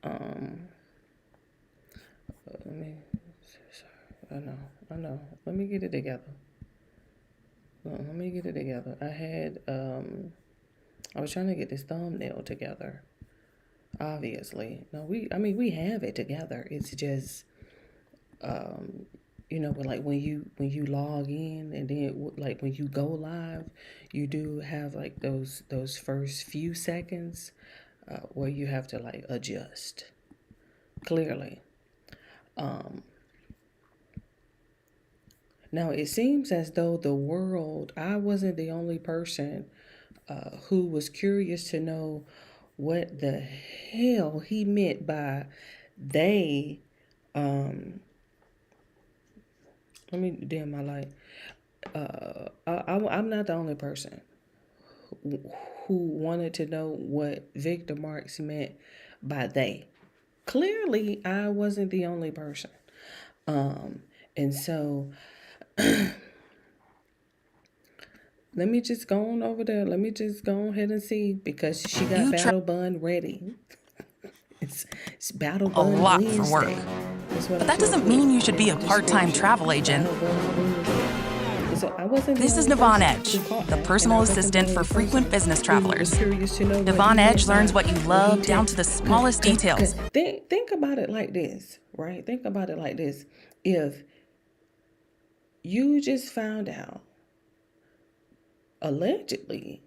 Um, let me. I know. Let me get it together. Let me get it together. I was trying to get this thumbnail together. Obviously, no, we have it together. It's just, but like when you log in and then like when you go live, you do have like those first few seconds where you have to like adjust. Clearly, now it seems as though I wasn't the only person who was curious to know what the hell he meant by they. Let me dim my light. I'm not the only person who wanted to know what Victor Marx meant by they. Clearly, I wasn't the only person. And so let me just go on over there. Let me just go ahead and see because she got Battle Bun ready. It's Battle Bun a lot Wednesday. for work. But that doesn't mean you should be a part-time travel agent. This is Navon Edge, the personal assistant for frequent business travelers. Navon Edge learns what you love down to the smallest details. Think about it like this, right? Think about it like this. If you just found out, allegedly,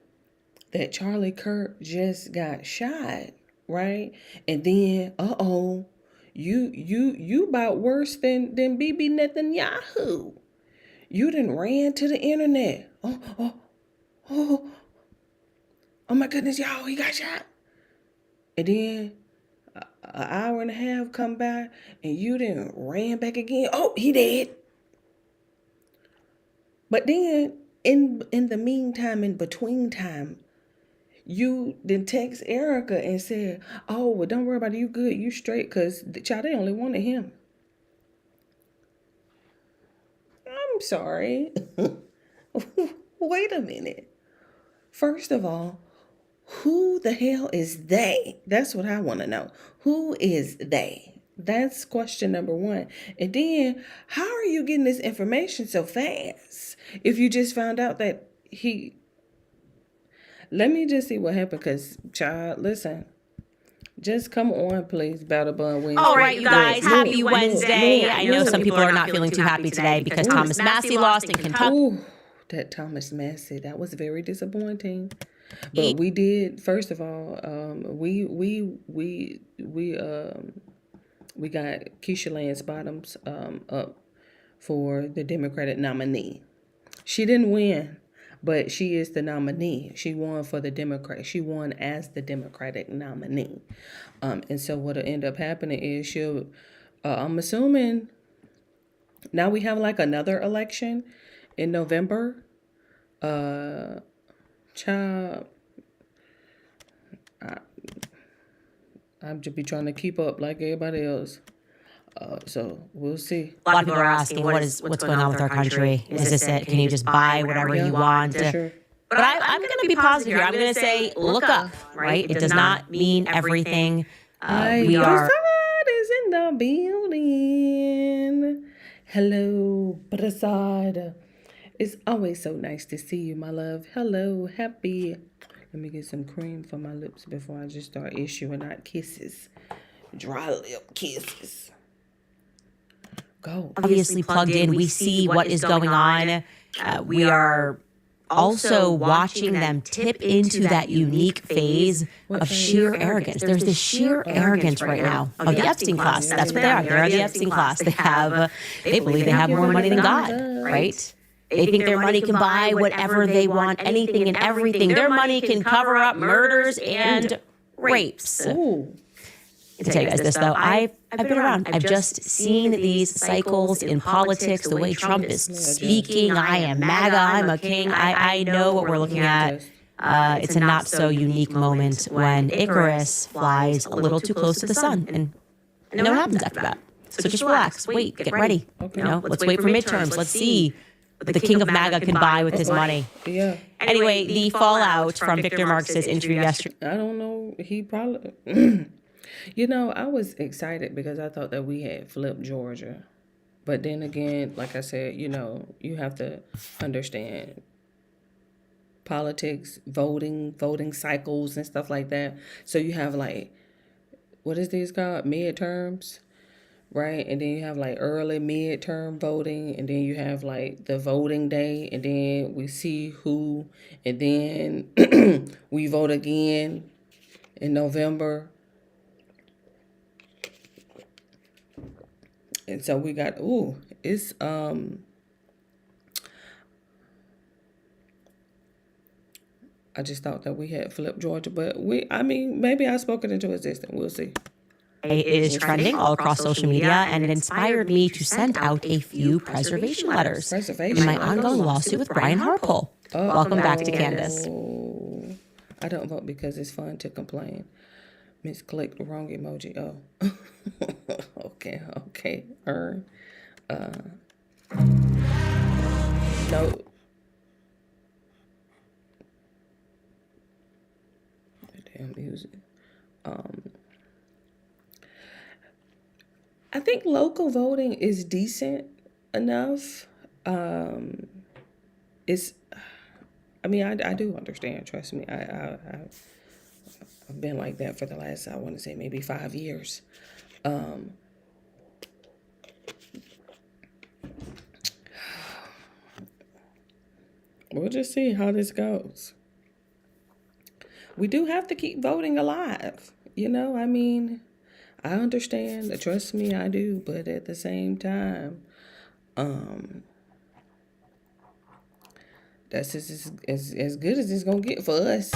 that Charlie Kirk just got shot, right? And then, you about worse than Bibi Netanyahu. You done ran to the internet. Oh my goodness, y'all, he got shot. And then an hour and a half come by and you done ran back again. Oh, he dead. But then in the meantime, in between time, you then text Erica and said, oh, well, don't worry about it. You good. You straight. Because, child, they only wanted him. I'm sorry. Wait a minute. First of all, who the hell is they? That's what I want to know. Who is they? That's question number one. And then, how are you getting this information so fast? If you just found out that let me just see what happened, because, child, listen. Just come on, please, Battle Bun Wednesday. All right, you guys, happy Wednesday. I know some people are not feeling too happy today because Thomas Massie lost in Kentucky. Ooh, that Thomas Massie, that was very disappointing. But we did, first of all, we got Keisha Lance Bottoms up for the Democratic nominee. She didn't win, but she is the nominee. She won for the Democrat. She won as the Democratic nominee. And so what'll end up happening is I'm assuming now we have like another election in November. Child, I'm just be trying to keep up like everybody else. So we'll see. A lot of people are asking, what's going on with our country? Is this it? Can you just buy whatever you want? Sure. But I'm going to be positive here. I'm going to say, look up, right? It does not mean everything. We are. Prasad is in the building. Hello, Prasad. It's always so nice to see you, my love. Hello, happy. Let me get some cream for my lips before I just start issuing out kisses. Dry lip kisses. Go. Obviously plugged in. We see what is going on. We are also watching them tip into that unique phase of sheer arrogance. There's this sheer arrogance right now of the Epstein class. That's what they are. They're the Epstein class. They believe they have more money than God, right? They think their money can buy whatever they want, anything and everything. Their money can cover up murders and rapes. Ooh. To tell you guys this, though, I've been around. I've just seen these cycles in politics, the way Trump is speaking. I am MAGA, I'm a king. I know what we're looking at. It's a not-so-unique moment when Icarus flies a little too close to the sun. And know what happens after that. So just relax, wait, get ready. Let's wait for midterms. Let's see what the king of MAGA can buy with his money. Yeah. Anyway, the fallout from Victor Marx's interview yesterday. I don't know. He probably... I was excited because I thought that we had flipped Georgia. But then again, like I said, you have to understand politics, voting cycles and stuff like that. So you have like, what is these called? Midterms, right? And then you have like early midterm voting, and then you have like the voting day, and then we see who, and then we vote again in November. And so we got, it's I just thought that we had flipped Georgia, but maybe I spoke it into existence. We'll see. It is trending all across social media, and it inspired me to send out a few preservation letters in my ongoing lawsuit with Brian Harpole. Welcome back to Candace. I don't vote because it's fun to complain. Misclicked the wrong emoji. Oh. Okay. Earn. No. Damn music. I think local voting is decent enough. It's, I do understand. Trust me. I've been like that for the last, I want to say maybe 5 years. We'll just see how this goes. We do have to keep voting alive. I understand. Trust me, I do. But at the same time, that's as good as it's going to get for us.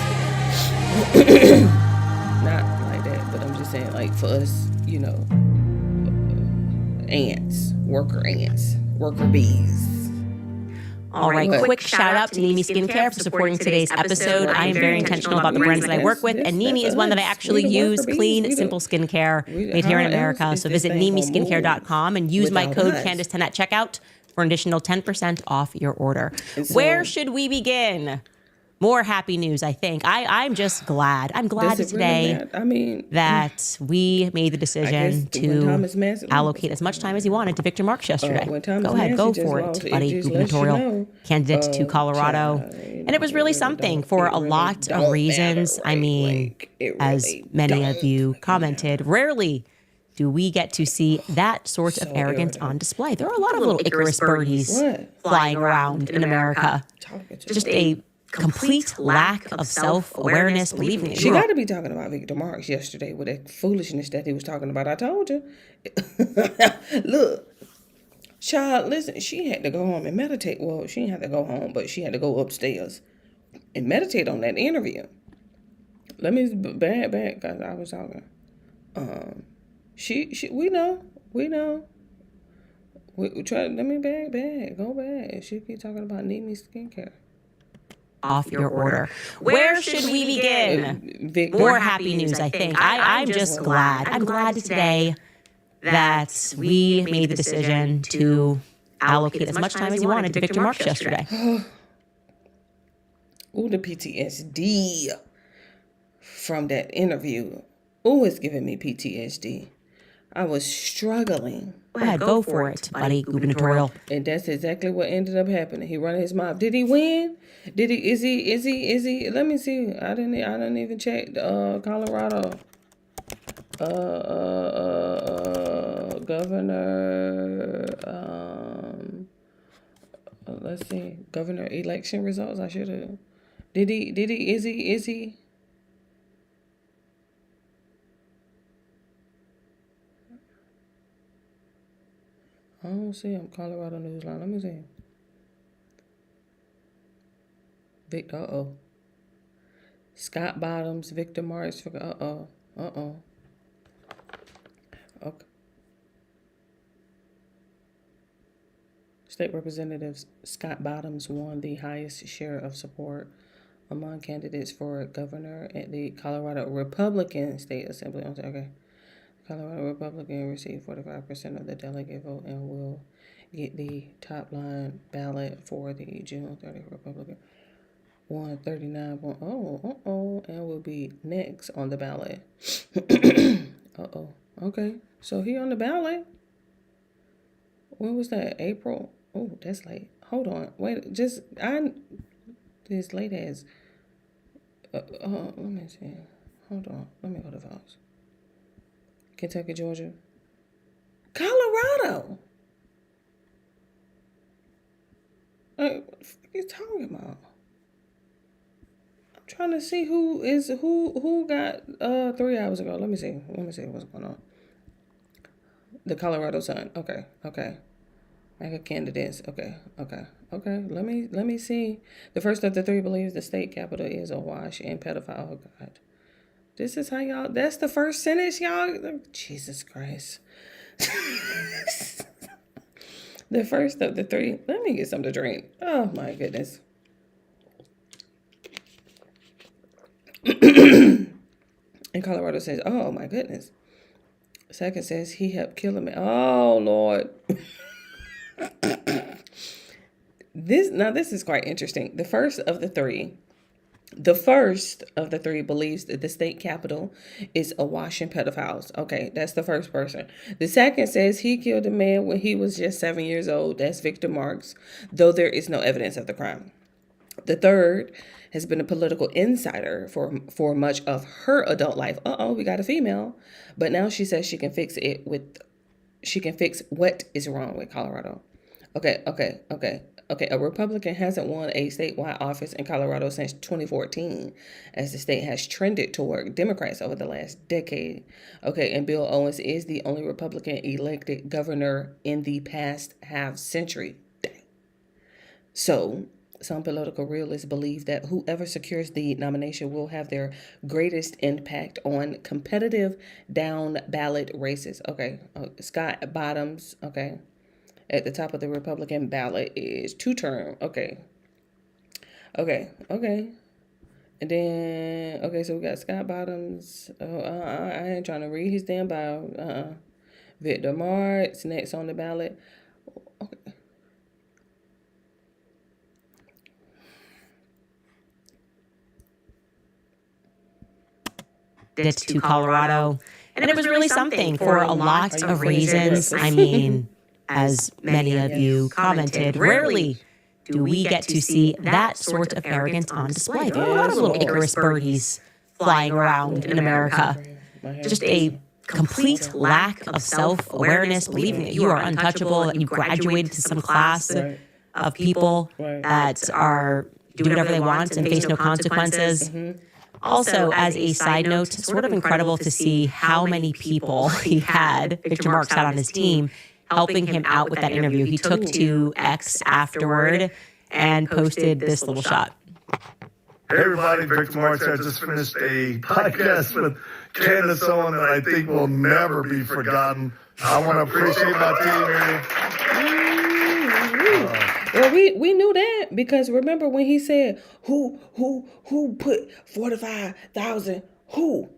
Not like that, but I'm just saying, like, for us, ants, worker bees. All right, quick shout out to Nimi Skincare for supporting today's episode. I am very intentional about the brands that I work with, and Nimi is one that I actually use. Clean, simple skincare made here in America. So visit NimiSkincare.com and use my code Candace10 at checkout for an additional 10% off your order. Where should we begin? More happy news, I think. I'm just glad. I'm glad today that we made the decision to allocate as much time as he wanted to Victor Marks yesterday. Go ahead, go for it, buddy. Gubernatorial candidate to Colorado. And it was really something for a lot of reasons. As many of you commented, rarely do we get to see that sort of arrogance on display. There are a lot of little Icarus birdies flying around in America. Just a complete lack of self-awareness, believing She got to be talking about Victor Marks yesterday with that foolishness that he was talking about. I told you. Look, child, listen, she had to go home and meditate. Well, she didn't have to go home, but she had to go upstairs and meditate on that interview. Let me back, because I was talking. We know. We try. Let me go back. She keep talking about Nimi Skincare. Off your order. Where should we begin? More happy news, I think. I'm just glad. I'm glad today that we made the decision to allocate as much time as he wanted to Victor Marks yesterday. Ooh, the PTSD from that interview. Ooh, it's giving me PTSD. I was struggling. Go ahead, go for it, buddy. Gubernatorial. And that's exactly what ended up happening. He run his mouth. Did he win? Is he? Let me see. I didn't even check Colorado. Governor. Let's see. Governor election results. I should have. Did he? Is he? I don't see him. Colorado Newsline. Let me see. Scott Bottoms, Victor Marks. Okay. State Representative Scott Bottoms won the highest share of support among candidates for governor at the Colorado Republican State Assembly. Okay. Colorado Republican received 45% of the delegate vote and will get the top line ballot for the June 30th Republican. 139. And will be next on the ballot. Okay. So he on the ballot. When was that? April? Oh, that's late. Hold on. Wait, this late as. Let me see. Hold on. Let me go to votes. Kentucky, Georgia. Colorado. What are you talking about? I'm trying to see who got 3 hours ago. Let me see what's going on. The Colorado Sun. Okay. Mega candidates. Okay. Let me see. The first of the three believes the state capital is awash in pedophile. Oh God. This is how y'all. That's the first sentence, y'all. Jesus Christ. The first of the three. Let me get something to drink. Oh my goodness. And Colorado says, "Oh my goodness." Second says he helped kill him. Oh Lord. This is quite interesting. The first of the three believes that the state capital is awash in pedophiles. Okay, that's the first person. The second says he killed a man when he was just 7 years old. That's Victor Marks, though there is no evidence of the crime. The third has been a political insider for much of her adult life. We got a female. But now she says she can fix what is wrong with Colorado. Okay. A Republican hasn't won a statewide office in Colorado since 2014, as the state has trended toward Democrats over the last decade. Okay, and Bill Owens is the only Republican elected governor in the past half century. Dang. So, some political realists believe that whoever secures the nomination will have their greatest impact on competitive down-ballot races. Okay, Scott Bottoms, okay. At the top of the Republican ballot is 2-term. Okay. And then, so we got Scott Bottoms. I ain't trying to read his damn bio. Victor Marks next on the ballot. Okay. It's to Colorado. And it was really something for a lot of reasons. I mean, as many of you commented, rarely do we get to see that sort of arrogance on display. There are a lot of little Icarus birdies flying around in America. Just a complete lack of self-awareness, believing that you are untouchable, that you graduated to some class of people that are do whatever they want and face no consequences. Also, as a side note, sort of incredible to see how many people he had, Victor Marks had on his team, helping him out with that interview. He took to X afterward and posted this little shot. Hey everybody, Victor Marks. I just finished a podcast with Candace Owen that I think will never be forgotten. I want to appreciate my team, man. Well, we knew that because remember when he said, who put 45,000? Who?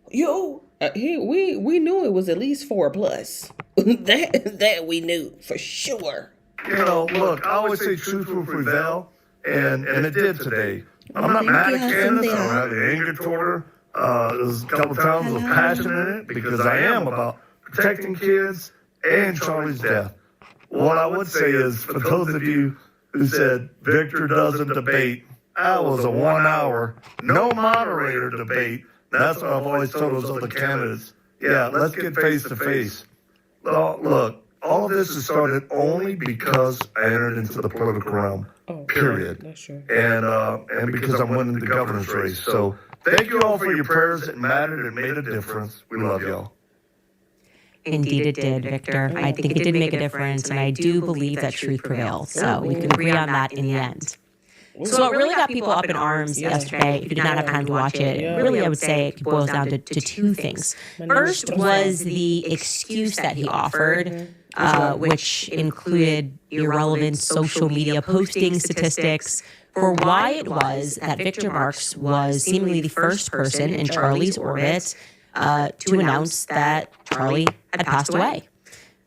You? We knew it was at least 4+. that we knew for sure. You know, look, I always say truth will prevail, and it did today. I'm not mad at Candace. I don't have any anger toward her. There's a couple times I was passionate in it because I am about protecting kids and Charlie's death. What I would say is, for those of you who said Victor doesn't debate, that was a 1 hour, no moderator debate. That's what I've always told those other candidates. Yeah, let's get face to face. Look, all of this has started only because I entered into the political realm. Period. That's true. And because I'm winning the governor's race. So thank you all for your prayers. It mattered. It made a difference. We love y'all. Indeed it did, Victor. I think it did make a difference, and I do believe that truth prevails. So we can agree on that in the end. So what really got people up in arms yesterday, if you did not have time to watch it, really I would say it boils down to two things. First was the excuse that he offered, which included irrelevant social media posting statistics for why it was that Victor Marks was seemingly the first person in Charlie's orbit to announce that Charlie had passed away.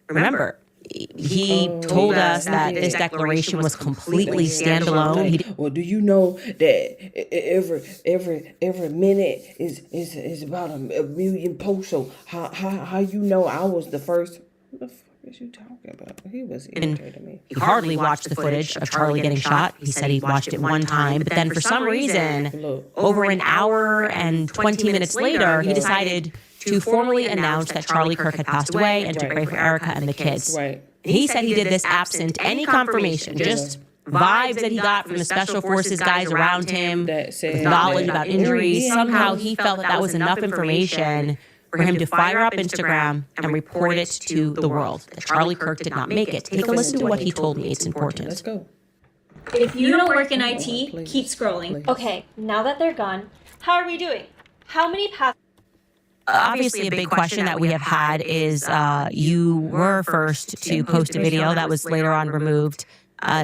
Remember, he told us that this declaration was completely standalone. Well, do you know that every minute is about a million posts? So how you know I was the first? What the fuck is you talking about? He was irritating me. He hardly watched the footage of Charlie getting shot. He said he watched it one time, but then for some reason, over an hour and 20 minutes later, he decided to formally announce that Charlie Kirk had passed away and to pray for Erica and the kids. Right. And he said he did this absent any confirmation, just vibes that he got from the Special Forces guys around him, That said knowledge that- about injuries. Somehow he felt that was enough information for him to fire up Instagram and report it to the world, that Charlie Kirk did not make it. Take a listen to what he told me. It's important. Let's go. If you don't work in IT, Please. keep scrolling. Please. Okay, now that they're gone, how are we doing? How many paths? Obviously, a big question that we have had is you were first to post a video that was later on removed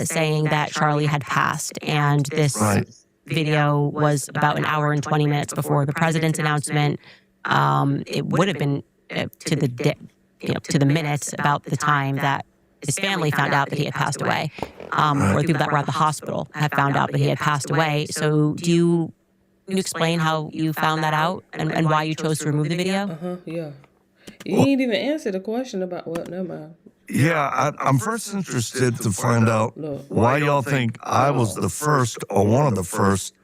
saying that Charlie had passed. And this Right. video was about an hour and 20 minutes before the president's announcement. It would have been to the minute about the time that his family found out that he had passed away, or the people that were at the hospital had found out that he had passed away. So do you can you explain how you found that out and why you chose to remove the video? Yeah. You ain't even answer the question about what. Never mind. Yeah, I'm first interested to find out why y'all think I was the first or one of the first,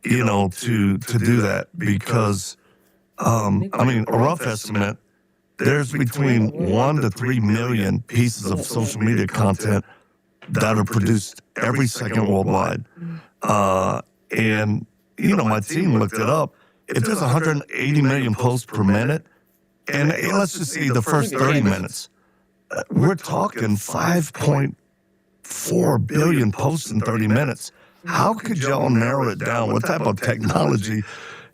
to do that. Because, I mean, a rough estimate, there's between 1 to 3 million pieces of social media content that are produced every second worldwide. And, my team looked it up. If there's 180 million posts per minute, and let's just see the first 30 minutes, we're talking 5.4 billion posts in 30 minutes. How could y'all narrow it down? What type of technology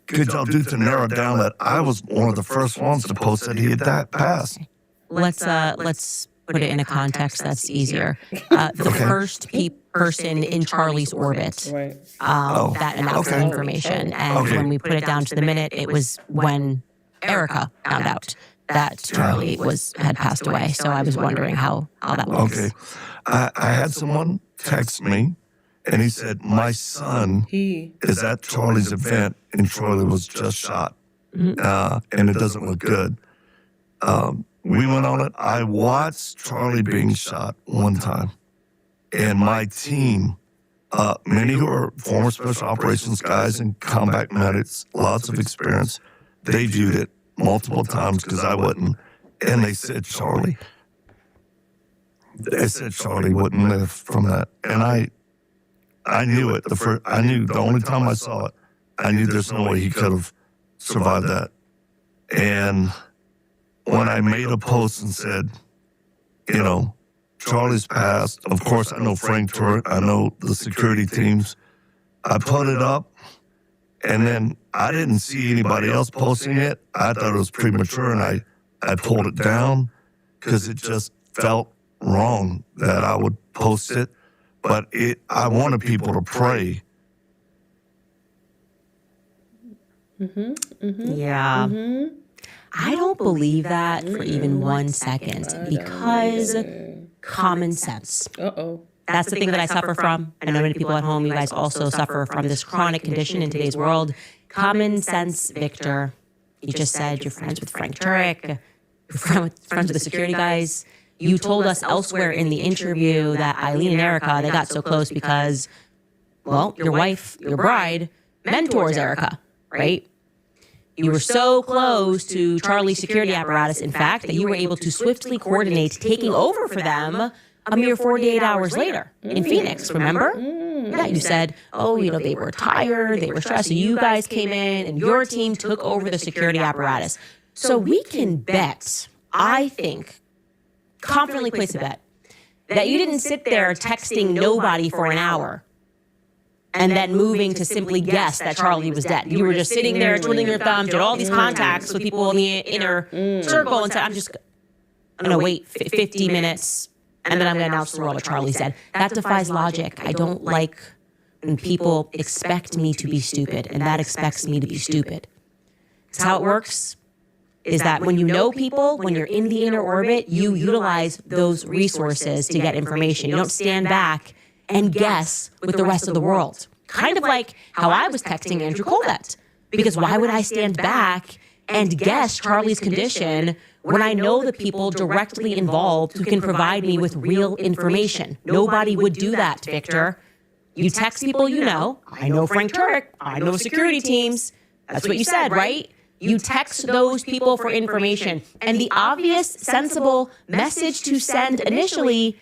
could y'all do to narrow it down that I was one of the first ones to post that he had passed? Let's put it in a context that's easier. The first person in Charlie's orbit Right. that announced the information, and when we put it down to the minute, it was when Erica found out that Charlie had passed away. So I was wondering how that works. Okay. I had someone text me, and he said, my son is at Charlie's event, and Charlie was just shot. And it doesn't look good. We went on it. I watched Charlie being shot one time. And my team, many who are former special operations guys and combat medics, lots of experience, they viewed it multiple times because I wouldn't. And they said Charlie wouldn't live from that. And I knew it. I knew the only time I saw it, I knew there's no way he could have survived that. And when I made a post and said, Charlie's passed, of course, I know Frank Turek, I know the security teams. I put it up, and then I didn't see anybody else posting it. I thought it was premature, and I pulled it down because it just felt wrong that I would post it. But I wanted people to pray. Yeah. I don't believe that for even 1 second because common sense. That's the thing that I suffer from. I know many people at home, you guys also suffer from this chronic condition in today's world. Common sense, Victor. You just said you're friends with Frank Turek, you're friends with the security guys. You told us elsewhere in the interview that Eileen and Erica, they got so close because, well, your wife, your bride, mentors Erica, right? You were so close to Charlie's security apparatus, in fact, that you were able to swiftly coordinate taking over for them a mere 48 hours later in Phoenix, remember? Yeah, you said, they were tired, they were stressed, so you guys came in and your team took over the security apparatus. So we can bet, I think, confidently place a bet, that you didn't sit there texting nobody for an hour and then moving to simply guess that Charlie was dead. You were just sitting there twiddling your thumbs, did all these contacts with people in the inner circle and said, I'm going to wait 50 minutes and then I'm going to announce to the world that Charlie's dead. That defies logic. I don't like when people expect me to be stupid, and that expects me to be stupid. It's how it works. is that when you know people, when you're in the inner orbit, you utilize those resources to get information. You don't stand back and guess with the rest of the world. Kind of like how I was texting Andrew Colvett. Because why would I stand back and guess Charlie's condition when I know the people directly involved who can provide me with real information? Nobody would do that, Victor. You text people you know. I know Frank Turek. I know security teams. That's what you said, right? You text those people for information. And the obvious, sensible message to send initially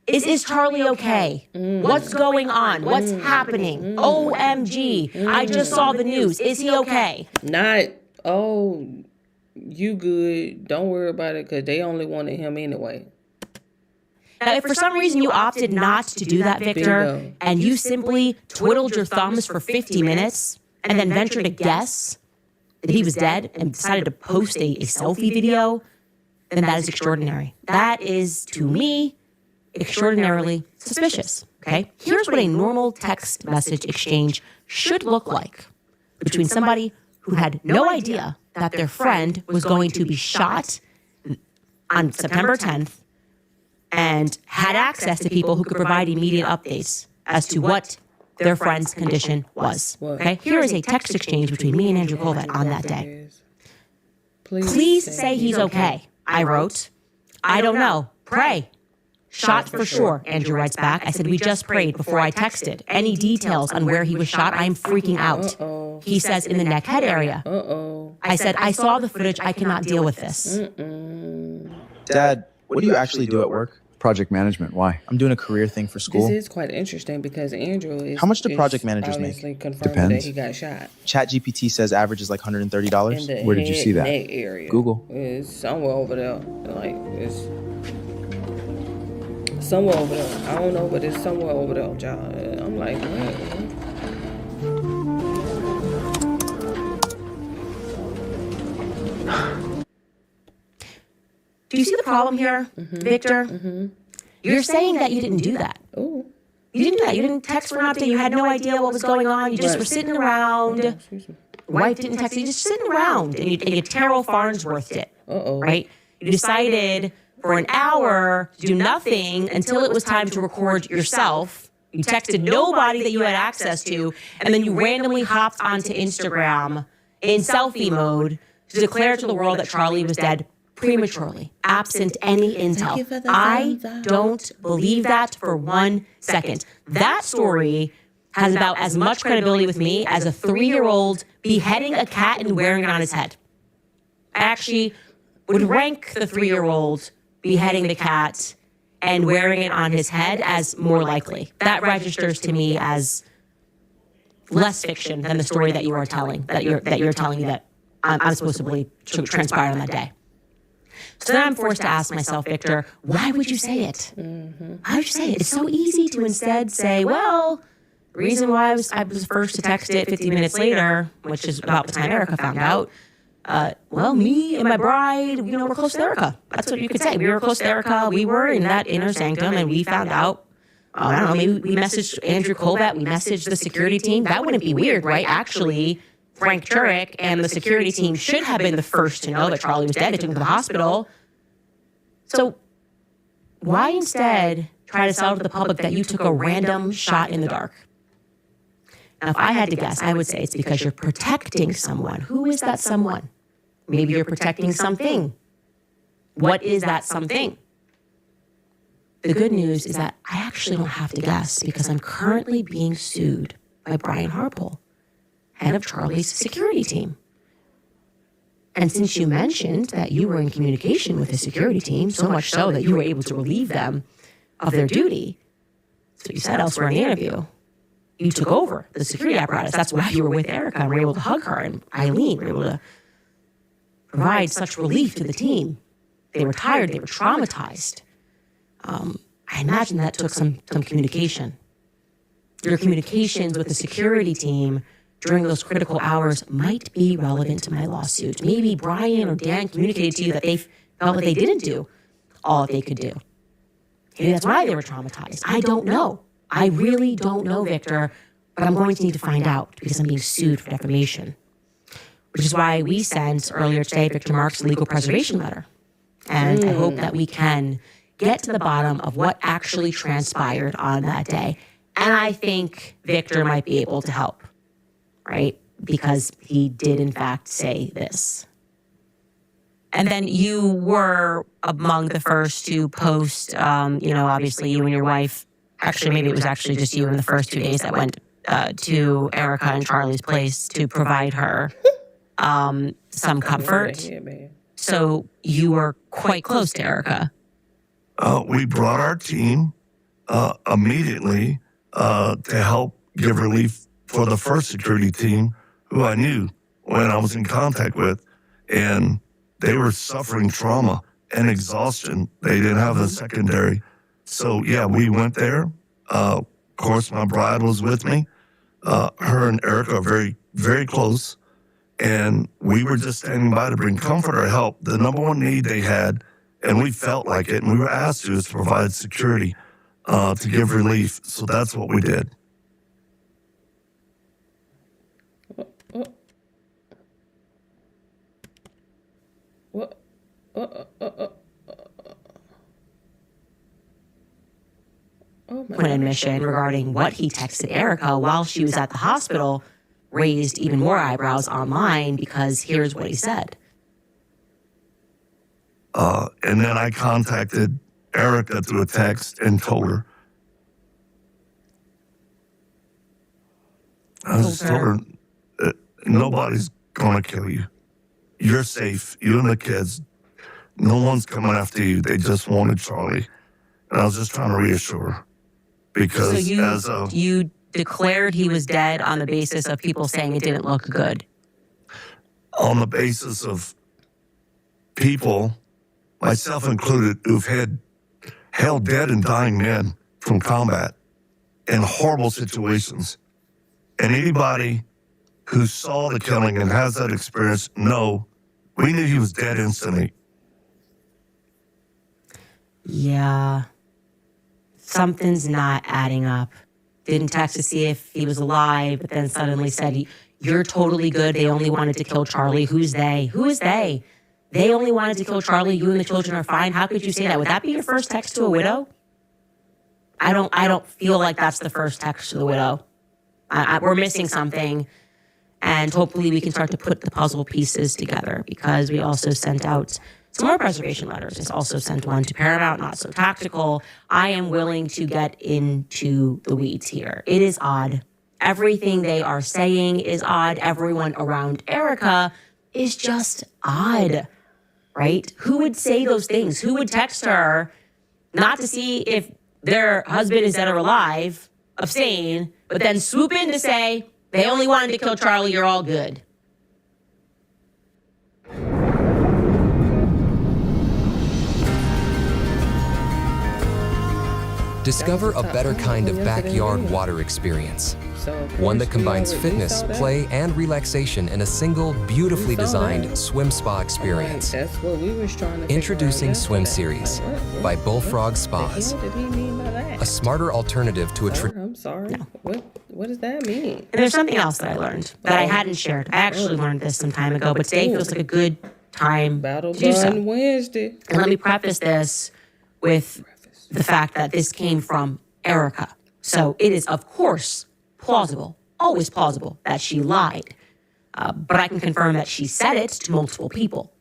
is Charlie okay? What's going on? What's happening? OMG. I just saw the news. Is he okay? Not, oh, you good. Don't worry about it because they only wanted him anyway. Now, if for some reason you opted not to do that, Victor, Bingo. and you simply twiddled your thumbs for 50 minutes and then ventured to guess that he was dead and decided to post a selfie video, then that is extraordinary. That is, to me, extraordinarily suspicious, okay? Here's what a normal text message exchange should look like between somebody who had no idea that their friend was going to be shot on September 10th and had access to people who could provide immediate updates as to what their friend's condition was, okay? Here is a text exchange between me and Andrew Colvett on that day. Please say he's okay, I wrote. I don't know. Pray. Shot for sure, Andrew writes back. I said, we just prayed before I texted. Any details on where he was shot? I'm freaking out. He says, in the neck head area. I said, I saw the footage. I cannot deal with this. Dad, what do you actually do at work? Project management. Why? I'm doing a career thing for school. This is quite interesting because Andrew is. How much do is project managers make? obviously confirming Depends. that he got shot. ChatGPT says average is like $130. In the Where did you head, see that? neck area. Google. It's somewhere over there. Like, it's somewhere over there. I don't know, but it's somewhere over there, y'all. I'm like, what? Do you see the problem here, Victor? You're saying that you didn't do that. Ooh. You didn't do that. You didn't text for an update. You had no idea what was going on. You just were sitting around. Excuse me. Your wife didn't text you. You're just sitting around. And you Terrell Farnsworthed it. Right? You decided for an hour to do nothing until it was time to record yourself. You texted nobody that you had access to. And then you randomly hopped onto Instagram in selfie mode to declare to the world that Charlie was dead prematurely, absent any intel. I don't believe that for 1 second. That story has about as much credibility with me as a 3-year-old beheading a cat and wearing it on his head. I actually would rank the 3-year-old beheading the cat and wearing it on his head as more likely. That registers to me as less fiction than the story that you are telling, that you're telling me that I'm supposed to believe transpired on that day. So then I'm forced to ask myself, Victor, why would you say it? Why would you say it? It's so easy to instead say, well, the reason why I was first to text it 15 minutes later, which is about the time Erica found out, well, me and my bride, we're close to Erica. That's what you could say. We were close to Erica. We were in that inner sanctum, and we found out, I don't know, maybe we messaged Andrew Colvett, we messaged the security team. That wouldn't be weird, right? Actually, Frank Turek and the security team should have been the first to know that Charlie was dead. They took him to the hospital. So why instead try to sell to the public that you took a random shot in the dark? Now, if I had to guess, I would say it's because you're protecting someone. Who is that someone? Maybe you're protecting something. What is that something? The good news is that I actually don't have to guess because I'm currently being sued by Brian Harpole, head of Charlie's security team. And since you mentioned that you were in communication with the security team, so much so that you were able to relieve them of their duty, so you said elsewhere in the interview, you took over the security apparatus. That's why you were with Erica and were able to hug her, and Eileen were able to provide such relief to the team. They were tired, they were traumatized. I imagine that took some communication. Your communications with the security team during those critical hours might be relevant to my lawsuit. Maybe Brian or Dan communicated to you that they felt that they didn't do all that they could do. Maybe that's why they were traumatized. I don't know. I really don't know, Victor, but I'm going to need to find out because I'm being sued for defamation. which is why we sent earlier today Victor Mark's legal preservation letter. And I hope that we can get to the bottom of what actually transpired on that day. And I think Victor might be able to help, right? Because he did, in fact, say this. And then you were among the first to post, obviously you and your wife, actually, maybe it was actually just you in the first 2 days that went to Erica and Charlie's place to provide her some comfort. So you were quite close to Erica. We brought our team immediately to help give relief for the first security team, who I knew when I was in contact with, and they were suffering trauma and exhaustion. They didn't have a secondary. So, yeah, we went there. Of course, my bride was with me. Her and Erica are very, very close. And we were just standing by to bring comfort or help. The number one need they had, and we felt like it, and we were asked to, is to provide security to give relief. So that's what we did. An admission regarding what he texted Erica while she was at the hospital raised even more eyebrows online, because here's what he said. And then I contacted Erica through a text and told her. I just told her, nobody's going to kill you. You're safe. You and the kids. No one's coming after you. They just wanted Charlie. And I was just trying to reassure her. Because you declared he was dead on the basis of people saying it didn't look good. On the basis of people, myself included, who've held dead and dying men from combat in horrible situations. And anybody who saw the killing and has that experience, we knew he was dead instantly. Yeah. Something's not adding up. Didn't text to see if he was alive, but then suddenly said, you're totally good. They only wanted to kill Charlie. Who's they? Who is they? They only wanted to kill Charlie. You and the children are fine. How could you say that? Would that be your first text to a widow? I don't feel like that's the first text to the widow. We're missing something. And hopefully we can start to put the puzzle pieces together, because we also sent out some more preservation letters. It's also sent one to Paramount, Not So Tactical. I am willing to get into the weeds here. It is odd. Everything they are saying is odd. Everyone around Erica is just odd, right? Who would say those things? Who would text her not to see if their husband is dead or alive, abstain, but then swoop in to say, they only wanted to kill Charlie, you're all good? Discover a better kind of backyard water experience. One that combines fitness, play, and relaxation in a single, beautifully designed swim spa experience. Introducing Swim Series by Bullfrog Spas. A smarter alternative to a I'm sorry. No. What does that mean? And there's something else that I learned that I hadn't shared. I actually learned this some time ago, but today feels like a good time to do so. Wednesday. And let me preface this with the fact that this came from Erica. So it is, of course, plausible, always plausible, that she lied. But I can confirm that she said it to multiple people.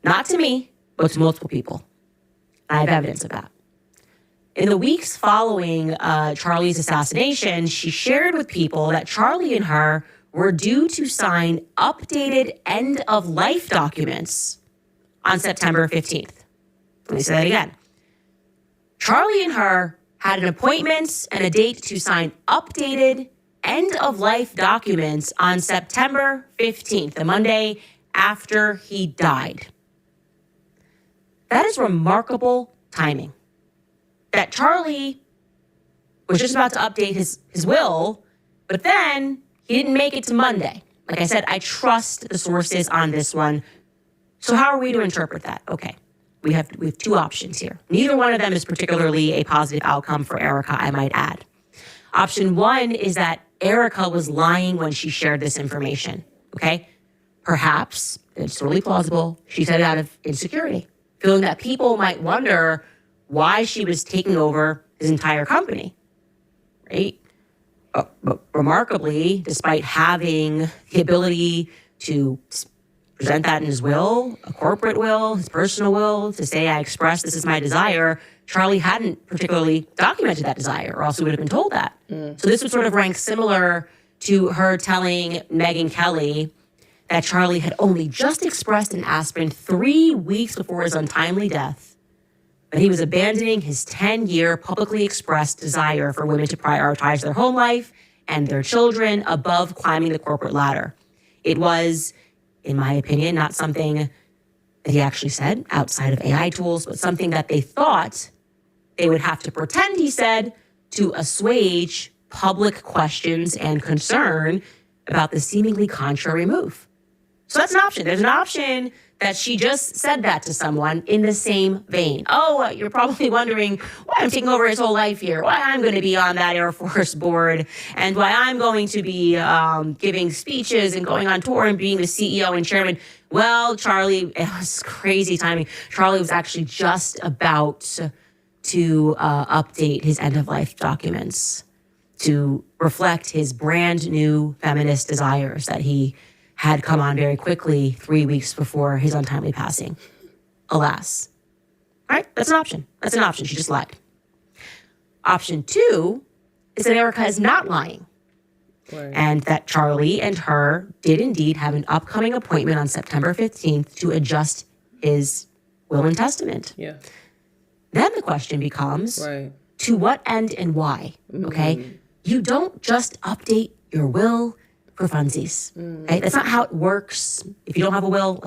Not to me, but to multiple people. I have evidence of that. In the weeks following Charlie's assassination, she shared with people that Charlie and her were due to sign updated end-of-life documents on September 15th. Let me say that again. Charlie and her had an appointment and a date to sign updated end-of-life documents on September 15th, the Monday after he died. That is remarkable timing. That Charlie was just about to update his will, but then he didn't make it to Monday. Like I said, I trust the sources on this one. So how are we to interpret that? Okay. We have two options here. Neither one of them is particularly a positive outcome for Erica, I might add. Option one is that Erica was lying when she shared this information, okay? perhaps, it's totally plausible, she said it out of insecurity, feeling that people might wonder why she was taking over his entire company, right? But remarkably, despite having the ability to present that in his will, a corporate will, his personal will, to say, I express this is my desire, Charlie hadn't particularly documented that desire, or else we would have been told that. So this would sort of rank similar to her telling Megyn Kelly that Charlie had only just expressed an aspirin 3 weeks before his untimely death, but he was abandoning his 10-year publicly expressed desire for women to prioritize their home life and their children above climbing the corporate ladder. It was, in my opinion, not something that he actually said outside of AI tools, but something that they thought they would have to pretend he said to assuage public questions and concern about the seemingly contrary move. So that's an option. There's an option that she just said that to someone in the same vein. Oh, you're probably wondering why I'm taking over his whole life here, why I'm going to be on that Air Force board, and why I'm going to be giving speeches and going on tour and being the CEO and chairman. Well, Charlie, it was crazy timing. Charlie was actually just about to update his end-of-life documents to reflect his brand new feminist desires that he had come on very quickly 3 weeks before his untimely passing. Alas. All right, that's an option. That's an option. She just lied. Option 2 is that Erica is not lying. Right. And that Charlie and her did indeed have an upcoming appointment on September 15th to adjust his will and testament. Yeah. Then the question becomes, Right. to what end and why? Okay? You don't just update your will for funsies. Okay? That's not how it works. If you don't have a will,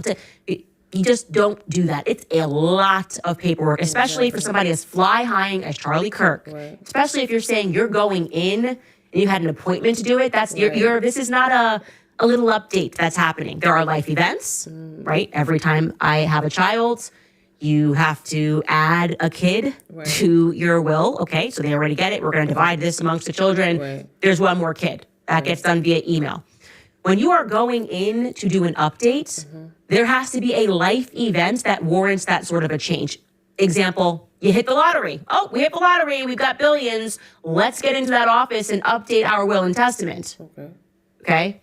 you just don't do that. It's a lot of paperwork, especially for somebody as fly-high as Charlie Kirk. Right. Especially if you're saying you're going in and you had an appointment to do it. That's you're this is not a little update that's happening. There are life events, right? Every time I have a child, you have to add a kid to your will. Okay, so they already get it. We're going to divide this amongst the children. Right. There's one more kid. That gets done via email. When you are going in to do an update, there has to be a life event that warrants that sort of a change. Example, you hit the lottery. Oh, we hit the lottery. We've got billions. Let's get into that office and update our will and testament. Okay?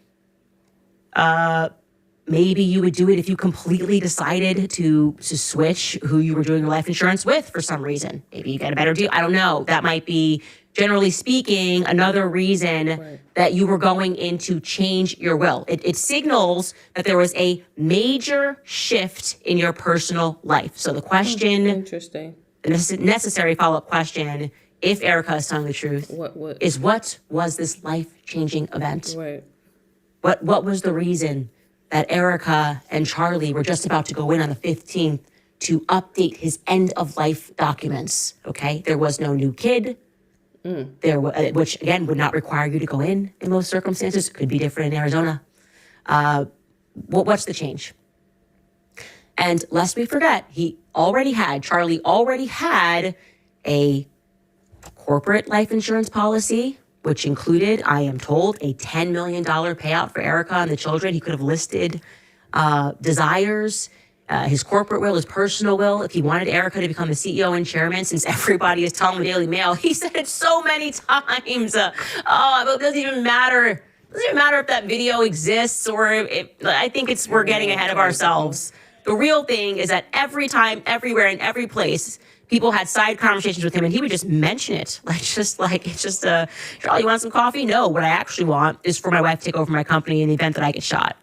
Maybe you would do it if you completely decided to switch who you were doing your life insurance with for some reason. Maybe you get a better deal. I don't know. That might be, generally speaking, another reason that you were going in to change your will. It signals that there was a major shift in your personal life. So the question, Interesting. the necessary follow-up question, if Erica is telling the truth, What? is what was this life-changing event? Right. What was the reason that Erica and Charlie were just about to go in on the 15th to update his end-of-life documents, okay? There was no new kid, which, again, would not require you to go in most circumstances. Could be different in Arizona. What's the change? And lest we forget, Charlie already had a corporate life insurance policy, which included, I am told, a $10 million payout for Erica and the children. He could have listed desires, his corporate will, his personal will. If he wanted Erica to become the CEO and chairman, since everybody is telling the Daily Mail, he said it so many times. It doesn't even matter. It doesn't even matter if that video exists or I think we're getting ahead of ourselves. The real thing is that every time, everywhere, in every place, people had side conversations with him, and he would just mention it. Charlie, you want some coffee? No, what I actually want is for my wife to take over my company in the event that I get shot.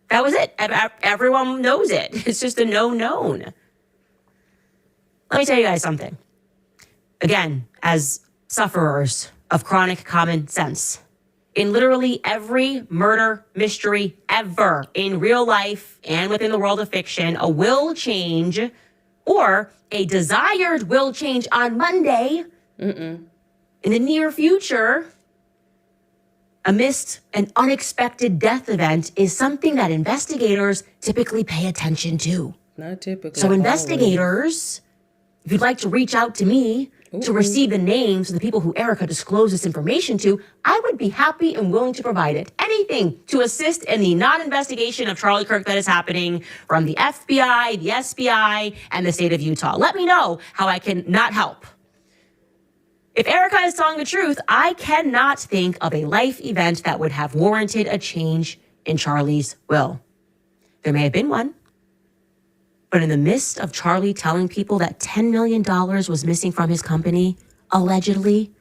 That was it. Everyone knows it. It's just a known. Let me tell you guys something. Again, as sufferers of chronic common sense, in literally every murder mystery ever in real life and within the world of fiction, a will change or a desired will change on Monday in the near future amidst an unexpected death event is something that investigators typically pay attention to. Not typically. So investigators, if you'd like to reach out to me to receive the names of the people who Erica disclosed this information to, I would be happy and willing to provide it. Anything to assist in the non-investigation of Charlie Kirk that is happening from the FBI, the SBI, and the state of Utah. Let me know how I can not help. If Erica is telling the truth, I cannot think of a life event that would have warranted a change in Charlie's will. There may have been one, but in the midst of Charlie telling people that $10 million was missing from his company, allegedly,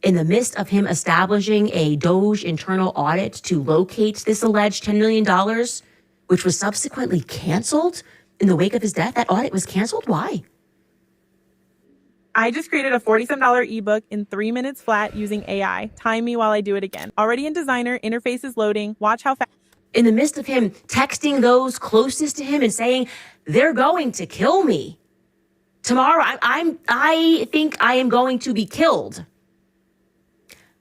in the midst of him establishing a Doge internal audit to locate this alleged $10 million, which was subsequently canceled in the wake of his death, that audit was canceled? Why? I just created a $47 ebook in 3 minutes flat using AI. Time me while I do it again. Already in Designer, interface is loading. Watch how fast. In the midst of him texting those closest to him and saying, they're going to kill me. Tomorrow, I think I am going to be killed.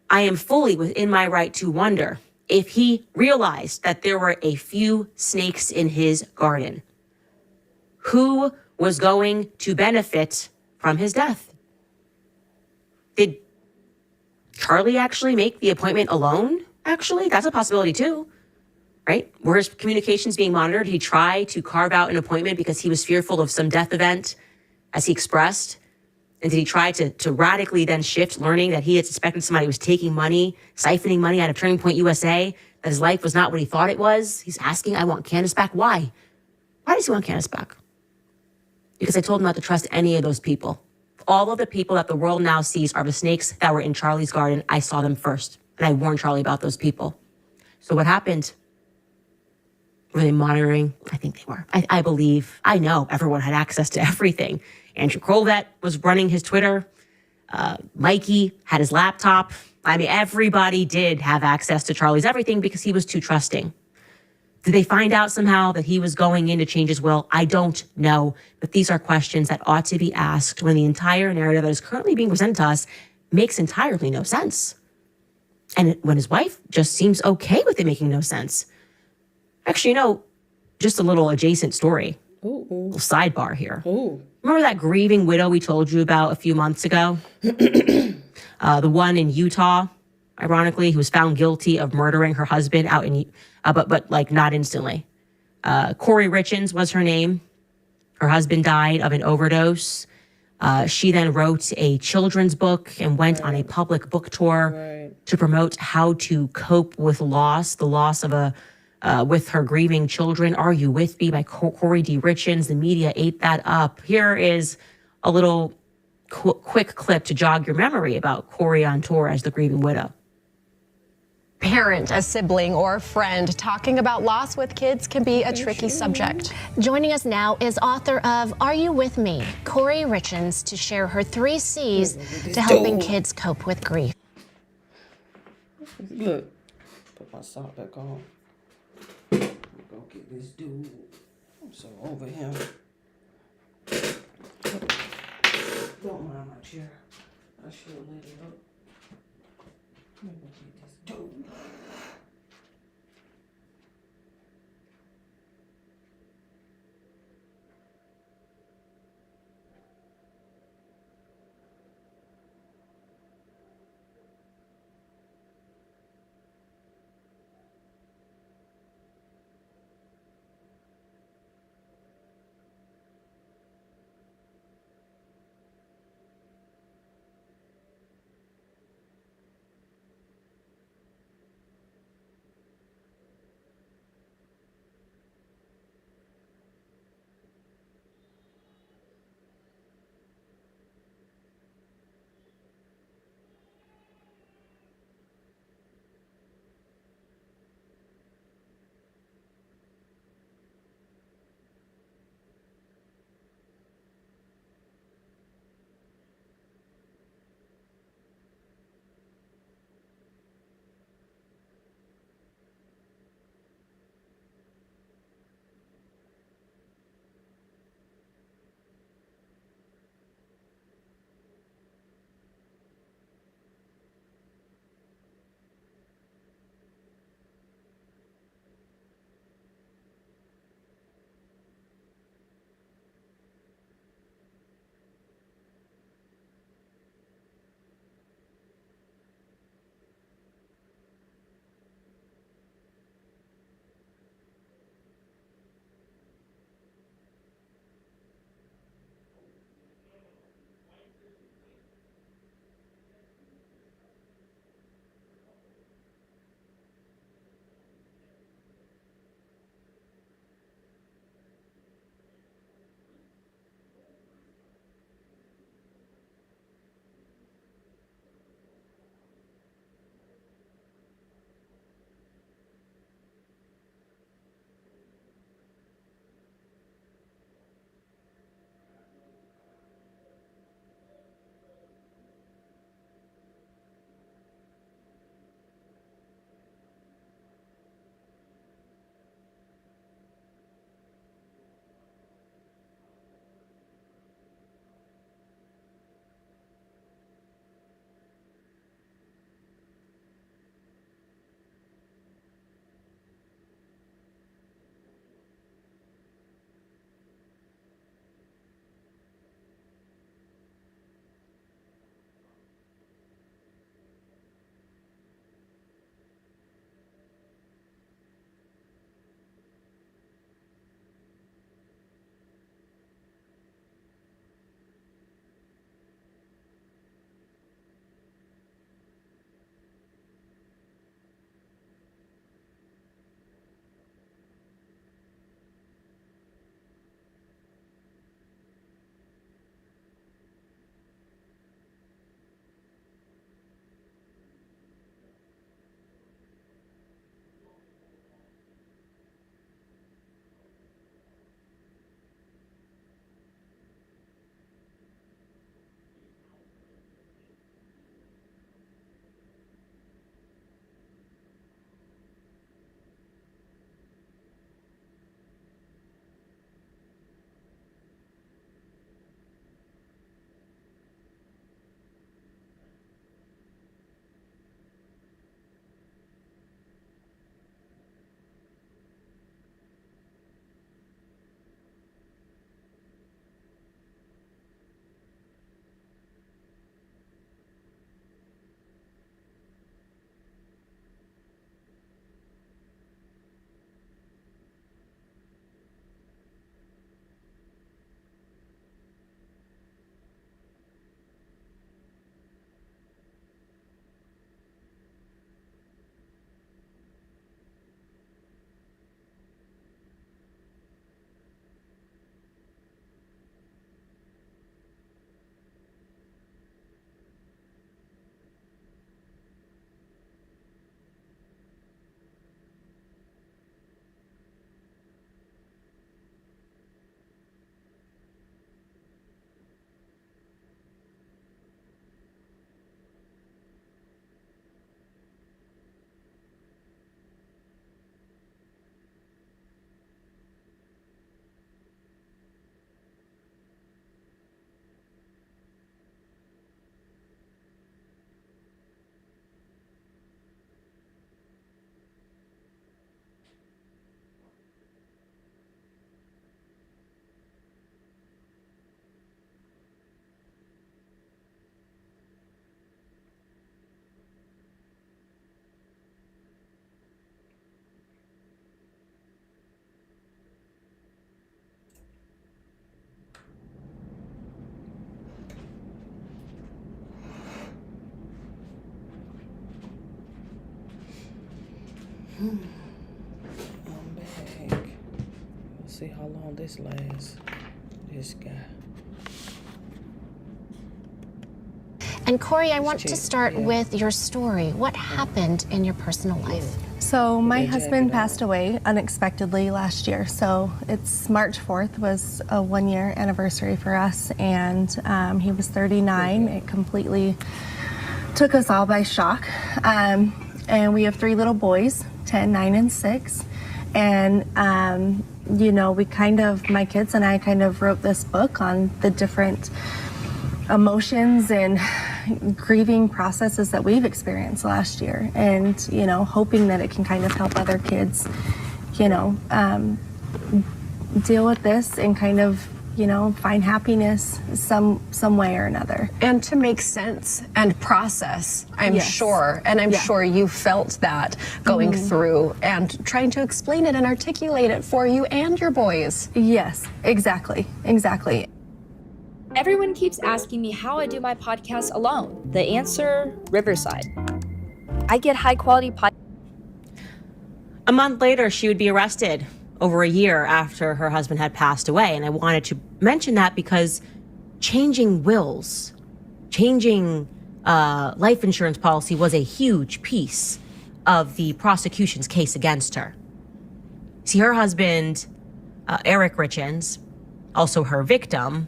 I am fully within my right to wonder if he realized that there were a few snakes in his garden. Who was going to benefit from his death? Did Charlie actually make the appointment alone? Actually, that's a possibility too, right? Were his communications being monitored? He tried to carve out an appointment because he was fearful of some death event, as he expressed. And did he try to radically then shift, learning that he had suspected somebody was taking money, siphoning money out of Turning Point USA, that his life was not what he thought it was? He's asking, I want Candace back. Why? Why does he want Candace back? Because I told him not to trust any of those people. All of the people that the world now sees are the snakes that were in Charlie's garden. I saw them first, and I warned Charlie about those people. So what happened? Were they monitoring? I think they were. I believe, I know everyone had access to everything. Andrew Krolvet was running his Twitter. Mikey had his laptop. I mean, everybody did have access to Charlie's everything because he was too trusting. Did they find out somehow that he was going in to change his will? I don't know. But these are questions that ought to be asked when the entire narrative that is currently being presented to us makes entirely no sense. And when his wife just seems okay with it making no sense. Actually, just a little adjacent story. Ooh. Little sidebar here. Ooh. Remember that grieving widow we told you about a few months ago? The one in Utah, ironically, who was found guilty of murdering her husband out in, but like not instantly. Corey Richins was her name. Her husband died of an overdose. She then wrote a children's book and went on a public book tour to promote how to cope with loss, the loss of with her grieving children. Are You With Me by Corey D. Richins. The media ate that up. Here is a little quick clip to jog your memory about Corey on tour as the grieving widow. Parent, a sibling, or a friend, talking about loss with kids can be a tricky subject. Joining us now is author of Are You With Me, Corey Richins, to share her 3 C's to helping kids cope with grief. Look, put my sock back on. Go get this dude. I'm so over him. Don't mind my chair. I should let it up. Let me go get this dude. how long this lasts. This guy. And Corey, I want to start with your story. What happened in your personal life? So my husband passed away unexpectedly last year. So it's March 4th was a 1-year anniversary for us, and he was 39. It completely took us all by shock. And we have 3 little boys, 10, 9, and 6. And you know, my kids and I kind of wrote this book on the different emotions and grieving processes that we've experienced last year, and you know, hoping that it can kind of help other kids, you know, deal with this and kind of, you know, find happiness some way or another. And to make sense and process, I'm Yes. sure. And I'm Yeah. sure you felt that going through and trying to explain it and articulate it for you and your boys. Yes, exactly. Everyone keeps asking me how I do my podcast alone. The answer, Riverside. I get high quality A month later, she would be arrested over a year after her husband had passed away. And I wanted to mention that because changing wills, changing life insurance policy was a huge piece of the prosecution's case against her. See, her husband, Eric Richins, also her victim,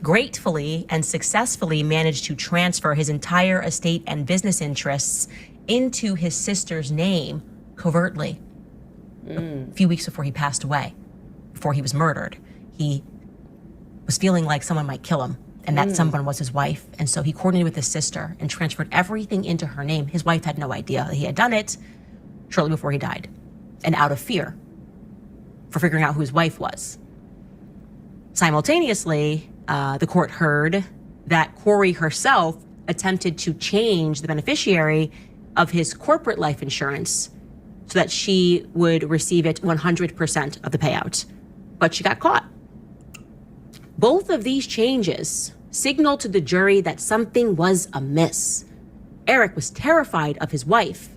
gratefully and successfully managed to transfer his entire estate and business interests into his sister's name covertly. A few weeks before he passed away, before he was murdered, he was feeling like someone might kill him, and that someone was his wife. And so he coordinated with his sister and transferred everything into her name. His wife had no idea that he had done it shortly before he died, and out of fear for figuring out who his wife was. Simultaneously, the court heard that Corey herself attempted to change the beneficiary of his corporate life insurance so that she would receive it 100% of the payout. But she got caught. Both of these changes signaled to the jury that something was amiss. Eric was terrified of his wife.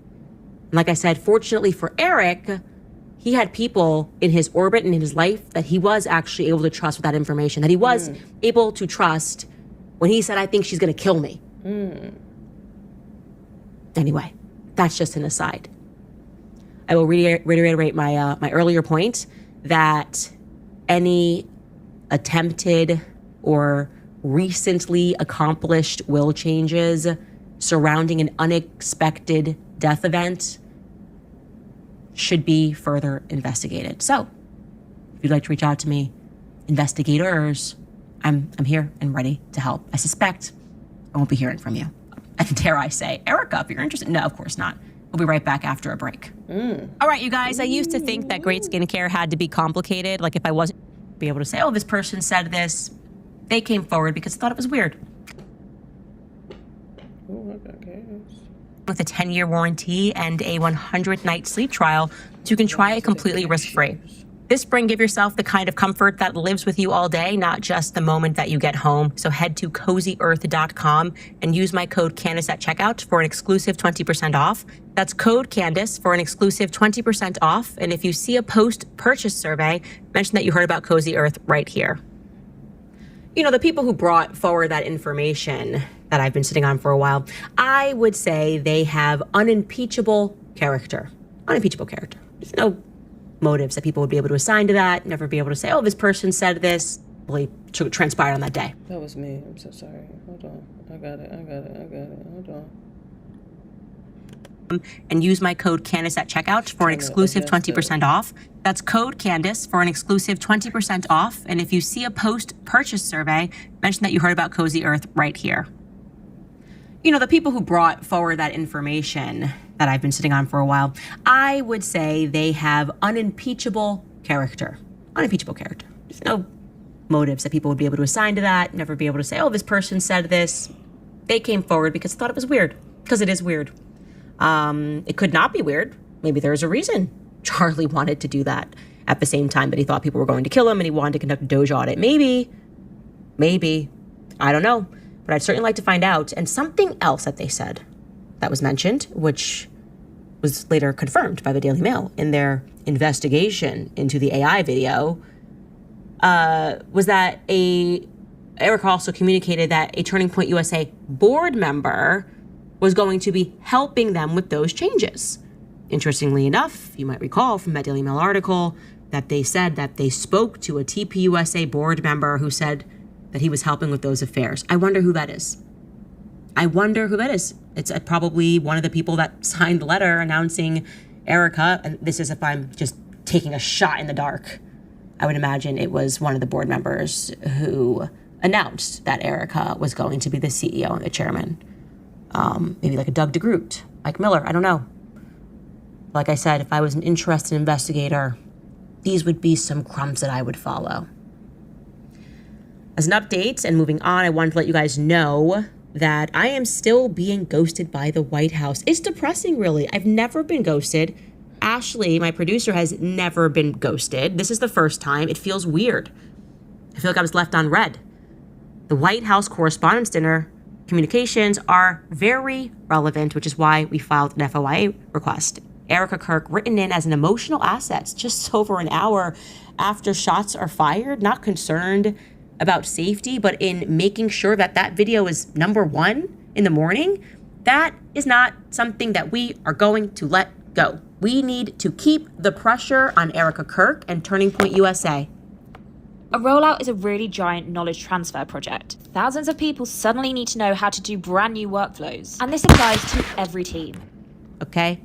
And like I said, fortunately for Eric, he had people in his orbit and in his life that he was actually able to trust with that information, that he was able to trust when he said, I think she's gonna kill me. Anyway, that's just an aside. I will reiterate my earlier point that any attempted or recently accomplished will changes surrounding an unexpected death event should be further investigated. So, if you'd like to reach out to me, investigators, I'm here and ready to help. I suspect I won't be hearing from you. And dare I say, Erica, if you're interested, no, of course not. We'll be right back after a break. All right, you guys, I used to think that great skincare had to be complicated. Like if I wasn't be able to say, oh, this person said this, they came forward because they thought it was weird. With a 10-year warranty and a 100-night sleep trial, so you can try it completely risk-free. This spring, give yourself the kind of comfort that lives with you all day, not just the moment that you get home. So head to CozyEarth.com and use my code Candace at checkout for an exclusive 20% off. That's code Candace for an exclusive 20% off. And if you see a post-purchase survey, mention that you heard about Cozy Earth right here. You know, the people who brought forward that information that I've been sitting on for a while, I would say they have unimpeachable character. Unimpeachable character. There's no motives that people would be able to assign to that, never be able to say, oh, this person said this, really transpired on that day. That was me. I'm so sorry. Hold on. I got it. Hold on. And use my code Candace at checkout for an exclusive 20% off. That's code Candace for an exclusive 20% off. And if you see a post-purchase survey, mention that you heard about Cozy Earth right here. You know, the people who brought forward that information that I've been sitting on for a while, I would say they have unimpeachable character. Unimpeachable character. There's no motives that people would be able to assign to that, never be able to say, oh, this person said this. They came forward because they thought it was weird, because it is weird. It could not be weird. Maybe there's a reason Charlie wanted to do that at the same time that he thought people were going to kill him and he wanted to conduct a Doge audit. Maybe, I don't know. But I'd certainly like to find out. And something else that they said that was mentioned, which was later confirmed by the Daily Mail in their investigation into the AI video, was that Erica also communicated that a Turning Point USA board member was going to be helping them with those changes. Interestingly enough, you might recall from that Daily Mail article that they said that they spoke to a TPUSA board member who said that he was helping with those affairs. I wonder who that is. It's probably one of the people that signed the letter announcing Erica, and this is if I'm just taking a shot in the dark. I would imagine it was one of the board members who announced that Erica was going to be the CEO and the chairman. Maybe like a Doug DeGroot, Mike Miller, I don't know. Like I said, if I was an interested investigator, these would be some crumbs that I would follow. As an update and moving on, I wanted to let you guys know that I am still being ghosted by the White House. It's depressing, really. I've never been ghosted. Ashley, my producer, has never been ghosted. This is the first time. It feels weird. I feel like I was left on red. The White House Correspondents' Dinner communications are very relevant, which is why we filed an FOIA request. Erica Kirk written in as an emotional asset just over an hour after shots are fired, not concerned about safety, but in making sure that that video is #1 in the morning. That is not something that we are going to let go. We need to keep the pressure on Erica Kirk and Turning Point USA. A rollout is a really giant knowledge transfer project. Thousands of people suddenly need to know how to do brand new workflows, and this applies to every team. Okay?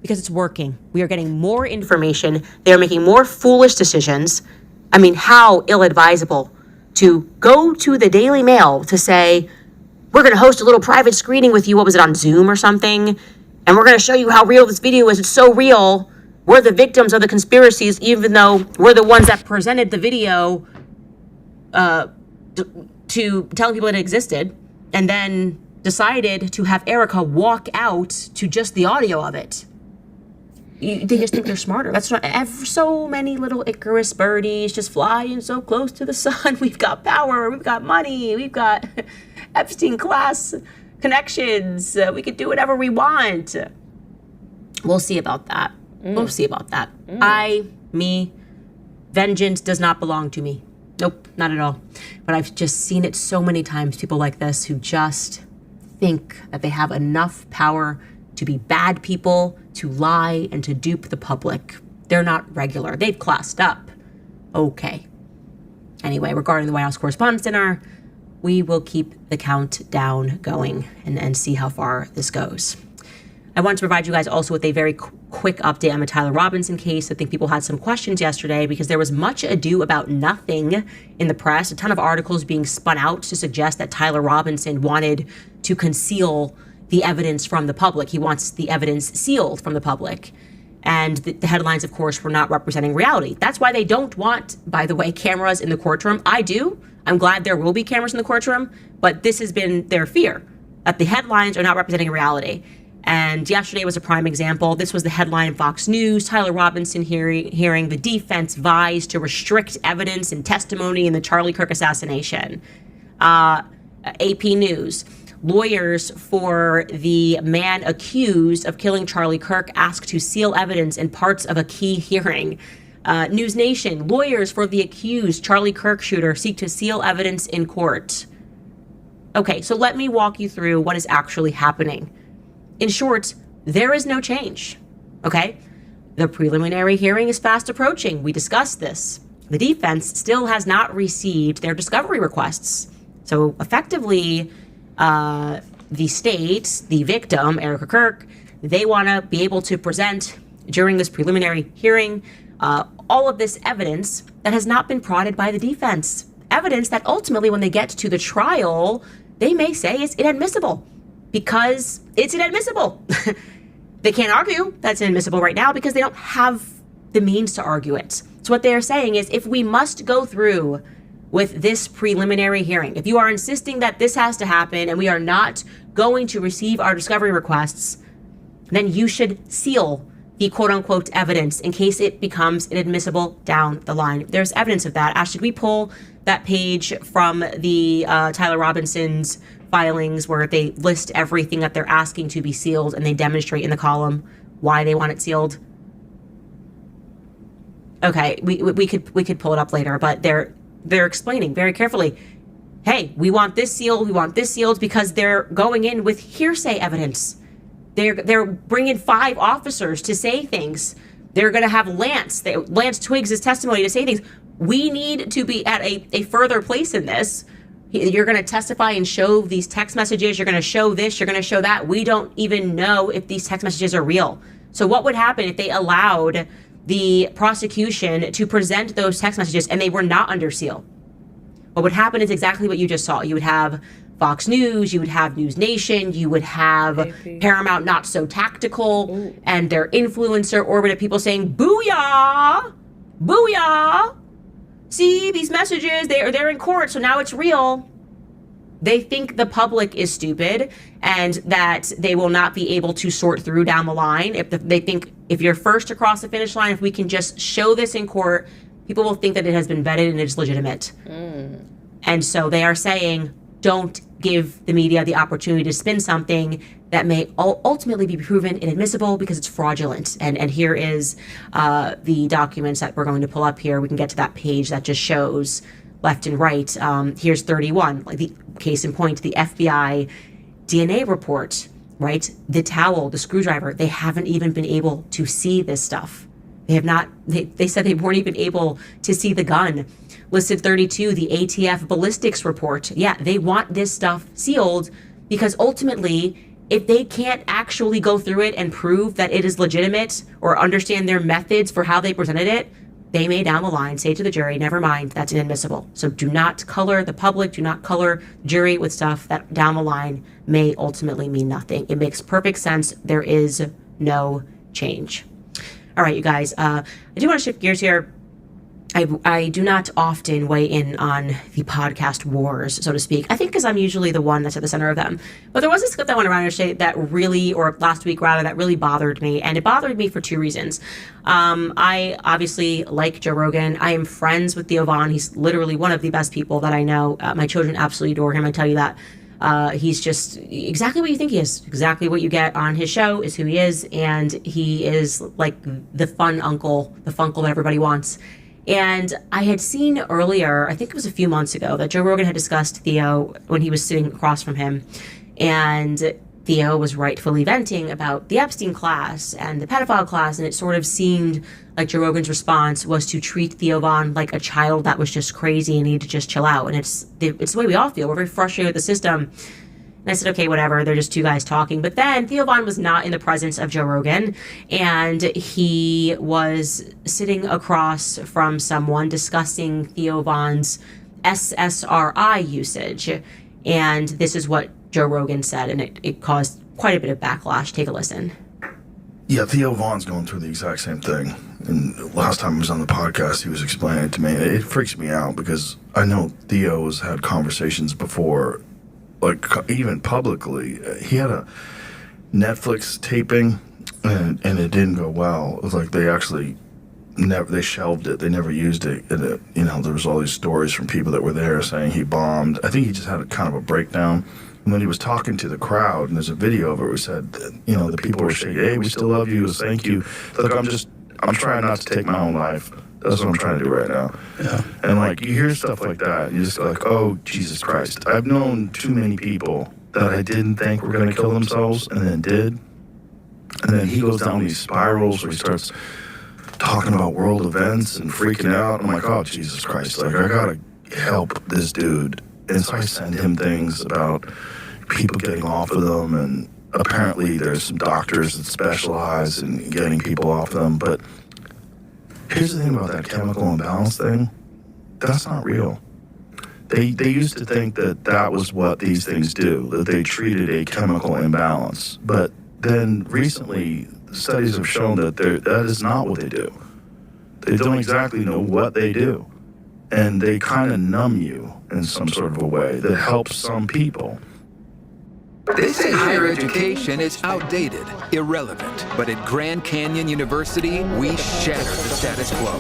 Because it's working. We are getting more information. They are making more foolish decisions. I mean, how ill-advisable to go to the Daily Mail to say, we're going to host a little private screening with you. What was it, on Zoom or something? And we're going to show you how real this video is. It's so real. We're the victims of the conspiracies, even though we're the ones that presented the video to telling people it existed, and then decided to have Erica walk out to just the audio of it. They just think they're smarter. That's not so many little Icarus birdies just flying so close to the sun. We've got power. We've got money. We've got Epstein class connections. We could do whatever we want. We'll see about that. We'll see about that. Vengeance does not belong to me. Nope, not at all. But I've just seen it so many times. People like this who just think that they have enough power to be bad people, to lie, and to dupe the public. They're not regular. They've classed up. Okay. Anyway, regarding the White House Correspondents' Dinner, we will keep the countdown going and see how far this goes. I want to provide you guys also with a very quick update on the Tyler Robinson case. I think people had some questions yesterday because there was much ado about nothing in the press. A ton of articles being spun out to suggest that Tyler Robinson wanted to conceal the evidence from the public. He wants the evidence sealed from the public. And the headlines, of course, were not representing reality. That's why they don't want, by the way, cameras in the courtroom. I do. I'm glad there will be cameras in the courtroom, but this has been their fear, that the headlines are not representing reality. And yesterday was a prime example. This was the headline in Fox News: Tyler Robinson hearing the defense vies to restrict evidence and testimony in the Charlie Kirk assassination. AP News: lawyers for the man accused of killing Charlie Kirk asked to seal evidence in parts of a key hearing. News Nation: lawyers for the accused Charlie Kirk shooter seek to seal evidence in court. Okay, so let me walk you through what is actually happening. In short, there is no change, okay? The preliminary hearing is fast approaching. We discussed this. The defense still has not received their discovery requests. So effectively, the state, the victim, Erica Kirk, they want to be able to present during this preliminary hearing all of this evidence that has not been prodded by the defense. Evidence that ultimately, when they get to the trial, they may say is inadmissible because it's inadmissible. They can't argue that's inadmissible right now because they don't have the means to argue it. So what they're saying is, if we must go through with this preliminary hearing, if you are insisting that this has to happen and we are not going to receive our discovery requests, then you should seal the quote-unquote evidence in case it becomes inadmissible down the line. There's evidence of that. Ash, should we pull that page from the Tyler Robinson's filings where they list everything that they're asking to be sealed and they demonstrate in the column why they want it sealed? Okay, we could pull it up later, but they're explaining very carefully. Hey, we want this sealed because they're going in with hearsay evidence. They're bringing 5 officers to say things. They're going to have Lance Twiggs' testimony to say things. We need to be at a further place in this. You're going to testify and show these text messages. You're going to show this. You're going to show that. We don't even know if these text messages are real. So what would happen if they allowed the prosecution to present those text messages and they were not under seal? What would happen is exactly what you just saw. You would have Fox News, you would have News Nation, you would have Paramount Not So Tactical, and their influencer orbit of people saying, booyah, booyah. See, these messages, they're in court, so now it's real. They think the public is stupid and that they will not be able to sort through down the line. They think if you're first across the finish line, if we can just show this in court, people will think that it has been vetted and it's legitimate. And so they are saying, don't give the media the opportunity to spin something that may ultimately be proven inadmissible because it's fraudulent. And here is the documents that we're going to pull up here. We can get to that page that just shows left and right. Here's 31, like the case in point, the FBI DNA report, right? The towel, the screwdriver, they haven't even been able to see this stuff. They have not, they said they weren't even able to see the gun. Listed 32, the ATF ballistics report. Yeah, they want this stuff sealed because ultimately, if they can't actually go through it and prove that it is legitimate or understand their methods for how they presented it, they may down the line say to the jury, never mind, that's inadmissible. So do not color the public, do not color the jury with stuff that down the line may ultimately mean nothing. It makes perfect sense. There is no change. All right, you guys, I do want to shift gears here. I do not often weigh in on the podcast wars, so to speak. I think because I'm usually the one that's at the center of them. But there was this clip that went around yesterday that really, or last week rather, that really bothered me. And it bothered me for 2 reasons. I obviously like Joe Rogan. I am friends with Theo Von. He's literally one of the best people that I know. My children absolutely adore him, I tell you that. He's just exactly what you think he is. Exactly what you get on his show is who he is. And he is like the fun uncle, the funkle that everybody wants. And I had seen earlier, I think it was a few months ago, that Joe Rogan had discussed Theo when he was sitting across from him. And Theo was rightfully venting about the Epstein class and the pedophile class. And it sort of seemed like Joe Rogan's response was to treat Theo Von like a child that was just crazy and needed to just chill out. And it's the way we all feel. We're very frustrated with the system. And I said, okay, whatever. They're just 2 guys talking. But then Theo Von was not in the presence of Joe Rogan. And he was sitting across from someone discussing Theo Von's SSRI usage. And this is what Joe Rogan said. And it caused quite a bit of backlash. Take a listen. Yeah, Theo Von's going through the exact same thing. And last time he was on the podcast, he was explaining it to me. It freaks me out because I know Theo has had conversations before, like even publicly. He had a Netflix taping and it didn't go well. It was like they shelved it. They never used it. And there was all these stories from people that were there saying he bombed. I think he just had a kind of a breakdown. And when he was talking to the crowd, and there's a video of it where he said, the people were saying, hey, we still love you, thank you. Look, I'm trying not to take my own life. That's what I'm trying to do right now. Yeah. And like, you hear stuff like that, and you're just like, oh, Jesus Christ. I've known too many people that I didn't think were going to kill themselves, and then did. And then he goes down these spirals where he starts talking about world events and freaking out. I'm like, oh, Jesus Christ. Like, I got to help this dude. And so I send him things about people getting off of them, and apparently there's some doctors that specialize in getting people off them. But here's the thing about that chemical imbalance thing. That's not real. They used to think that was what these things do, that they treated a chemical imbalance. But then recently, studies have shown that that is not what they do. They don't exactly know what they do. And they kind of numb you in some sort of a way that helps some people. They say higher education is outdated, irrelevant. But at Grand Canyon University, we shatter the status quo.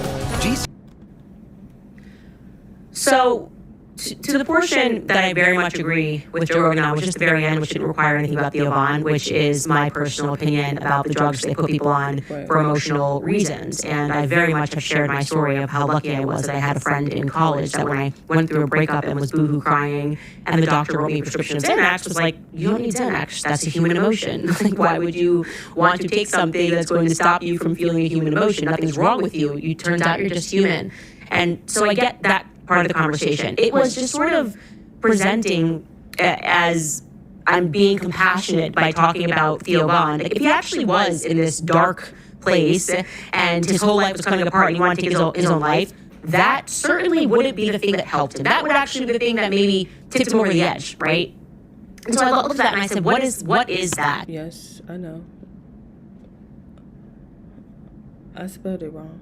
So to the portion that I very much agree with Joe Rogan on, which is the very end, which didn't require anything about Theo Von, which is my personal opinion about the drugs they put people on for emotional reasons. And I very much have shared my story of how lucky I was that I had a friend in college that when I went through a breakup and was boohoo crying, and the doctor wrote me a prescription of Xanax, was like, you don't need Xanax. That's a human emotion. Like, why would you want to take something that's going to stop you from feeling a human emotion? Nothing's wrong with you. It turns out you're just human. And so I get that part of the conversation. It was just sort of presenting as I'm being compassionate by talking about Theo Von. Like, if he actually was in this dark place and his whole life was coming apart and he wanted to take his own life, that certainly wouldn't be the thing that helped him. That would actually be the thing that maybe tipped him over the edge, right? And so I looked at that and I said, what is that? Yes, I know. I spelled it wrong.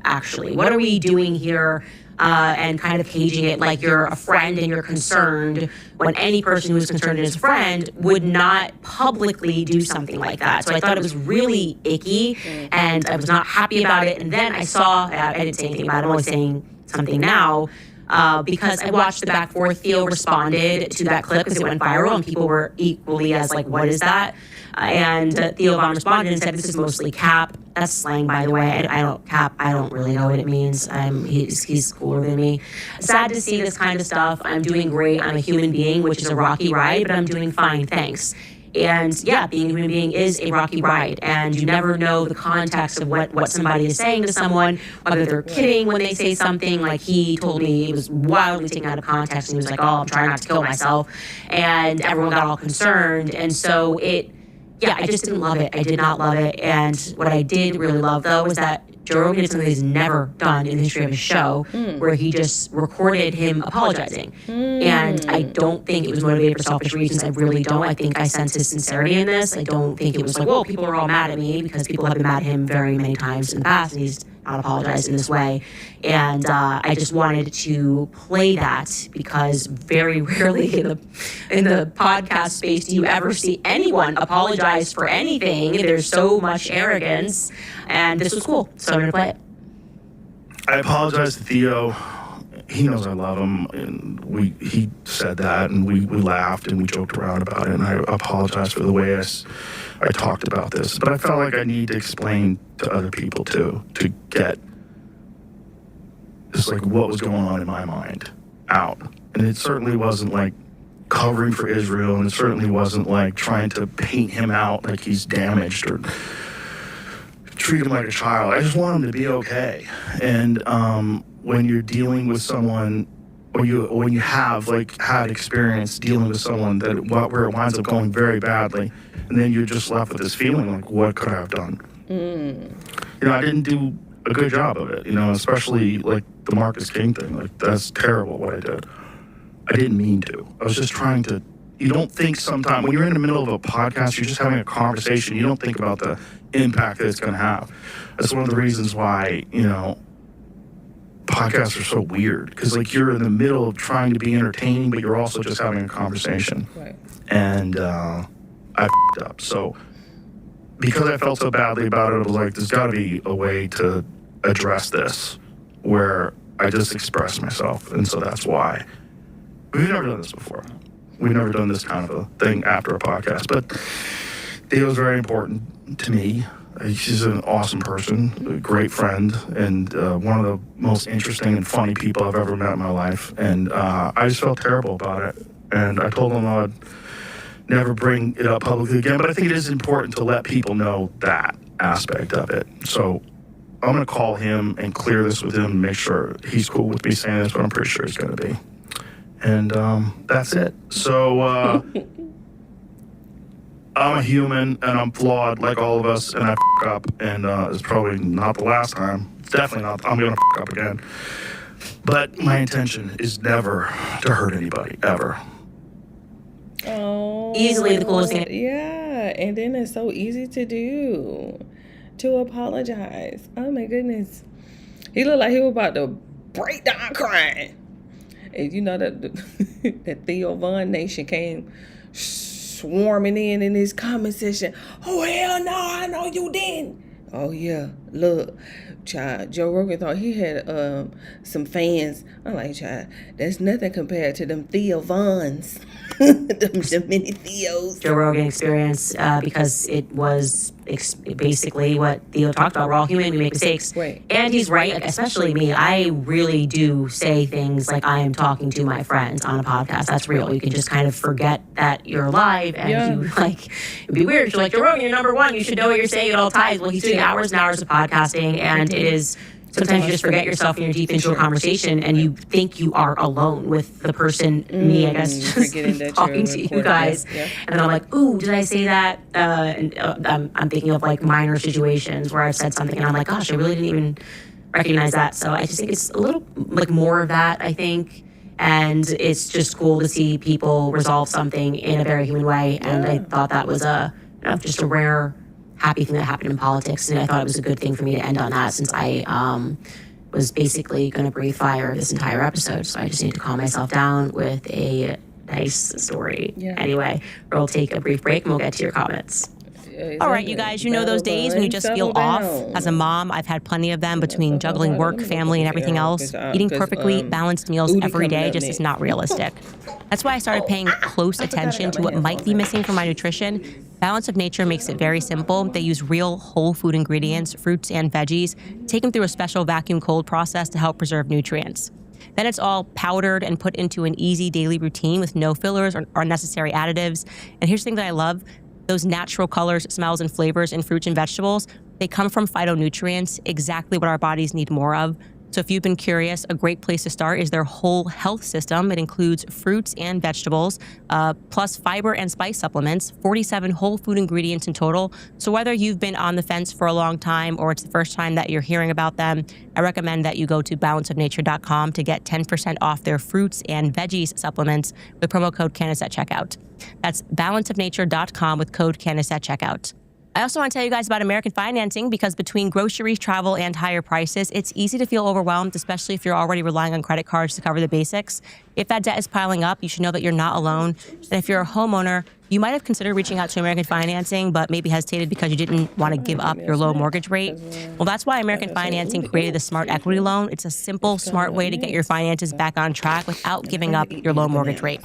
Actually, what are we doing here? And kind of caging it like you're a friend and you're concerned, when any person who's concerned as a friend would not publicly do something like that. So I thought it was really icky, and I was not happy about it. And then I saw, I didn't say anything about it, I'm only saying something now, because I watched the back and forth. Theo responded to that clip because it went viral, and people were equally as like, what is that? And Theo Von responded and said, this is mostly cap. That's slang, by the way. I don't really know what it means. He's cooler than me. Sad to see this kind of stuff. I'm doing great. I'm a human being, which is a rocky ride, but I'm doing fine, thanks. And yeah, being a human being is a rocky ride, and you never know the context of what somebody is saying to someone, whether they're kidding when they say something. Like, he told me it was wildly taken out of context, and he was like, oh, I'm trying not to kill myself, and everyone got all concerned. And so I just didn't love it. I did not love it. And what I did really love, though, was that Joe Rogan did something he's never done in the history of his show, where he just recorded him apologizing. And I don't think it was motivated for selfish reasons. I really don't. I think I sense his sincerity in this. I don't think it was like, well, people are all mad at me, because people have been mad at him very many times in the past, and he's not apologized in this way. And I just wanted to play that, because very rarely in the podcast space do you ever see anyone apologize for anything. There's so much arrogance, and this was cool, so I'm gonna play it. I apologize to Theo. He knows I love him, and he said that, and we laughed and we joked around about it, and I apologize for the way I talked about this. But I felt like I need to explain to other people too, to get just like what was going on in my mind out. And it certainly wasn't like covering for Israel, and it certainly wasn't like trying to paint him out like he's damaged or treat him like a child. I just want him to be okay. And when you're dealing with someone, or when you have like had experience dealing with someone where it winds up going very badly, and then you're just left with this feeling like, what could I have done? I didn't do a good job of it, especially like the Marcus King thing. Like, that's terrible what I did. I didn't mean to. I was just trying to. You don't think sometimes when you're in the middle of a podcast, you're just having a conversation, you don't think about the impact that it's going to have. That's one of the reasons why, podcasts are so weird, because like you're in the middle of trying to be entertaining, but you're also just having a conversation. Right. And I f***ed up. So because I felt so badly about it, I was like, there's got to be a way to address this where I just express myself. And so that's why. We've never done this before. We've never done this kind of a thing after a podcast. But Theo was very important to me. She's an awesome person, a great friend, and one of the most interesting and funny people I've ever met in my life. And I just felt terrible about it. And I told him I'd never bring it up publicly again. But I think it is important to let people know that aspect of it. So I'm going to call him and clear this with him and make sure he's cool with me saying this, but I'm pretty sure he's going to be. And that's it. So I'm a human, and I'm flawed like all of us, and I f*** up, and it's probably not the last time. It's definitely not. I'm going to f*** up again. But my intention is never to hurt anybody, ever. Oh, easily the coolest thing. Yeah, and then it's so easy to do, to apologize. Oh my goodness. He looked like he was about to break down crying. And you know that the Theo Von Nation came swarming in his comment section. Oh, hell no, I know you didn't. Oh, yeah. Look, child, Joe Rogan thought he had some fans. I'm like, child, that's nothing compared to them Theo Vons. them mini Theos. Joe Rogan Experience, because it was basically what Theo talked about. We're all human, we make mistakes. Right. And he's right, like, especially me. I really do say things like I am talking to my friends on a podcast. That's real. You can just kind of forget that you're live and you like, it'd be weird. You're like, Joe Rogan, you're number one. You should know what you're saying at all times. Well, he's doing hours and hours of podcasting, and it is... Sometimes you just forget yourself and you're deep into a conversation and you think you are alone with the person, me, I guess, just talking to you guys. Yeah. And then I'm like, ooh, did I say that? I'm thinking of like minor situations where I've said something and I'm like, gosh, I really didn't even recognize that. So I just think it's a little like more of that, I think. And it's just cool to see people resolve something in a very human way. And I thought that was just a rare, happy thing that happened in politics, and I thought it was a good thing for me to end on that, since I was basically going to breathe fire this entire episode. So I just need to calm myself down with a nice story. Yeah. Anyway, we'll take a brief break and we'll get to your comments. All right, you guys, you know those days when you just feel off? As a mom, I've had plenty of them between juggling work, family, and everything else. Eating perfectly balanced meals every day just is not realistic. That's why I started paying close attention to what might be missing from my nutrition. Balance of Nature makes it very simple. They use real whole food ingredients, fruits and veggies, take them through a special vacuum cold process to help preserve nutrients. Then it's all powdered and put into an easy daily routine with no fillers or unnecessary additives. And here's the thing that I love. Those natural colors, smells, and flavors in fruits and vegetables, they come from phytonutrients, exactly what our bodies need more of. So if you've been curious, a great place to start is their whole health system. It includes fruits and vegetables, plus fiber and spice supplements, 47 whole food ingredients in total. So whether you've been on the fence for a long time or it's the first time that you're hearing about them, I recommend that you go to balanceofnature.com to get 10% off their fruits and veggies supplements with promo code Candace at checkout. That's balanceofnature.com with code Candace at checkout. I also want to tell you guys about American Financing, because between groceries, travel, and higher prices, it's easy to feel overwhelmed, especially if you're already relying on credit cards to cover the basics. If that debt is piling up, you should know that you're not alone. And if you're a homeowner, you might have considered reaching out to American Financing, but maybe hesitated because you didn't want to give up your low mortgage rate. Well, that's why American Financing created the Smart Equity Loan. It's a simple, smart way to get your finances back on track without giving up your low mortgage rate.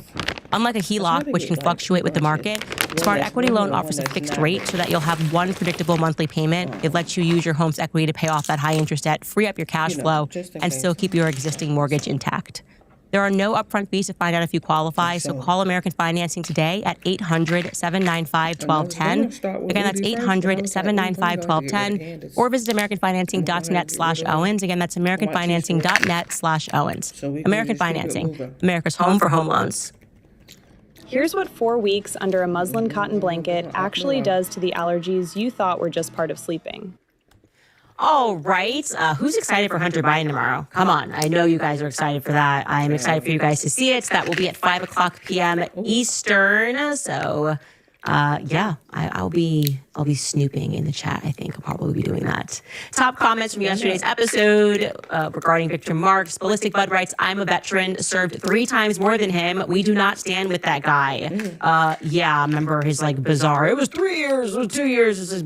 Unlike a HELOC, which can fluctuate with the market, Smart Equity Loan offers a fixed rate so that you'll have one predictable monthly payment. It lets you use your home's equity to pay off that high interest debt, free up your cash flow, and still keep your existing mortgage intact. There are no upfront fees to find out if you qualify, so call American Financing today at 800-795-1210. Again, that's 800-795-1210, or visit americanfinancing.net/Owens. Again, that's americanfinancing.net/Owens. American Financing, America's home for home loans. Here's what 4 weeks under a muslin cotton blanket actually does to the allergies you thought were just part of sleeping. All right. Who's excited for Hunter Biden tomorrow? Come on. I know you guys are excited for that. I'm excited for you guys to see it. That will be at 5 o'clock p.m. Eastern. So, I'll be snooping in the chat. I think I'll probably be doing that. Top comments from yesterday's episode regarding Victor Marks. Ballistic Bud writes, I'm a veteran, served 3 times more than him. We do not stand with that guy. I remember his bizarre, it was 3 years, it was 2 years. This is,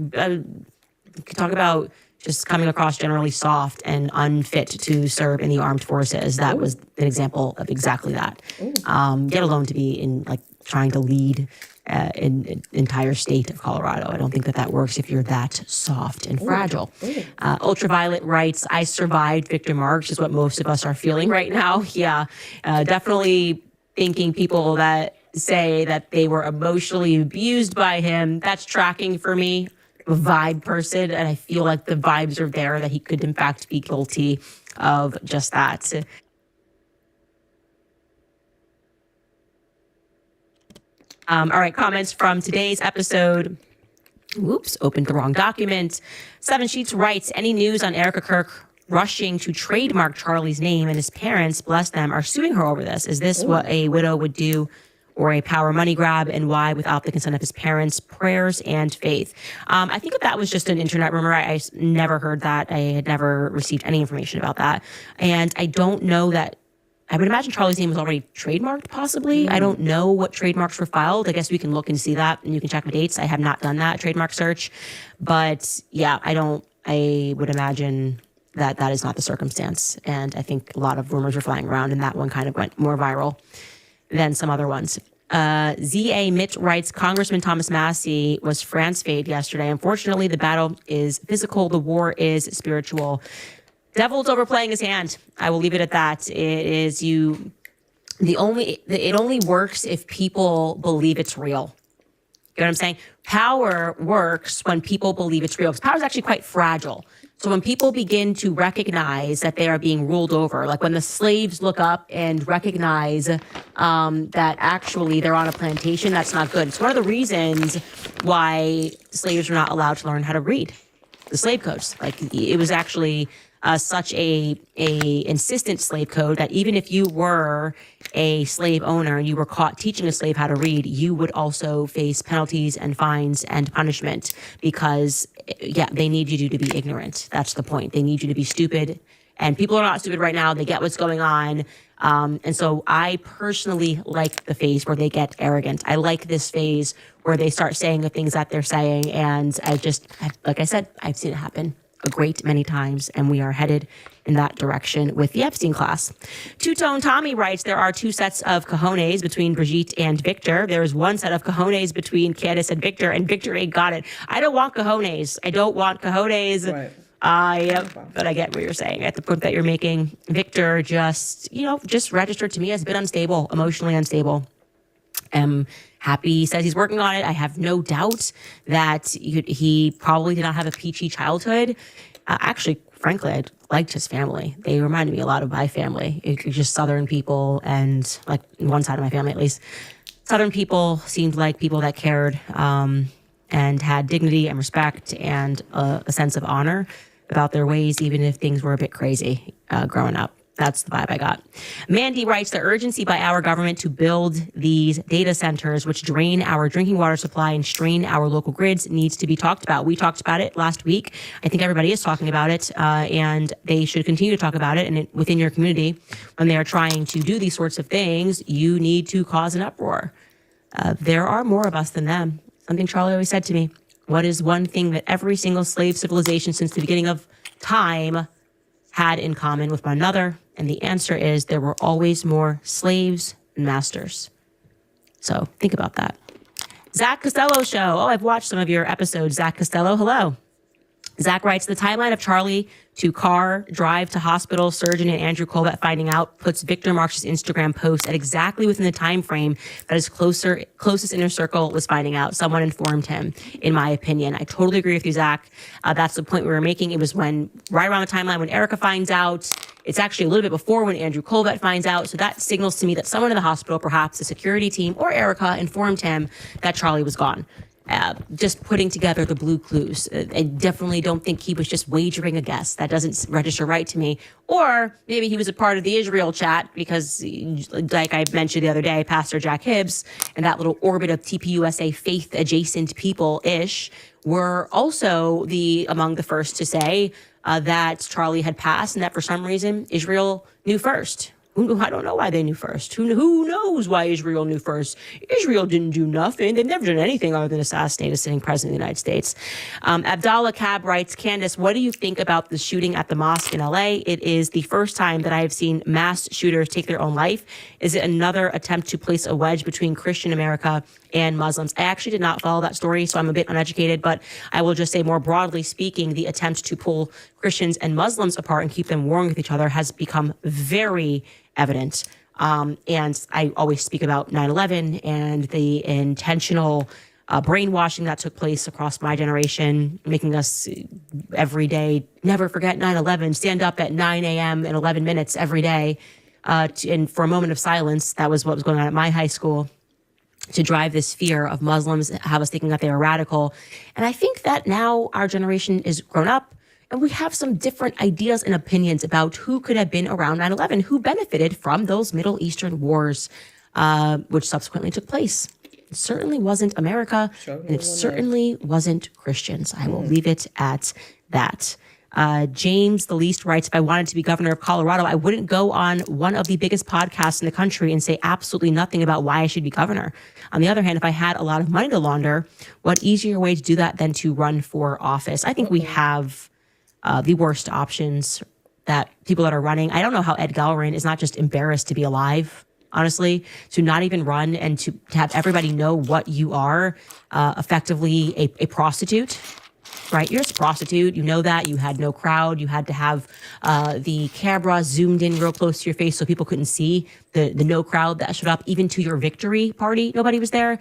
talk about just coming across generally soft and unfit to serve in the armed forces. That was an example of exactly that. Yet alone to be in trying to lead an entire state of Colorado. I don't think that works if you're that soft and fragile. Ultraviolet writes, I survived Victor Marks, is what most of us are feeling right now. Yeah, definitely thinking people that say that they were emotionally abused by him, that's tracking for me. A vibe person, and I feel like the vibes are there that he could in fact be guilty of just that. All right, comments from today's episode. Whoops, opened the wrong document. 7 Sheets writes, any news on Erica Kirk rushing to trademark Charlie's name, and his parents, bless them, are suing her over this? Is this what a widow would do, or a power money grab, and why without the consent of his parents, prayers, and faith? I think that was just an internet rumor. I never heard that. I had never received any information about that. And I don't know that, I would imagine Charlie's name was already trademarked, possibly. I don't know what trademarks were filed. I guess we can look and see that, and you can check the dates. I have not done that trademark search. But yeah, I don't I would imagine that that is not the circumstance. And I think a lot of rumors are flying around, and that one kind of went more viral than some other ones. ZA Mitch writes, Congressman Thomas Massie was France fade yesterday. Unfortunately, the battle is physical. The war is spiritual. Devil's overplaying his hand. I will leave it at that. It only works if people believe it's real. You know what I'm saying? Power works when people believe it's real. Because power is actually quite fragile. So when people begin to recognize that they are being ruled over, like when the slaves look up and recognize that actually they're on a plantation, that's not good. It's one of the reasons why slaves were not allowed to learn how to read the slave codes. Like it was actually such a insistent slave code that even if you were a slave owner and you were caught teaching a slave how to read, you would also face penalties and fines and punishment because, they need you to be ignorant. That's the point. They need you to be stupid. And people are not stupid right now. They get what's going on. And so I personally like the phase where they get arrogant. I like this phase where they start saying the things that they're saying. And like I said, I've seen it happen a great many times, and we are headed in that direction with the Epstein class. Two-Tone Tommy writes, there are two sets of cojones between Brigitte and Victor. There is one set of cojones between Candace and Victor ain't got it. I don't want cojones. Right. But I get what you're saying. At the point that you're making, Victor just registered to me as a bit unstable, emotionally unstable. Happy says he's working on it. I have no doubt that he probably did not have a peachy childhood. Actually, frankly, I liked his family. They reminded me a lot of my family. It's just Southern people, and like one side of my family at least. Southern people seemed like people that cared and had dignity and respect and a sense of honor about their ways, even if things were a bit crazy growing up. That's the vibe I got. Mandy writes, the urgency by our government to build these data centers, which drain our drinking water supply and strain our local grids, needs to be talked about. We talked about it last week. I think everybody is talking about it, and they should continue to talk about it. And within your community, when they are trying to do these sorts of things, you need to cause an uproar. There are more of us than them. Something Charlie always said to me. What is one thing that every single slave civilization since the beginning of time had in common with one another? And the answer is there were always more slaves than masters. So think about that. Zach Costello Show. Oh, I've watched some of your episodes. Zach Costello, hello. Zach writes, the timeline of Charlie to car, drive to hospital, surgeon, and Andrew Colbert finding out puts Victor Marx's Instagram post at exactly within the time frame that his closest inner circle was finding out. Someone informed him, in my opinion. I totally agree with you, Zach. That's the point we were making. It was right around the timeline when Erica finds out. It's actually a little bit before when Andrew Colbert finds out. So that signals to me that someone in the hospital, perhaps the security team or Erica, informed him that Charlie was gone. Just putting together the blue clues. I definitely don't think he was just wagering a guess. That doesn't register right to me. Or maybe he was a part of the Israel chat because, like I mentioned the other day, Pastor Jack Hibbs and that little orbit of TPUSA faith-adjacent people-ish were also among the first to say that Charlie had passed and that for some reason Israel knew first. I don't know why they knew first. Who knows why Israel knew first? Israel didn't do nothing. They've never done anything other than assassinate a sitting president of the United States. Abdallah Cab writes, Candace, what do you think about the shooting at the mosque in LA? It is the first time that I have seen mass shooters take their own life. Is it another attempt to place a wedge between Christian America and Muslims? I actually did not follow that story, so I'm a bit uneducated, but I will just say more broadly speaking, the attempt to pull Christians and Muslims apart and keep them warring with each other has become very evident. And I always speak about 9/11 and the intentional brainwashing that took place across my generation, making us every day never forget 9/11, stand up at 9 a.m. and 11 minutes every day. And for a moment of silence, that was what was going on at my high school, to drive this fear of Muslims, have us thinking that they were radical. And I think that now our generation is grown up and we have some different ideas and opinions about who could have been around 9/11, who benefited from those Middle Eastern wars, which subsequently took place. It certainly wasn't America, and it certainly wasn't Christians. I will leave it at that. James the Least writes, if I wanted to be governor of Colorado, I wouldn't go on one of the biggest podcasts in the country and say absolutely nothing about why I should be governor. On the other hand, if I had a lot of money to launder, what easier way to do that than to run for office? I think we have the worst options that people that are running. I don't know how Ed Gallerin is not just embarrassed to be alive, honestly, to not even run and to have everybody know what you are, effectively a prostitute, right? You're just a prostitute. You know that. You had no crowd. You had to have the camera zoomed in real close to your face so people couldn't see the no crowd that showed up, even to your victory party. Nobody was there.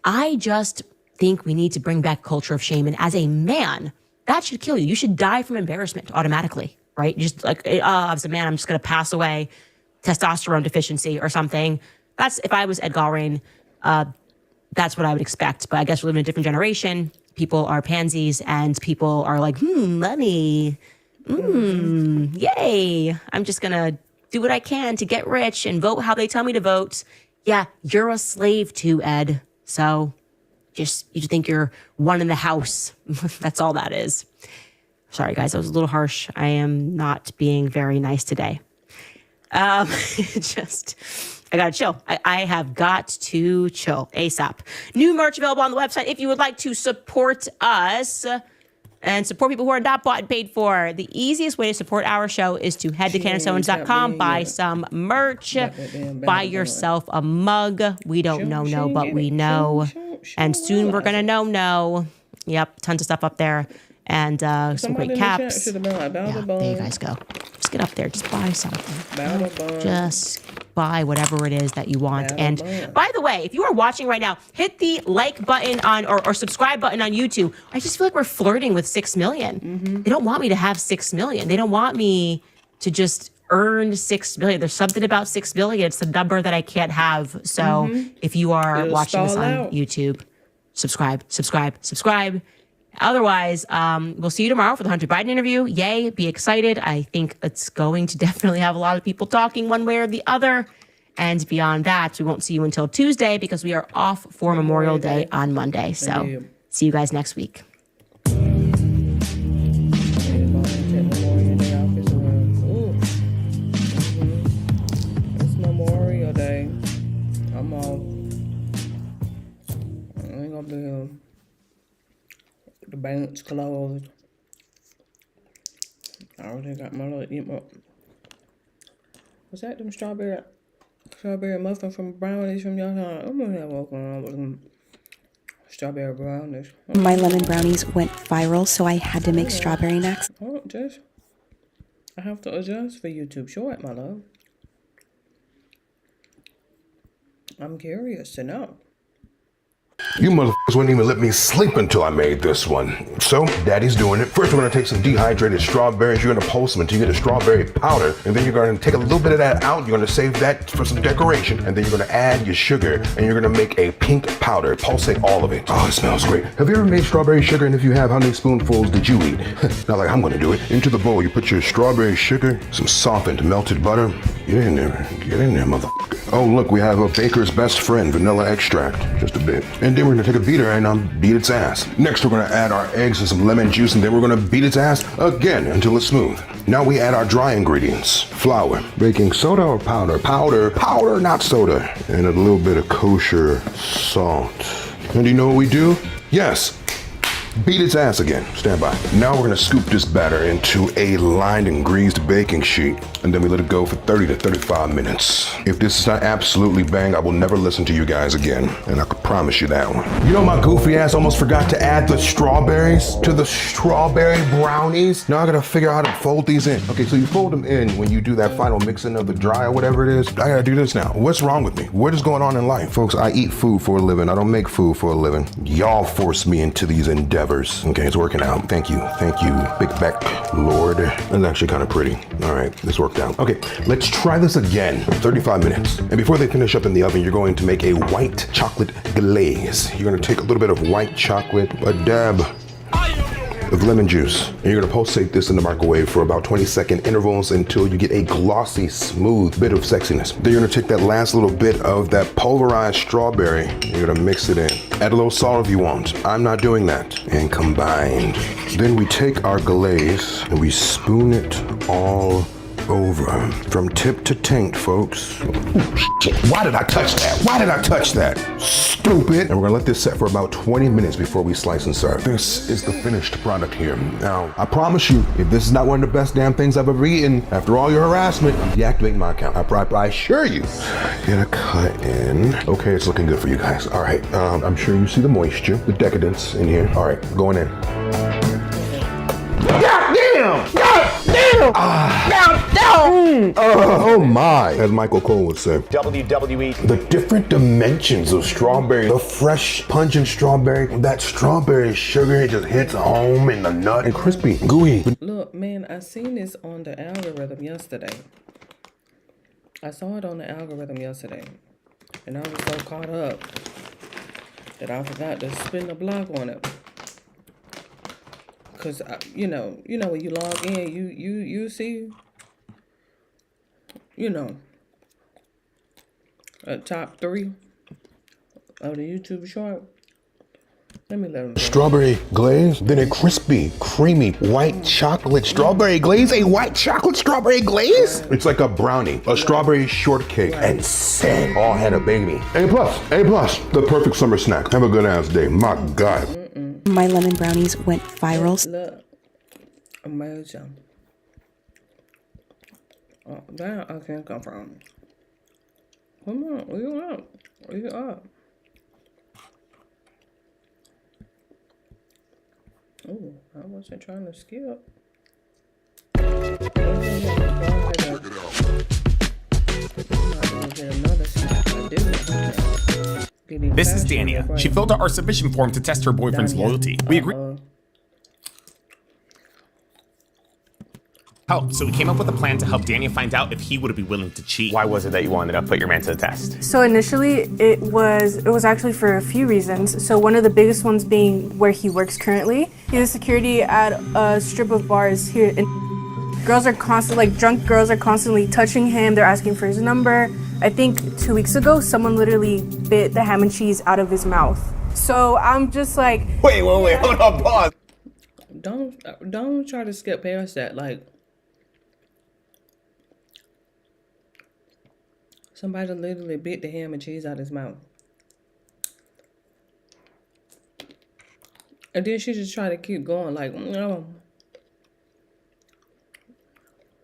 I just think we need to bring back culture of shame. And as a man, that should kill you. You should die from embarrassment automatically, right? Just like, as a man, I'm just going to pass away, testosterone deficiency or something. That's, if I was Ed Gallerin, that's what I would expect. But I guess we live in a different generation. People are pansies and people are like, money, yay. I'm just going to do what I can to get rich and vote how they tell me to vote. Yeah, you're a slave too, Ed. So you think you're one in the house. That's all that is. Sorry, guys, that was a little harsh. I am not being very nice today. I gotta chill. I have got to chill ASAP. New merch available on the website if you would like to support us and support people who are not bought and paid for. The easiest way to support our show is to head to CandaceOwens.com, buy some merch, buy yourself a mug. We don't know, but we know. And soon we're going to know. Yep, tons of stuff up there. And some great caps. Yeah, there you guys go. Just get up there. Just buy something. Just buy whatever it is that you want. And by the way, if you are watching right now, hit the like button on or subscribe button on YouTube. I just feel like we're flirting with 6 million. They don't want me to have 6 million. They don't want me to just earn 6 million. There's something about 6 million. It's the number that I can't have. So if you are watching this on YouTube, subscribe. Otherwise, we'll see you tomorrow for the Hunter Biden interview. Yay, be excited. I think it's going to definitely have a lot of people talking one way or the other. And beyond that, we won't see you until Tuesday because we are off for Memorial Day on Monday. So see you guys next week. It's Memorial Day. I'm off. I ain't gonna be here. The bank's closed. I already got my little was that them strawberry muffin from brownies from y'all? I'm gonna have walking around with them strawberry brownies. My lemon brownies went viral, so I had to make strawberry next. I have to adjust for YouTube Short, my love. I'm curious to know. You motherfuckers wouldn't even let me sleep until I made this one. So, Daddy's doing it. First, we're gonna take some dehydrated strawberries. You're gonna pulse them until you get a strawberry powder. And then you're gonna take a little bit of that out. You're gonna save that for some decoration. And then you're gonna add your sugar. And you're gonna make a pink powder. Pulsate all of it. Oh, it smells great. Have you ever made strawberry sugar? And if you have, how many spoonfuls did you eat? Not like I'm gonna do it. Into the bowl, you put your strawberry sugar, some softened melted butter. Get in there, motherfucker. Oh, look, we have a baker's best friend, vanilla extract. Just a bit. And then we're gonna take a beater and beat its ass. Next, we're gonna add our eggs and some lemon juice, and then we're gonna beat its ass again until it's smooth. Now we add our dry ingredients. Flour, baking soda or powder? Powder, not soda. And a little bit of kosher salt. And do you know what we do? Yes. Beat its ass again. Stand by. Now we're gonna scoop this batter into a lined and greased baking sheet, and then we let it go for 30 to 35 minutes. If this is not absolutely bang, I will never listen to you guys again, and I could promise you that one. You know, my goofy ass almost forgot to add the strawberries to the strawberry brownies. Now I gotta figure out how to fold these in. Okay, so you fold them in when you do that final mixing of the dry or whatever it is. I gotta do this now. What's wrong with me? What is going on in life? Folks, I eat food for a living. I don't make food for a living. Y'all force me into these endeavors. Okay, it's working out. Thank you, Big Beck Lord. That's actually kind of pretty. All right, this worked out. Okay, let's try this again. 35 minutes. And before they finish up in the oven, you're going to make a white chocolate glaze. You're gonna take a little bit of white chocolate, a dab of lemon juice, and you're gonna pulsate this in the microwave for about 20-second intervals until you get a glossy, smooth bit of sexiness. Then you're gonna take that last little bit of that pulverized strawberry, and you're gonna mix it in. Add a little salt if you want. I'm not doing that. And combined. Then we take our glaze and we spoon it all over from tip to taint, folks. Ooh, shit. Why did I touch that? Why did I touch that? Stupid. And we're gonna let this set for about 20 minutes before we slice and serve. This is the finished product here. Now, I promise you, if this is not one of the best damn things I've ever eaten, after all your harassment, I'm deactivating my account. I assure you. Get a cut in. Okay, it's looking good for you guys. All right, I'm sure you see the moisture, the decadence in here. All right, going in. God damn! God damn! Oh my! As Michael Cole would say. WWE. The different dimensions of strawberry, the fresh, pungent strawberry, that strawberry sugar, it just hits home in the nut and crispy, gooey. Look, man, I seen this on the algorithm yesterday. I saw it on the algorithm yesterday, and I was so caught up that I forgot to spin the block on it. Cause you know when you log in, you see, top 3 of the YouTube short. Let me let them. Strawberry glaze, then a crispy, creamy, white chocolate strawberry glaze. A white chocolate strawberry glaze? It's like a brownie, a strawberry shortcake, and sin all had a baby. A+, the perfect summer snack. Have a good ass day. My God. My lemon brownies went viral. Look, amazing. Oh, that I can't come from. Come on, where you up? Where you up? Oh, I wasn't trying to skip. This is Dania. She filled out our submission form to test her boyfriend's loyalty. We agreed. So we came up with a plan to help Dania find out if he would be willing to cheat. Why was it that you wanted to put your man to the test? So initially, it was actually for a few reasons. So one of the biggest ones being where he works currently. He's a security at a strip of bars here in. Girls are constantly, drunk girls are constantly touching him. They're asking for his number. I think 2 weeks ago, someone literally bit the ham and cheese out of his mouth. So I'm just like, wait, hold on, pause. Don't try to skip past that. Like, somebody literally bit the ham and cheese out of his mouth. And then she just tried to keep going like, no.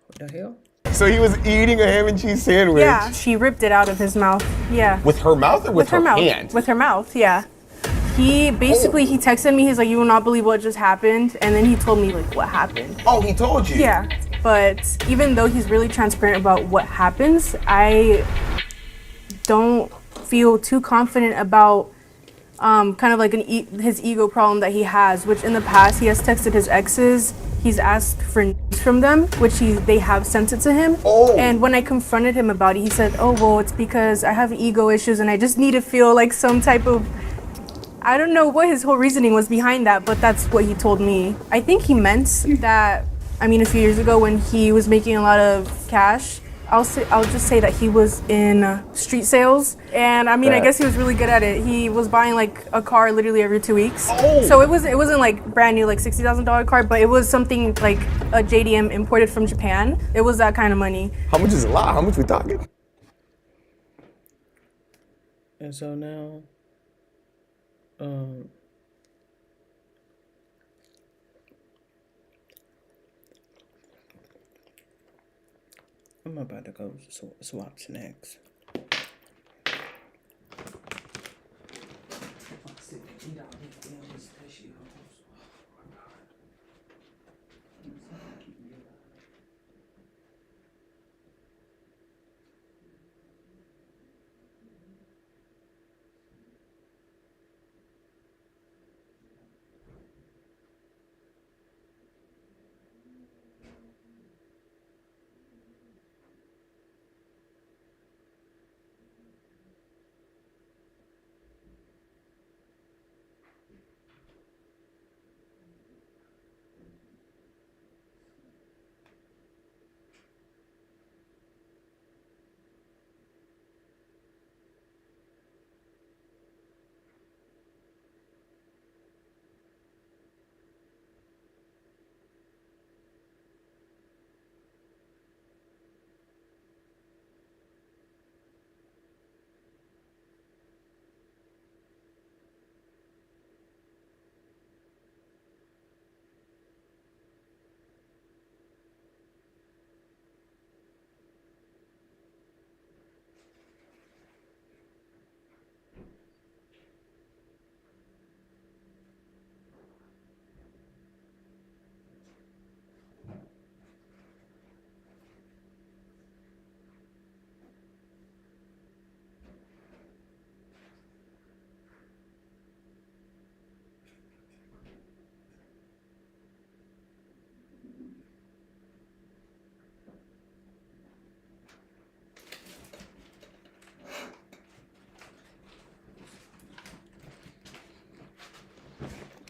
What the hell? So he was eating a ham and cheese sandwich. yeah, she ripped it out of his mouth. Yeah. With her mouth or with her mouth. hand? With her mouth, yeah. He basically, he texted me, he's like, you will not believe what just happened. And then he told me like what happened. Oh, he told you? Yeah. But even though he's really transparent about what happens, I don't feel too confident about kind of like his ego problem that he has, which in the past he has texted his exes. He's asked for news from them, which they have sent it to him. Oh. And when I confronted him about it, he said, oh, well, it's because I have ego issues and I just need to feel like some type of, I don't know what his whole reasoning was behind that, but that's what he told me. I think he meant that, I mean, a few years ago when he was making a lot of cash, I'll just say that he was in street sales, and I mean, I guess he was really good at it. He was buying like a car literally every 2 weeks. Oh. So it wasn't like brand new, like $60,000 car, but it was something like a JDM imported from Japan. It was that kind of money. How much is a lot? How much we talking? And so now, I'm about to go swap snacks.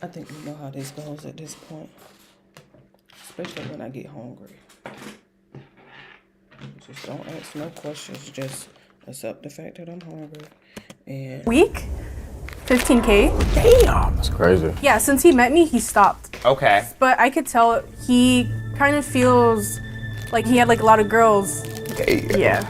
I think we know how this goes at this point. Especially when I get hungry. Just don't ask no questions. Just accept the fact that I'm hungry. And Week? 15K? Damn. That's crazy. Yeah, since he met me, he stopped. Okay. But I could tell he kind of feels like he had like a lot of girls. Yeah.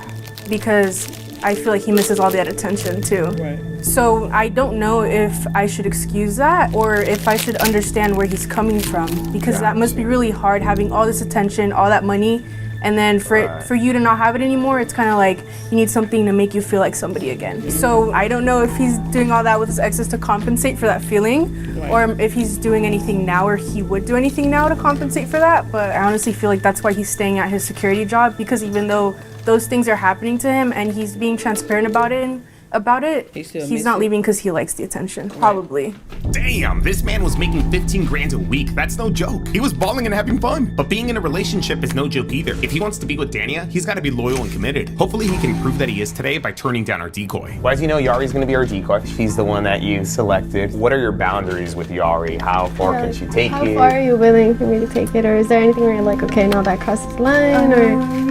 Because I feel like he misses all that attention too. Right. So I don't know if I should excuse that or if I should understand where he's coming from, because that must be really hard having all this attention, all that money, and then for you to not have it anymore. It's kind of like you need something to make you feel like somebody again. So I don't know if he's doing all that with his exes to compensate for that feeling, or if he's doing anything now, or he would do anything now to compensate for that. But I honestly feel like that's why he's staying at his security job, because even though those things are happening to him and he's being transparent about it, he's not leaving because he likes the attention, probably. Damn, this man was making 15 grand a week. That's no joke. He was balling and having fun. But being in a relationship is no joke either. If he wants to be with Dania, he's got to be loyal and committed. Hopefully he can prove that he is today by turning down our decoy. Why does he know Yari's going to be our decoy? She's the one that you selected. What are your boundaries with Yari? How far can she take How you? far are you willing for me to take it? Or is there anything where you're like, okay, no, that crosses the line? Or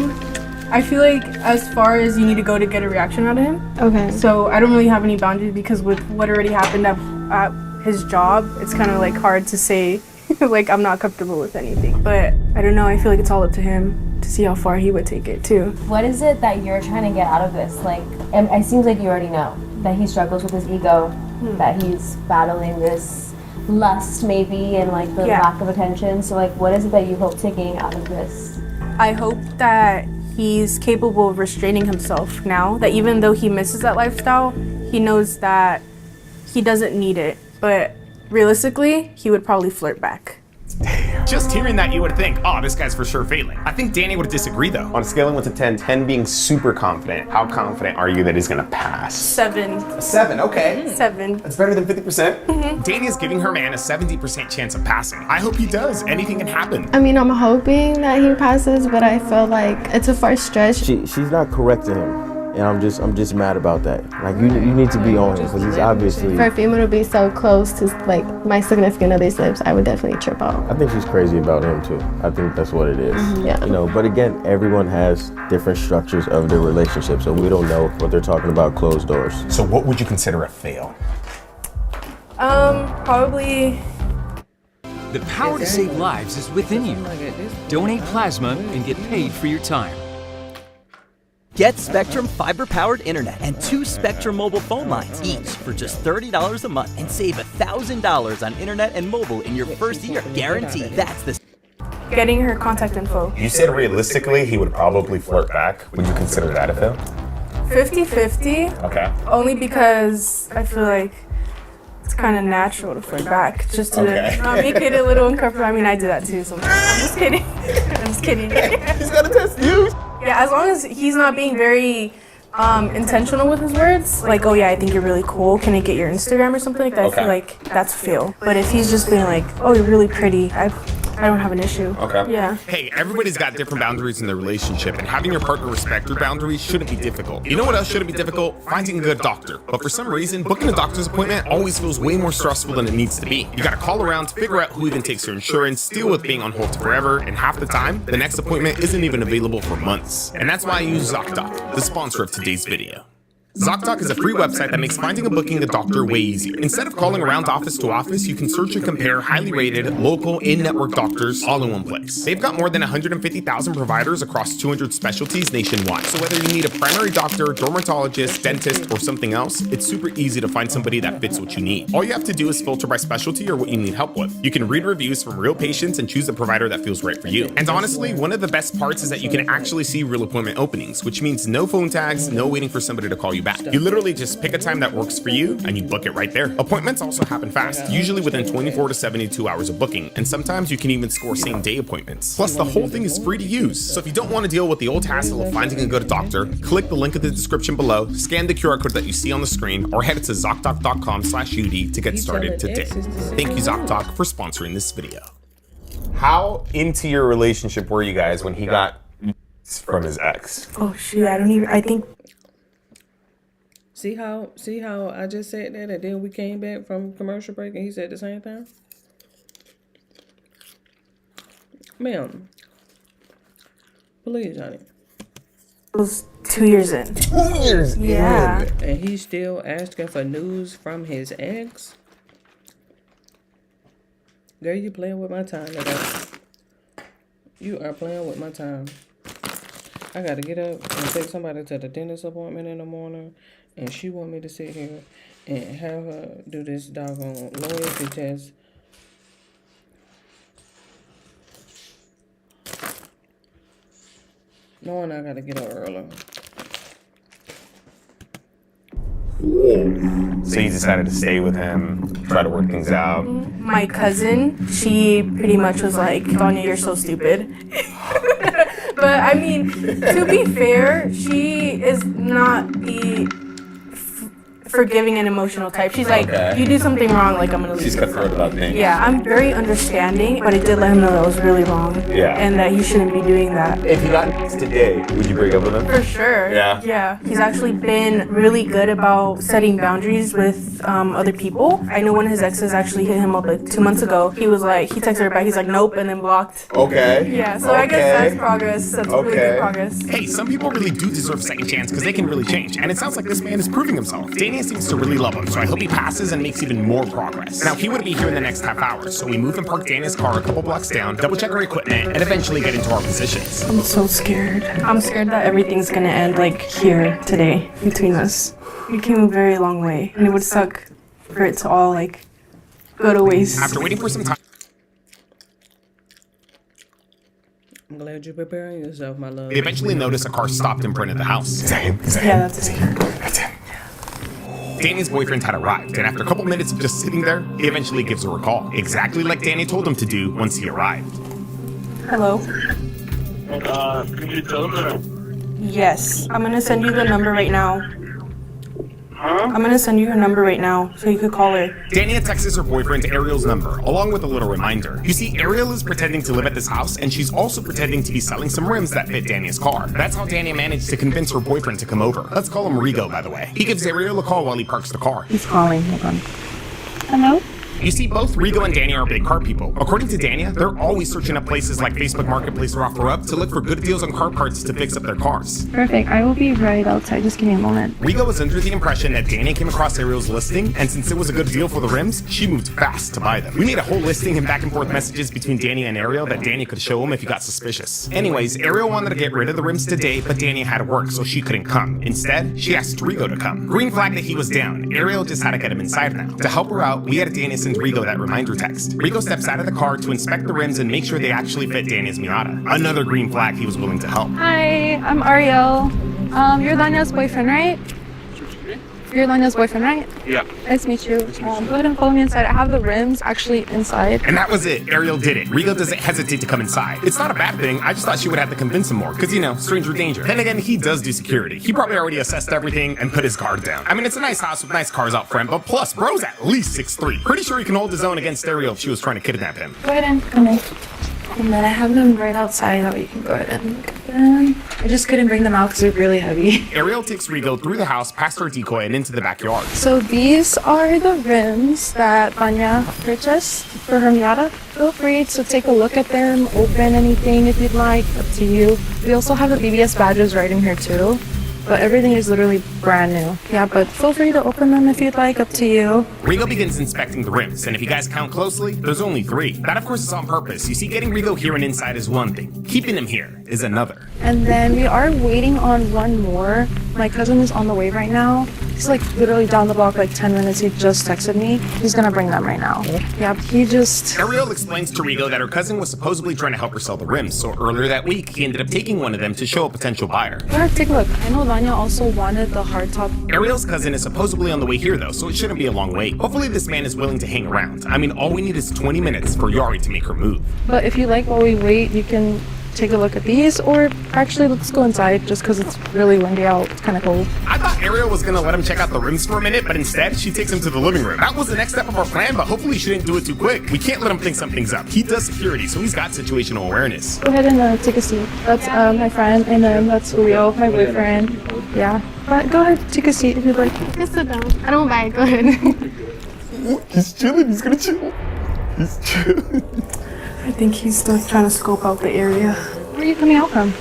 I feel like as far as you need to go to get a reaction out of him. Okay. So I don't really have any boundaries, because with what already happened at his job, it's kind of like hard to say like I'm not comfortable with anything. But I don't know, I feel like it's all up to him to see how far he would take it too. What is it that you're trying to get out of this? Like, it seems like you already know that he struggles with his ego, that he's battling this lust maybe, and like the lack of attention. So like, what is it that you hope to gain out of this? I hope that he's capable of restraining himself now, that even though he misses that lifestyle, he knows that he doesn't need it. But realistically, he would probably flirt back. Just hearing that, you would think, oh, this guy's for sure failing. I think Danny would disagree though. On a scale of 1 to 10, 10 being super confident, how confident are you that he's gonna pass? 7. A 7, okay. 7. That's better than 50%. Danny is giving her man a 70% chance of passing. I hope he does. Anything can happen. I mean, I'm hoping that he passes, but I feel like it's a far stretch. She's not correcting him, and I'm just mad about that. Like you need to be on him, because he's obviously. For a female to be so close to like my significant other's lips, I would definitely trip out. I think she's crazy about him too. I think that's what it is. Yeah. You know, but again, everyone has different structures of their relationship, so we don't know what they're talking about closed doors. So what would you consider a fail? Probably. The power to save lives is within you. Donate plasma and get paid for your time. Get Spectrum fiber-powered internet and 2 Spectrum mobile phone lines, each for just $30 a month, and save $1,000 on internet and mobile in your first year, guaranteed. That's the Getting her contact info. You said realistically he would probably flirt back. Would you consider that a fail? 50-50. Okay. Only because I feel like it's kind of natural to flirt back, just to not make it a little uncomfortable. I mean, I do that too sometimes. I'm just kidding. I'm just kidding. He's gonna test you. Yeah, as long as he's not being very intentional with his words, like, oh yeah, I think you're really cool, can I get your Instagram or something like that, I feel like that's a fail. But if he's just being like, oh, you're really pretty, I don't have an issue. Okay. Yeah. Hey, everybody's got different boundaries in their relationship, and having your partner respect your boundaries shouldn't be difficult. You know what else shouldn't be difficult? Finding a good doctor. But for some reason, booking a doctor's appointment always feels way more stressful than it needs to be. You gotta call around to figure out who even takes your insurance, deal with being on hold forever, and half the time, the next appointment isn't even available for months. And that's why I use ZocDoc, the sponsor of today's video. ZocDoc is a free website that makes finding and booking a doctor way easier. Instead of calling around office to office, you can search and compare highly rated, local, in-network doctors all in one place. They've got more than 150,000 providers across 200 specialties nationwide. So whether you need a primary doctor, dermatologist, dentist, or something else, it's super easy to find somebody that fits what you need. All you have to do is filter by specialty or what you need help with. You can read reviews from real patients and choose the provider that feels right for you. And honestly, one of the best parts is that you can actually see real appointment openings, which means no phone tags, no waiting for somebody to call you back. You literally just pick a time that works for you and you book it right there. Appointments also happen fast, usually within 24 to 72 hours of booking, and sometimes you can even score same day appointments. Plus, the whole thing is free to use. So if you don't want to deal with the old hassle of finding a good doctor, click the link in the description below, scan the QR code that you see on the screen, or head to ZocDoc.com/UD to get started today. Thank you, ZocDoc, for sponsoring this video. How into your relationship were you guys when he got from his ex? Oh shoot, I think. See how I just said that, and then we came back from commercial break and he said the same thing? Ma'am. Please, honey. It was 2 years in. 2 years Yeah. And he's still asking for news from his ex? Girl, you playing with my time today. You are playing with my time. I gotta get up and take somebody to the dentist appointment in the morning, and she want me to sit here and have her do this doggone loyalty test. Knowing I gotta get up early. So you decided to stay with him, try to work things out. My cousin, she pretty much was like, Danya, you're so stupid. But I mean, to be fair, she is not the forgiving and emotional type. She's like, you do something wrong, like I'm gonna leave. She's cutthroat about things. Yeah, I'm very understanding, but I did let him know that was really wrong. Yeah. And that he shouldn't be doing that. If he got next today, would you break up with him? For sure. Yeah. Yeah. He's actually been really good about setting boundaries with other people. I know one of his exes actually hit him up like 2 months ago. He was like, he texted her back, he's like, nope, and then blocked. Okay. Yeah, so I guess that's progress. That's really good progress. Hey, some people really do deserve a second chance because they can really change. And it sounds like this man is proving himself. Dania seems to really love him, so I hope he passes and makes even more progress. Now, he would be here in the next half hour, so we move and park Dania's car a couple blocks down, double check our equipment, and eventually get into our positions. I'm so scared. I'm scared that everything's gonna end like here today between us. We came a very long way, and it would suck for it to all like go to waste. After waiting for some time, I'm glad you're preparing yourself, my love. they eventually notice a car stopped in front of the house. Yeah, that's it. Danny's boyfriend had arrived, and after a couple minutes of just sitting there, he eventually gives her a call, exactly like Danny told him to do once he arrived. Hello? Can you tell her? Yes. I'm gonna send you the number right now. I'm gonna send you her number right now so you could call her. Dania texts her boyfriend Ariel's number, along with a little reminder. You see, Ariel is pretending to live at this house, and she's also pretending to be selling some rims that fit Dania's car. That's how Dania managed to convince her boyfriend to come over. Let's call him Rigo, by the way. He gives Ariel a call while he parks the car. He's calling. Hold on. Hello? You see, both Rigo and Dania are big car people. According to Dania, they're always searching up places like Facebook Marketplace or OfferUp to look for good deals on car parts to fix up their cars. Perfect. I will be right outside. Just give me a moment. Rigo was under the impression that Dania came across Ariel's listing, and since it was a good deal for the rims, she moved fast to buy them. We made a whole listing and back and forth messages between Dania and Ariel that Dania could show him if he got suspicious. Anyways, Ariel wanted to get rid of the rims today, but Dania had to work, so she couldn't come. Instead, she asked Rigo to come. Green flag that he was down. Ariel just had to get him inside now. To help her out, we had Dania send Rigo that reminder text. Rigo steps out of the car to inspect the rims and make sure they actually fit Dania's Miata. Another green flag he was willing to help. Hi, I'm Ariel. You're Danya's boyfriend, right? You're Danya's boyfriend, right? Yeah. Nice to meet you. Go ahead and follow me inside. I have the rims actually inside. And that was it. Ariel did it. Rigo doesn't hesitate to come inside. It's not a bad thing. I just thought she would have to convince him more. Because, you know, stranger danger. Then again, he does do security. He probably already assessed everything and put his guard down. I mean, it's a nice house with nice cars out front, but plus, bro's at least 6'3". Pretty sure he can hold his own against Ariel if she was trying to kidnap him. Go ahead and come in. And then I have them right outside. That way you can go ahead and look at them. I just couldn't bring them out because they're really heavy. Ariel takes Rigo through the house, past our decoy, and into the backyard. So these are the rims that Danya purchased for her Miata. Feel free to take a look at them, open anything if you'd like, up to you. We also have the BBS badges right in here too. But everything is literally brand new. Yeah, but feel free to open them if you'd like, up to you. Rigo begins inspecting the rims, and if you guys count closely, there's only 3. That, of course, is on purpose. You see, getting Rigo here and inside is one thing. Keeping him here is another. And then we are waiting on one more. My cousin is on the way right now. He's like literally down the block, like 10 minutes. He just texted me. He's gonna bring them right now. Yeah, he just... Ariel explains to Rigo that her cousin was supposedly trying to help her sell the rims, so earlier that week, he ended up taking one of them to show a potential buyer. Go ahead, take a look. I know Danya also wanted the hardtop. Ariel's cousin is supposedly on the way here, though, so it shouldn't be a long wait. Hopefully this man is willing to hang around. I mean, all we need is 20 minutes for Yari to make her move. But if you like while we wait, you can take a look at these, or actually let's go inside just because it's really windy out. It's kind of cold. I thought Ariel was gonna let him check out the rims for a minute, but instead she takes him to the living room. That was the next step of our plan, but hopefully she didn't do it too quick. We can't let him think something's up. He does security, so he's got situational awareness. Go ahead and take a seat. That's my friend, and then that's Julio, my boyfriend. Yeah, but go ahead, take a seat if you'd like. Just sit down. I don't mind. Go ahead. He's chilling. He's gonna chill. He's chilling. I think he's still trying to scope out the area. Where are you coming out from?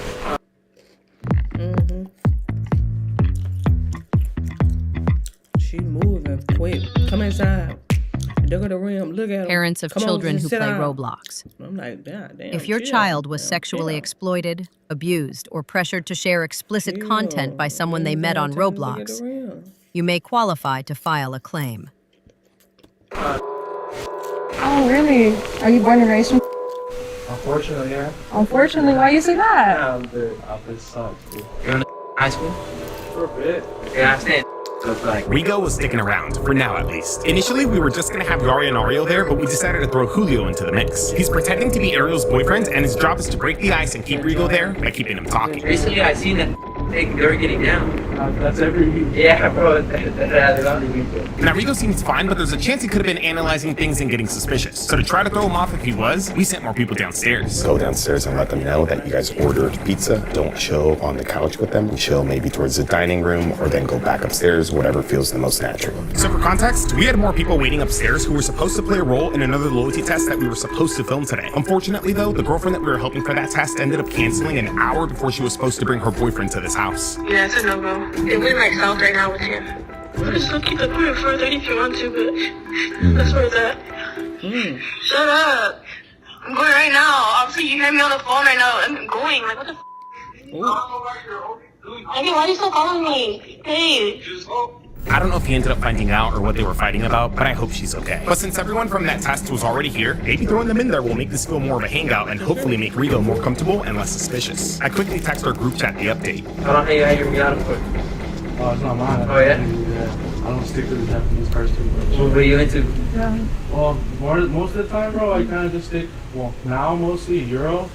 She moving quick. Come inside. Look at the rim. Look at him. Parents of Come on, children just who sit play down. Roblox. I'm like, damn. If your child was sexually exploited, abused, or pressured to share explicit content by someone they met on Roblox, you may qualify to file a claim. Oh, really? Are you born and raised from? Unfortunately, yeah. Unfortunately, why you say that? Outfit sucks, dude. You in high school? For a bit. Yeah, I stayed. So it's like. Rigo was sticking around, for now at least. Initially, we were just gonna have Yari and Ariel there, but we decided to throw Julio into the mix. He's pretending to be Ariel's boyfriend, and his job is to break the ice and keep Rigo there by keeping him talking. Recently, I seen that they're getting down. That's every week. Yeah, bro. That's every week. Now, Rigo seems fine, but there's a chance he could have been analyzing things and getting suspicious. So to try to throw him off if he was, we sent more people downstairs. Go downstairs and let them know that you guys ordered pizza. Don't chill on the couch with them. Chill maybe towards the dining room or then go back upstairs, whatever feels the most natural. So for context, we had more people waiting upstairs who were supposed to play a role in another loyalty test that we were supposed to film today. Unfortunately though, the girlfriend that we were helping for that test ended up canceling an hour before she was supposed to bring her boyfriend to this house. Yeah, it's a no-go. It went like south right now with him. We're just gonna keep the point further if you want to, but that's where it's at. Shut up. I'm going right now. Obviously, you hear me on the phone right now. I'm going. Like, what the f? I mean, why are you still calling me? Hey. I don't know if he ended up finding out or what they were fighting about, but I hope she's okay. But since everyone from that test was already here, maybe throwing them in there will make this feel more of a hangout and hopefully make Rigo more comfortable and less suspicious. I quickly text our group chat the update. How long have you been out of foot? Oh, it's not mine. Oh, yeah? I don't stick to the Japanese cars too much. What are you into? Yeah. Well, most of the time, bro, I kind of just stick, well, now mostly Euro.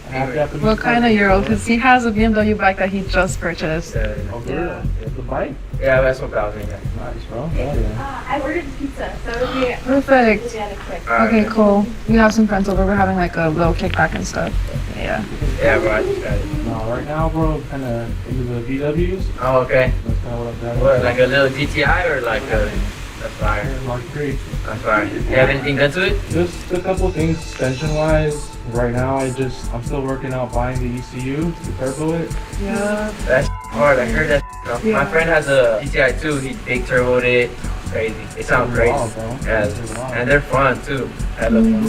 I have Japanese What kind of cars. Euro? Because he has a BMW bike that he just purchased. Oh, yeah. The bike? Yeah, that's what I was thinking. Nice, bro. Yeah. I ordered pizza, so it would be perfect. Okay, cool. We have some friends over. We're having like a little kickback and stuff. Yeah. Yeah, bro, I just got it. No, right now, bro, kind of into the VWs. Oh, okay. That's kind of what I've done. What, like a little GTI or like a... That's fire. Mark 3. That's fire. You have anything done to it? Just a couple things suspension-wise. Right now, I'm still working out buying the ECU to turbo it. Yeah. That's hard. I heard that. Yeah. My friend has a GTI too. He big turboed it. Crazy. It sounds crazy. Wow, bro. Yeah. And they're fun too. I love them.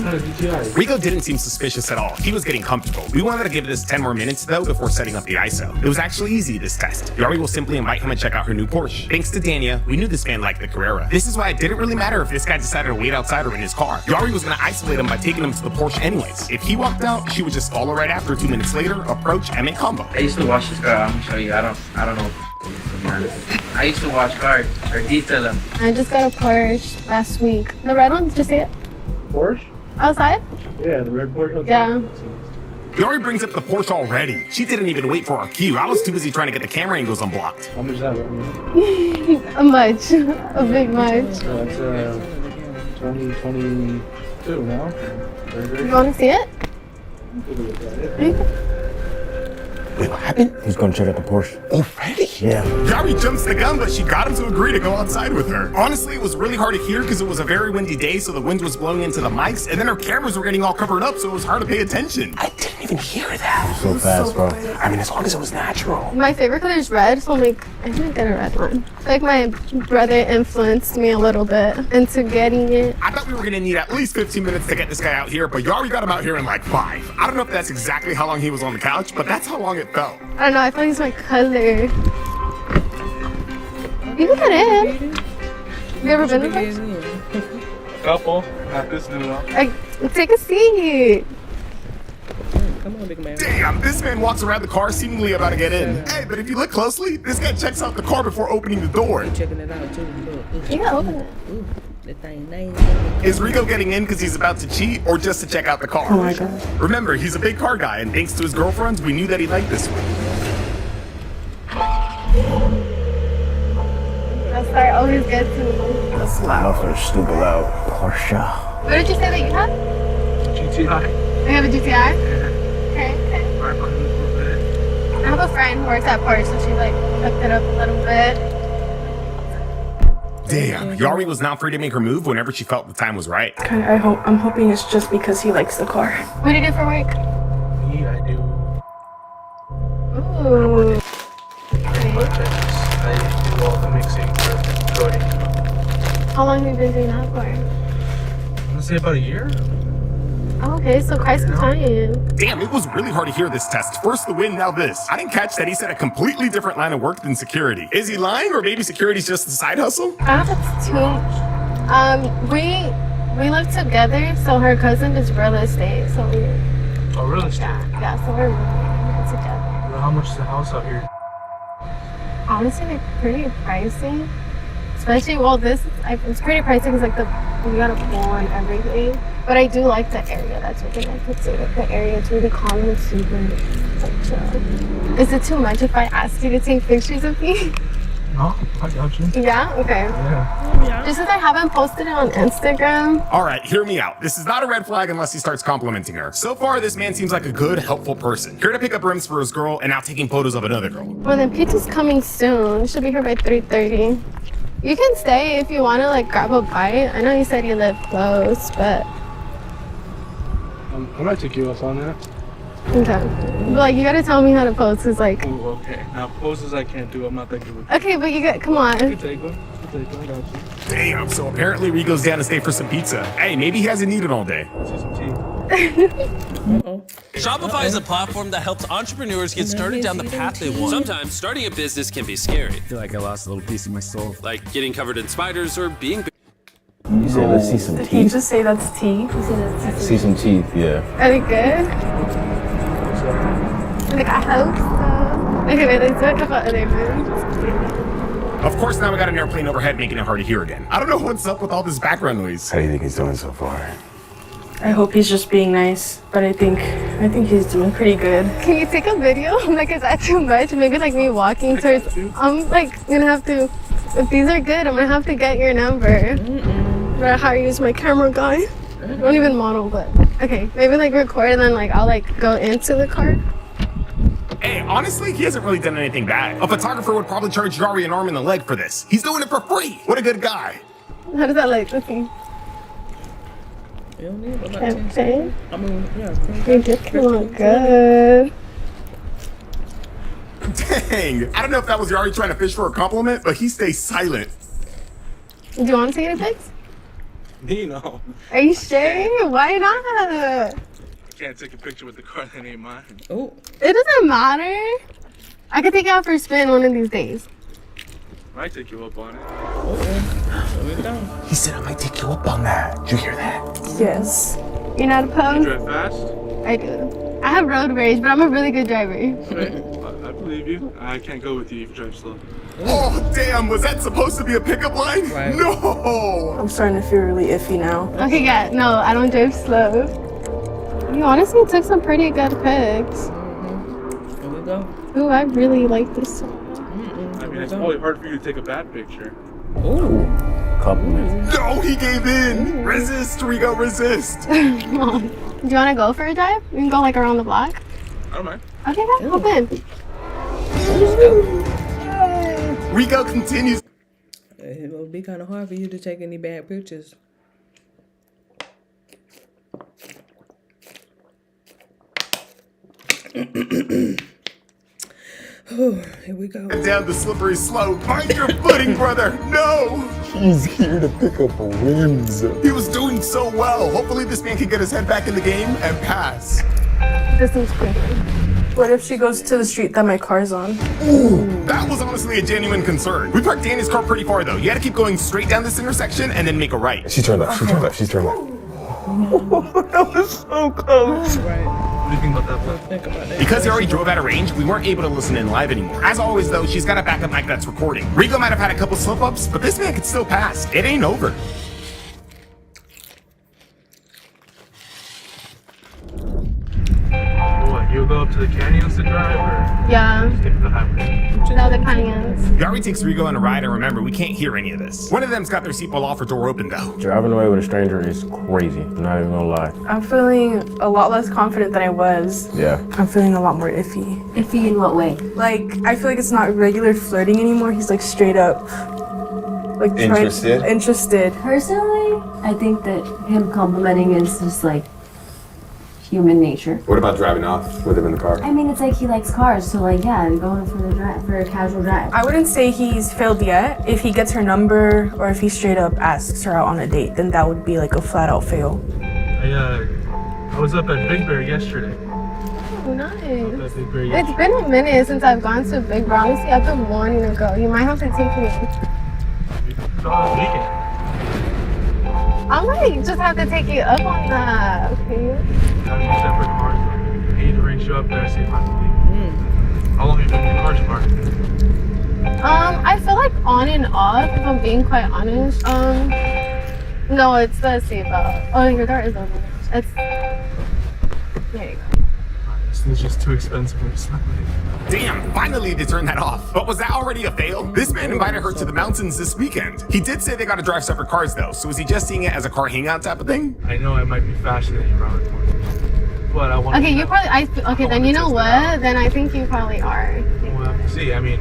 Rigo didn't seem suspicious at all. He was getting comfortable. We wanted to give this 10 more minutes though before setting up the ISO. It was actually easy, this test. Yari will simply invite him to check out her new Porsche. Thanks to Dania, we knew this man liked the Carrera. This is why it didn't really matter if this guy decided to wait outside or in his car. Yari was gonna isolate him by taking him to the Porsche anyways. If he walked out, she would just follow right after. 2 minutes later, approach and make combo. I used to wash this car. I'm gonna show you. I don't know. I used to wash cars or detail them. I just got a Porsche last week. The red one, did you see it? Porsche? Outside? Yeah, the red Porsche. Yeah. Yari brings up the Porsche already. She didn't even wait for our cue. I was too busy trying to get the camera angles unblocked. How much is that? A much. A big much. So it's 2022 now. You want to see it? Wait, what happened? He's gonna check out the Porsche. Already? Yeah. Yari jumps the gun, but she got him to agree to go outside with her. Honestly, it was really hard to hear because it was a very windy day, so the wind was blowing into the mics, and then her cameras were getting all covered up, so it was hard to pay attention. I didn't even hear that. So fast, bro. I mean, as long as it was natural. My favorite color is red, so I'm like, I might get a red one. I feel like my brother influenced me a little bit into getting it. I thought we were gonna need at least 15 minutes to get this guy out here, but Yari got him out here in like 5. I don't know if that's exactly how long he was on the couch, but that's how long it felt. I don't know, I feel like it's my color. You can get in. You ever been there? Couple. Not this new though. Take a seat. Come on, big man. Damn, this man walks around the car seemingly about to get in. Hey, but if you look closely, this guy checks out the car before opening the door. Checking it out too. Look. You can open it. Ooh, the thing nice. Is Rigo getting in because he's about to cheat or just to check out the car? Oh my God. Remember, he's a big car guy, and thanks to his girlfriends, we knew that he liked this one. That's why I always get to. That's loud. Muffler stupid loud. Porsche. What did you say that you have? GTI. You have a GTI? Okay. I have a friend who works at Porsche, so she like hooked it up a little bit. damn. Yari was not free to make her move whenever she felt the time was right. I'm hoping it's just because he likes the car. What do you do for work? Me, I do. Ooh. I do all the mixing for coding. How long have you been doing that for? I'm gonna say about a year. Oh, okay, so quite some time. Damn, it was really hard to hear this test. First the win, now this. I didn't catch that he said a completely different line of work than security. Is he lying, or maybe security's just a side hustle? I don't know if it's too. We live together, so her cousin is real estate, so we. Oh, real estate? Yeah, so we're together. Well, how much is the house out here? Honestly, like pretty pricey. Especially, well, it's pretty pricey because like we got a pool and everything. But I do like the area. That's what I could say. Like the area, it's really calm and super like chill. Is it too much if I ask you to take pictures of me? No, I got you. Yeah. Okay. Yeah. Just since I haven't posted it on Instagram. All right, hear me out. This is not a red flag unless he starts complimenting her. So far, this man seems like a good, helpful person. Here to pick up rims for his girl and now taking photos of another girl. Well, then pizza's coming soon. Should be here by 3:30. You can stay if you want to like grab a bite. I know you said you live close, but. I might take you up on that. Okay. But like you gotta tell me how to pose, cause like. Ooh, okay. Now poses I can't do. I'm not that good with. Okay, but you got. Come on. You can take one. I got you. Damn, so apparently Rigo's down to stay for some pizza. Hey, maybe he hasn't eaten all day. Shopify is a platform that helps entrepreneurs get started down the path they want. Sometimes starting a business can be scary. I feel like I lost a little piece of my soul. Like getting covered in spiders or being... You said let's see some Did he teeth? just say that's tea? See some teeth, yeah. Are they good? Like I hope so. Okay, wait, let's talk about other moves. Of course, now we got an airplane overhead making it hard to hear again. I don't know what's up with all this background noise. How do you think he's doing so far? I hope he's just being nice, but I think he's doing pretty good. Can you take a video? Like, is that too much? Maybe like me walking towards. I'm like gonna have to. If these are good, I'm gonna have to get your number. But how you use my camera guy? I don't even model, but okay. Maybe like record and then like I'll like go into the car. Hey, honestly, he hasn't really done anything bad. A photographer would probably charge Yari an arm and a leg for this. He's doing it for free. What a good guy. How does that look? Let's see. You don't need about Okay. I mean, yeah. You just look good. Dang. I don't know if that was Yari trying to fish for a compliment, but he stays silent. Do you want to take a pic? Me, no. Are you sure? Why not? I can't take a picture with the car that ain't mine. Oh. It doesn't matter. I could take it out for a spin one of these days. Might take you up on it. He said I might take you up on that. Did you hear that? Yes. You're not opposed? You drive fast? I do. I have road rage, but I'm a really good driver. I believe you. I can't go with you if you drive slow. Oh, damn. Was that supposed to be a pickup line? Right. No. I'm starting to feel really iffy now. Okay, yeah. No, I don't drive slow. You honestly took some pretty good pics. Here we go. Ooh, I really like this one. I mean, it's probably hard for you to take a bad picture. Ooh. Compliment. No, he gave in. Resist, Rigo, resist. Do you want to go for a drive? We can go like around the block. I don't mind. Okay, yeah, hop in. Rigo continues. It will be kind of hard for you to take any bad pictures. Here we go. Down the slippery slope. Mind your footing, brother. No. He's here to pick up rims. He was doing so well. Hopefully this man can get his head back in the game and pass. This is quick. What if she goes to the street that my car's on? Ooh, that was honestly a genuine concern. We parked Danny's car pretty far though. You gotta keep going straight down this intersection and then make a right. She turned left. She turned left. She's turned left. That was so close. Right. What do you think about that plan? Think about that. Because he already drove out of range, we weren't able to listen in live anymore. As always though, she's got a backup mic that's recording. Rigo might have had a couple slip-ups, but this man could still pass. It ain't over. What, you'll go up to the canyons to drive or Yeah. stick to the highway? No, the canyons. Yari takes Rigo on a ride, and remember, we can't hear any of this. One of them's got their seatbelt off or door open though. Driving away with a stranger is crazy. I'm not even gonna lie. I'm feeling a lot less confident than I was. Yeah. I'm feeling a lot more iffy. Iffy in what way? Like, I feel like it's not regular flirting anymore. He's like straight up like interested. Personally, I think that him complimenting is just like human nature. What about driving off with him in the car? I mean, it's like he likes cars, so like yeah, going for the drive, for a casual drive. I wouldn't say he's failed yet. If he gets her number or if he straight up asks her out on a date, then that would be like a flat out fail. I was up at Big Bear yesterday. Oh, nice. At Big Bear It's yesterday. been a minute since I've gone to Big Bear. Honestly, I've been wanting to go. You might have to take me. On the weekend. I might just have to take you up on that. Okay. Got two separate cars. I need to arrange you up there, see if I can leave. How long have you been in your cars parked? I feel like on and off, if I'm being quite honest. No, it's the seatbelt. Oh, your door is open. It's. There you go. This thing's just too expensive. Damn, finally they turned that off. But was that already a fail? This man invited her to the mountains this weekend. He did say they gotta drive separate cars though, so is he just seeing it as a car hangout type of thing? I know I might be faster than you, Robert, but I want Okay, you probably. Okay, then you know what? Then I think you probably are. We'll have to see. I mean,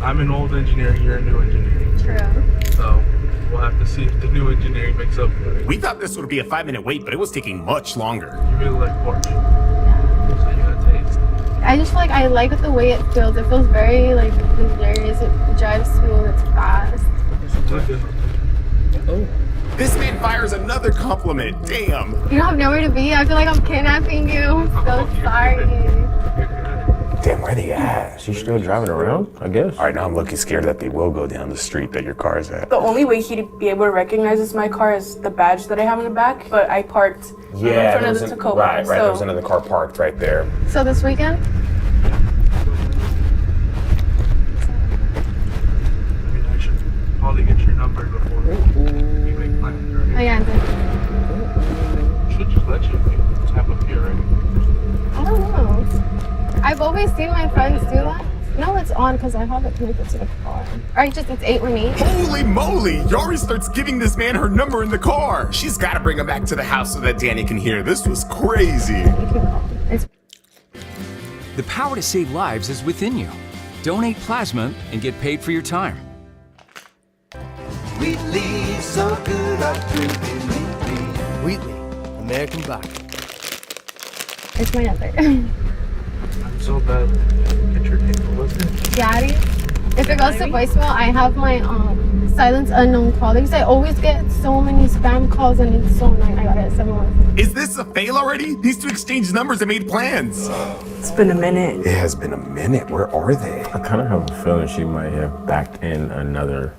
I'm an old engineer, you're a new engineer. True. So we'll have to see if the new engineering makes up for it. We thought this would be a 5-minute wait, but it was taking much longer. You really like Porsche. So you gotta taste. I just feel like I like the way it feels. It feels very like luxurious. It drives smooth. It's fast. Oh. This man fires another compliment. Damn. You don't have nowhere to be. I feel like I'm kidnapping you. I'm so sorry. Damn, where they at? She's still driving around, I guess. All right, now I'm looking scared that they will go down the street that your car's at. The only way he'd be able to recognize it's my car is the badge that I have in the back, but I parked in front of the Tacoma. Right, there was another car parked right there. So this weekend? I mean, I should probably get your number before you make plans, right? Oh yeah. Should just let you tap up here, right? I don't know. I've always seen my friends do that. No, it's on because I have it connected to the car. It's 818. Holy moly! Yari starts giving this man her number in the car. She's gotta bring him back to the house so that Danny can hear. This was crazy. The power to save lives is within you. Donate plasma and get paid for your time. Wheatley, so good I'm drinking Wheatley. Wheatley, American vodka. It's my other. I'm so bad. Get your name. What's it? Daddy. If it goes to voicemail, I have my silence unknown callers. I always get so many spam calls and it's so annoying. I got it at 715. Is this a fail already? These two exchanged numbers and made plans. It's been a minute. It has been a minute. Where are they? I kind of have a feeling she might have backed in another,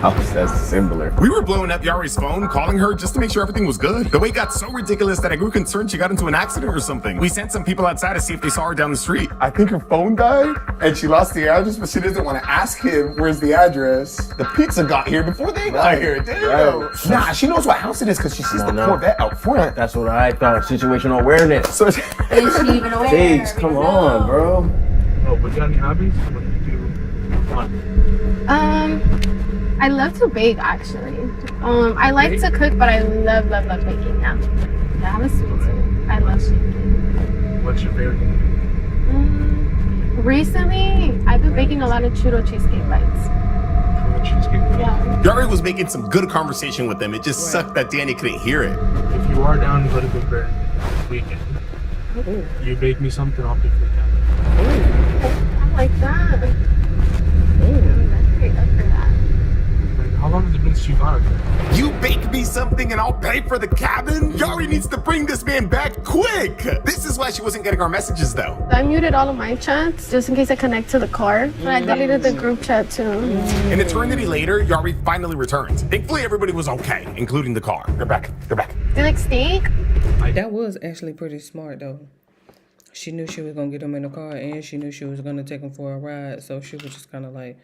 house that's similar. We were blowing up Yari's phone, calling her just to make sure everything was good. The wait got so ridiculous that I grew concerned she got into an accident or something. We sent some people outside to see if they saw her down the street. I think her phone died and she lost the address, but she doesn't want to ask him where's the address. The pizza got here before they got here. Damn. Right. Nah, she knows what house it is because she sees the Corvette out front. That's what I thought. Situational awareness. So Is she even aware? Jeez, come on, bro. Oh, but you got any hobbies? What do you do? Fun. I love to bake actually. I like to cook, but I love baking. Yeah, I have a sweet tooth. I love baking. What's your favorite thing? Recently, I've been baking a lot of churro cheesecake bites. Yeah. Yari was making some good conversation with them. It just sucked that Danny couldn't hear it. If you are down to go to Big Bear this weekend, you bake me something, I'll pick it down. I like that. That's pretty good for that. How long has it been since you got it? You bake me something and I'll pay for the cabin? Yari needs to bring this man back quick. This is why she wasn't getting our messages though. I muted all of my chats just in case I connect to the car. And I deleted the group chat too. An eternity later, Yari finally returned. Thankfully, everybody was okay, including the car. They're back. They're back. Do you like steak? That was actually pretty smart though. She knew she was gonna get him in the car and she knew she was gonna take him for a ride. So she was just kind of like,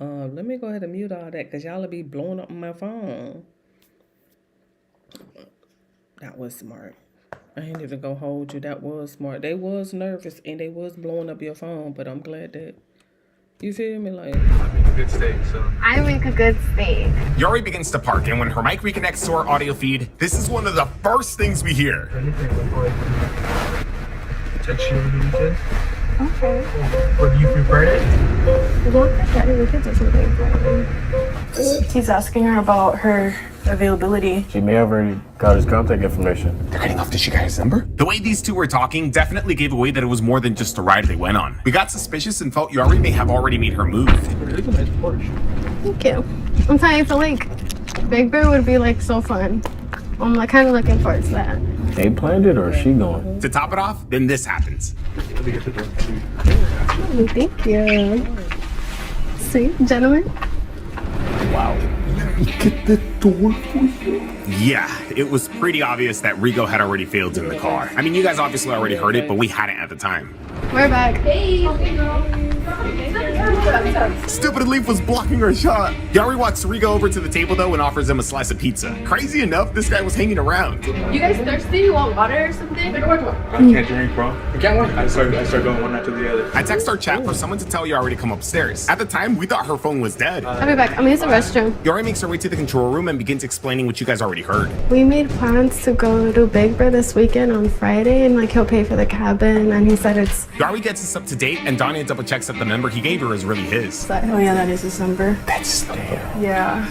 let me go ahead and mute all that because y'all will be blowing up my phone. That was smart. I ain't even gonna hold you. That was smart. They was nervous and they was blowing up your phone, but I'm glad that, you feel me? Like, I make a good steak, so. I make a good steak. Yari begins to park, and when her mic reconnects to our audio feed, this is one of the first things we hear. Text you over the weekend? Okay. But do you prefer it? Don't forget it. We could do something for He's asking her about her availability. She may have already got his contact information. They're getting off. Did she get his number? The way these two were talking definitely gave away that it was more than just a ride they went on. We got suspicious and felt Yari may have already made her move. Thank you. I'm telling you, I feel like Big Bear would be like so fun. I'm like kind of looking forward to that. They planned it or is she going? To top it off, then this happens. Oh, thank you. See, gentlemen. Wow. Get the door for you. Yeah, it was pretty obvious that Rigo had already failed in the car. I mean, you guys obviously already heard it, but we hadn't at the time. We're back. Hey. Stupid Leaf was blocking her shot. Yari walks Rigo over to the table though and offers him a slice of pizza. Crazy enough, this guy was hanging around. You guys thirsty? You want water or something? I can't drink, bro. I can't one. I start going one after the other. I text our chat for someone to tell Yari to come upstairs. At the time, we thought her phone was dead. I'll be back. I'm gonna use the restroom. Yari makes her way to the control room and begins explaining what you guys already heard. We made plans to go to Big Bear this weekend on Friday, and like he'll pay for the cabin, and he said it's. Yari gets us up to date, and Danya double checks that the number he gave her is really his. Oh yeah, that is his number. That's there. Yeah.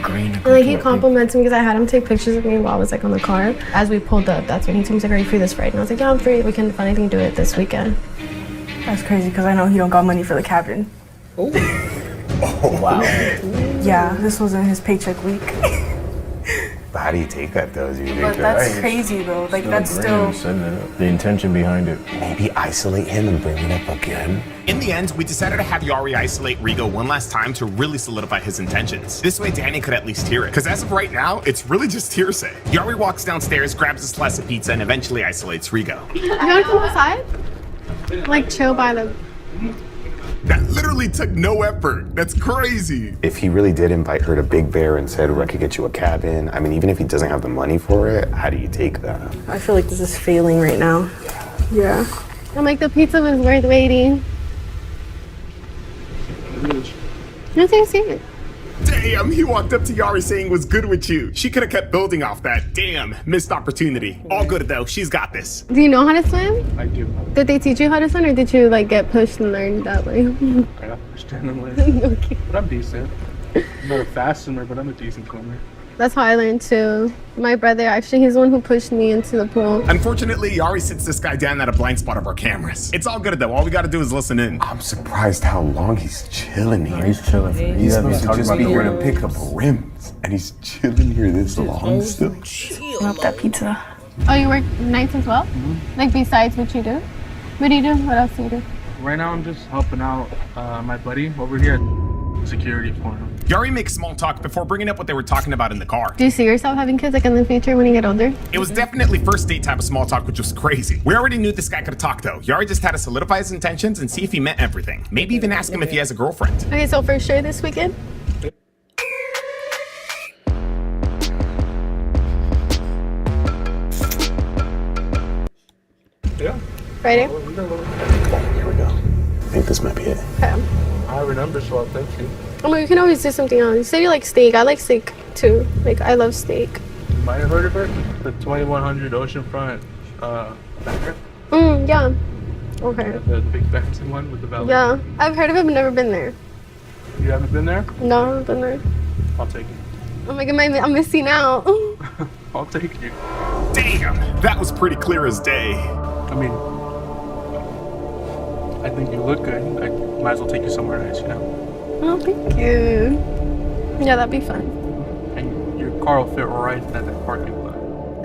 And like he complimented me because I had him take pictures of me while I was like on the car. As we pulled up, that's when he told me, he's like, "Are you free this Friday?" And I was like, "Yeah, I'm free. We can find anything to do it this weekend." That's crazy because I know he don't got money for the cabin. Oh wow. Yeah, this wasn't his paycheck week. But how do you take that though? Do you think But that's crazy though. Like that's still. The intention behind it. Maybe isolate him and bring it up again. In the end, we decided to have Yari isolate Rigo one last time to really solidify his intentions. This way Danny could at least hear it, because as of right now, it's really just hearsay. Yari walks downstairs, grabs a slice of pizza, and eventually isolates Rigo. You wanna come outside? Like chill by the. That literally took no effort. That's crazy. If he really did invite her to Big Bear and said, I could get you a cabin, I mean, even if he doesn't have the money for it, how do you take that? I feel like this is failing right now. Yeah. I'm like, the pizza was worth waiting. No, seriously. Damn, he walked up to Yari saying was good with you. She could have kept building off that. Damn, missed opportunity. All good though, she's got this. Do you know how to swim? I do. Did they teach you how to swim, or did you like get pushed and learn that way? I got pushed in and learned. Okay. But I'm decent. I'm not a fast swimmer, but I'm a decent swimmer. That's how I learned too. My brother, actually, he's the one who pushed me into the pool. Unfortunately, Yari sits this guy down at a blind spot of our cameras. It's all good though, all we gotta do is listen in. I'm surprised how long he's chilling here. He's chilling. He's supposed to just be here to pick up rims, and he's chilling here this long still. Love that pizza. Oh, you work nights as well? Like besides what you do? What do you do? What else do you do? Right now, I'm just helping out my buddy over here at security for him. Yari makes small talk before bringing up what they were talking about in the car. Do you see yourself having kids like in the future when you get older? It was definitely first date type of small talk, which was crazy. We already knew this guy could talk though. Yari just had to solidify his intentions and see if he meant everything. Maybe even ask him if he has a girlfriend. Okay, so for sure this weekend? Yeah. Friday? Here we go. I think this might be it. Okay. I remember, so I'll thank you. Oh, you can always do something else. You said you like steak. I like steak too. Like, I love steak. You might have heard of it? The 2100 Oceanfront banger? Yeah. Okay. The big fancy one with the ballet. Yeah. I've heard of it, but never been there. You haven't been there? No, I haven't been there. I'll take you. Oh my god, I'm missing out. I'll take you. Damn, that was pretty clear as day. I mean, I think you look good. I might as well take you somewhere nice, you know? Oh, thank you. Yeah, that'd be fun. And your car will fit right at that parking lot.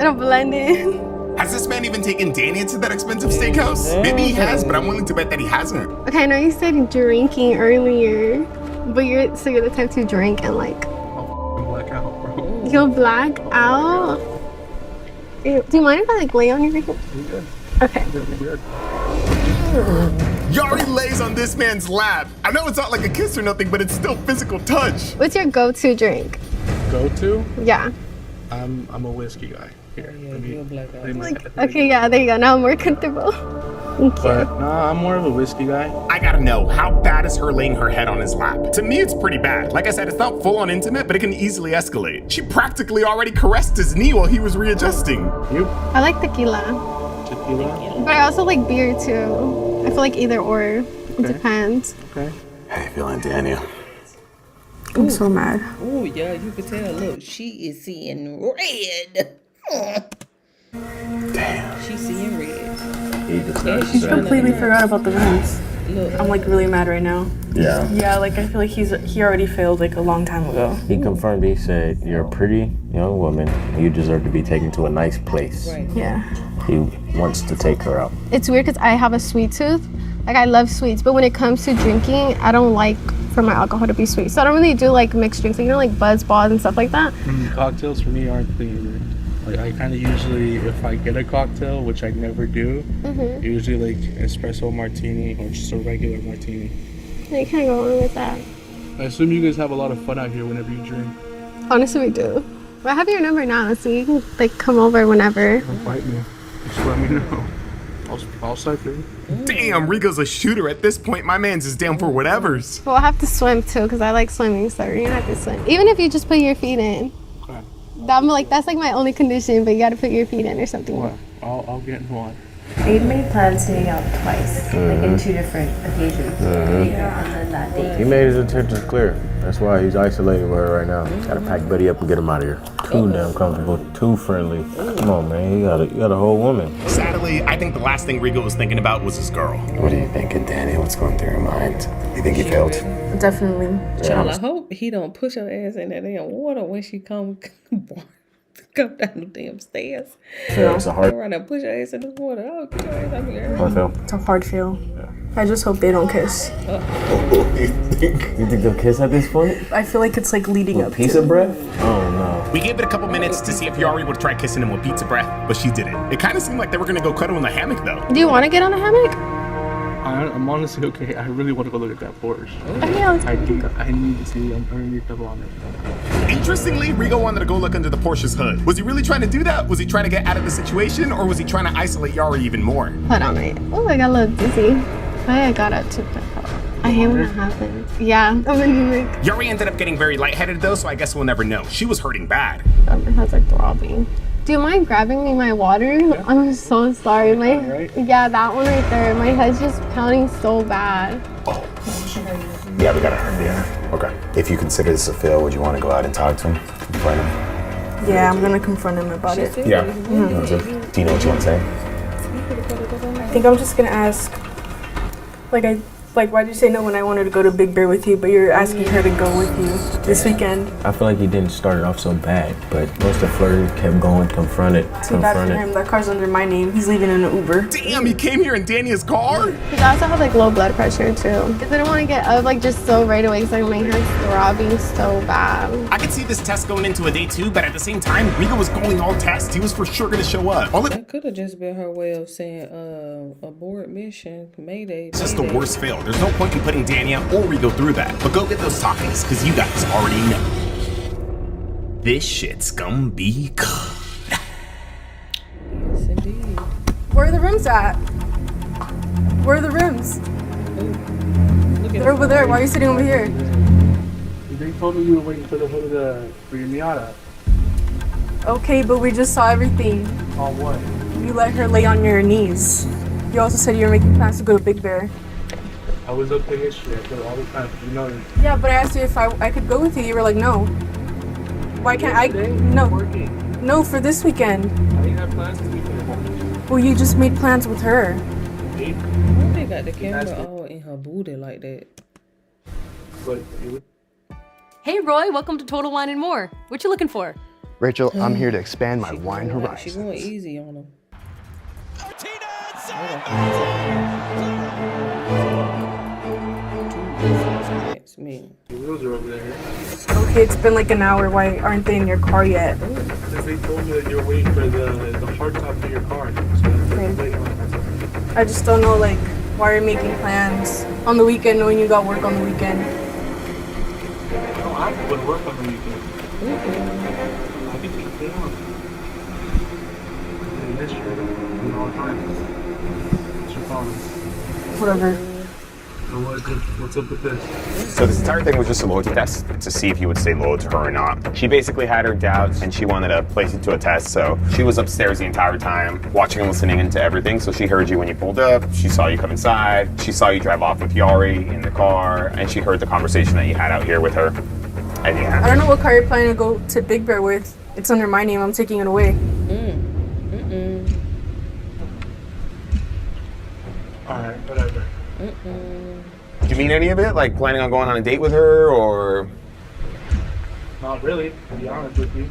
It'll blend in. Has this man even taken Danny to that expensive steakhouse? Maybe he has, but I'm willing to bet that he hasn't. Okay, I know you said drinking earlier, but you're the type to drink and like. I'll black out, bro. You'll black out? Do you mind if I like lay on your You're good. Okay. You're good. Yari lays on this man's lap. I know it's not like a kiss or nothing, but it's still physical touch. What's your go-to drink? Go-to? Yeah. I'm a whiskey guy. Here, Okay, yeah, there you go. Now I'm more comfortable. Thank you. But nah, I'm more of a whiskey guy. I gotta know, how bad is her laying her head on his lap? To me, it's pretty bad. Like I said, it's not full on intimate, but it can easily escalate. She practically already caressed his knee while he was readjusting. You? I like tequila. Tequila? But I also like beer too. I feel like either or. It depends. Okay. How you feeling, Daniel? I'm so mad. Oh yeah, you can tell. Look, she is seeing red. Damn. She's seeing red. I completely forgot about the rims. Look. I'm like really mad right now. Yeah. Yeah, like I feel like he already failed like a long time ago. He confirmed, he said, you're a pretty young woman. You deserve to be taken to a nice place. Right. Yeah. He wants to take her out. It's weird because I have a sweet tooth. Like I love sweets, but when it comes to drinking, I don't like for my alcohol to be sweet. So I don't really do like mixed drinks, like, you know, like Buzz Balls and stuff like that. Cocktails for me aren't the either. Like I kind of usually, if I get a cocktail, which I never do, usually like espresso martini or just a regular martini. I can't go on with that. I assume you guys have a lot of fun out here whenever you drink. Honestly, we do. Well, I have your number now, so you can like come over whenever. Invite me. Just let me know. I'll cycle. Damn, Rigo's a shooter at this point. My man's is down for whatever's. Well, I have to swim too, because I like swimming, so you're gonna have to swim. Even if you just put your feet in. Okay. I'm like, that's like my only condition, but you gotta put your feet in or something. What? I'll get in one. They'd made plans staying out twice, like in 2 different occasions. Yeah. And then that day. He made his intentions clear. That's why he's isolating with her right now. Gotta pack Buddy up and get him out of here. Too damn comfortable, too friendly. Come on, man. You got a whole woman. Sadly, I think the last thing Rigo was thinking about was his girl. What are you thinking, Danny? What's going through your mind? You think he failed? Definitely. Child, I hope he don't push her ass in that damn water when she come down the damn stairs. Yeah, it's a hard. Run and push her ass in the water. Oh, It's a hard feel. I just hope they don't kiss. You think they'll kiss at this point? I feel like it's like leading up. Pizza breath? Oh no. We gave it a couple minutes to see if Yari would try kissing him with pizza breath, but she didn't. It kind of seemed like they were gonna go cuddle in the hammock though. Do you want to get on the hammock? I'm honestly okay. I really want to go look at that Porsche. Okay, let's I need to see underneath the bonnet. Interestingly, Rigo wanted to go look under the Porsche's hood. Was he really trying to do that? Was he trying to get out of the situation, or was he trying to isolate Yari even more? Hold on, wait. Oh, I got a little dizzy. I got up to I hate when that happens. Yeah, I'm in New York. Yari ended up getting very lightheaded though, so I guess we'll never know. She was hurting bad. My head's like throbbing. Do you mind grabbing me my water? Yeah. I'm so sorry. Yeah, that one right there. My head's just pounding so bad. Oh. Yeah, we gotta hurry. Yeah. Okay. If you consider this a fail, would you want to go out and talk to him? Confront him? Yeah, I'm gonna confront him about it. Yeah. Do you know what you want to say? I think I'm just gonna ask, why'd you say no when I wanted to go to Big Bear with you, but you're asking her to go with you this weekend? I feel like he didn't start it off so bad, but once the flirt kept going, confronted. Too bad for him. That car's under my name. He's leaving in an Uber. Damn, he came here in Dania's car? Because I also have like low blood pressure too. Because I don't want to get up like just so right away because like my head's throbbing so bad. I could see this test going into a day 2, but at the same time, Rigo was going all test. He was for sure gonna show up. That could have just been her way of saying abort mission, mayday. It's just the worst fail. There's no point in putting Dania or Rigo through that. But go get those talkies, because you guys already know. This shit's gonna be good. Yes, indeed. Where are the rims at? Where are the rims? They're over there. Why are you sitting over here? They told me you were waiting for the hood for your Miata. Okay, but we just saw everything. On what? You let her lay on your knees. You also said you were making plans to go to Big Bear. I was okay yesterday. I put all the time. You know. Yeah, but I asked you if I could go with you. You were like, no. Why can't I? No. No, for this weekend. I didn't have plans this weekend. Well, you just made plans with her. Why they got the camera all in her booty like that? Hey Roy, welcome to Total Wine and More. What you looking for? Rachel, I'm here to expand my wine She horizons. going easy on him. The wheels are over there. Okay, it's been like an hour. Why aren't they in your car yet? Because they told me that you're waiting for the hardtop of your car. I just don't know, like, why are you making plans on the weekend knowing you got work on the weekend? No, I would work on the weekend. I think you can work. In this year, all the time. What's your problem? Whatever. What's up with this? So this entire thing was just a loyalty test to see if you would stay loyal to her or not. She basically had her doubts and she wanted to place you to a test. So she was upstairs the entire time, watching and listening into everything. So she heard you when you pulled up. She saw you come inside. She saw you drive off with Yari in the car, and she heard the conversation that you had out here with her. I yeah. don't know what car you're planning to go to Big Bear with. It's under my name. I'm taking it away. Alright, whatever. Do you mean any of it? Like planning on going on a date with her, or? Not really, to be honest with you.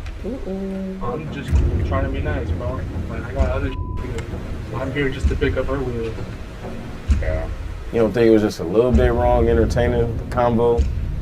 I'm just trying to be nice, bro. Like, I got other to do. I'm here just to pick up her wheels. Yeah. You don't think it was just a little bit wrong entertaining the combo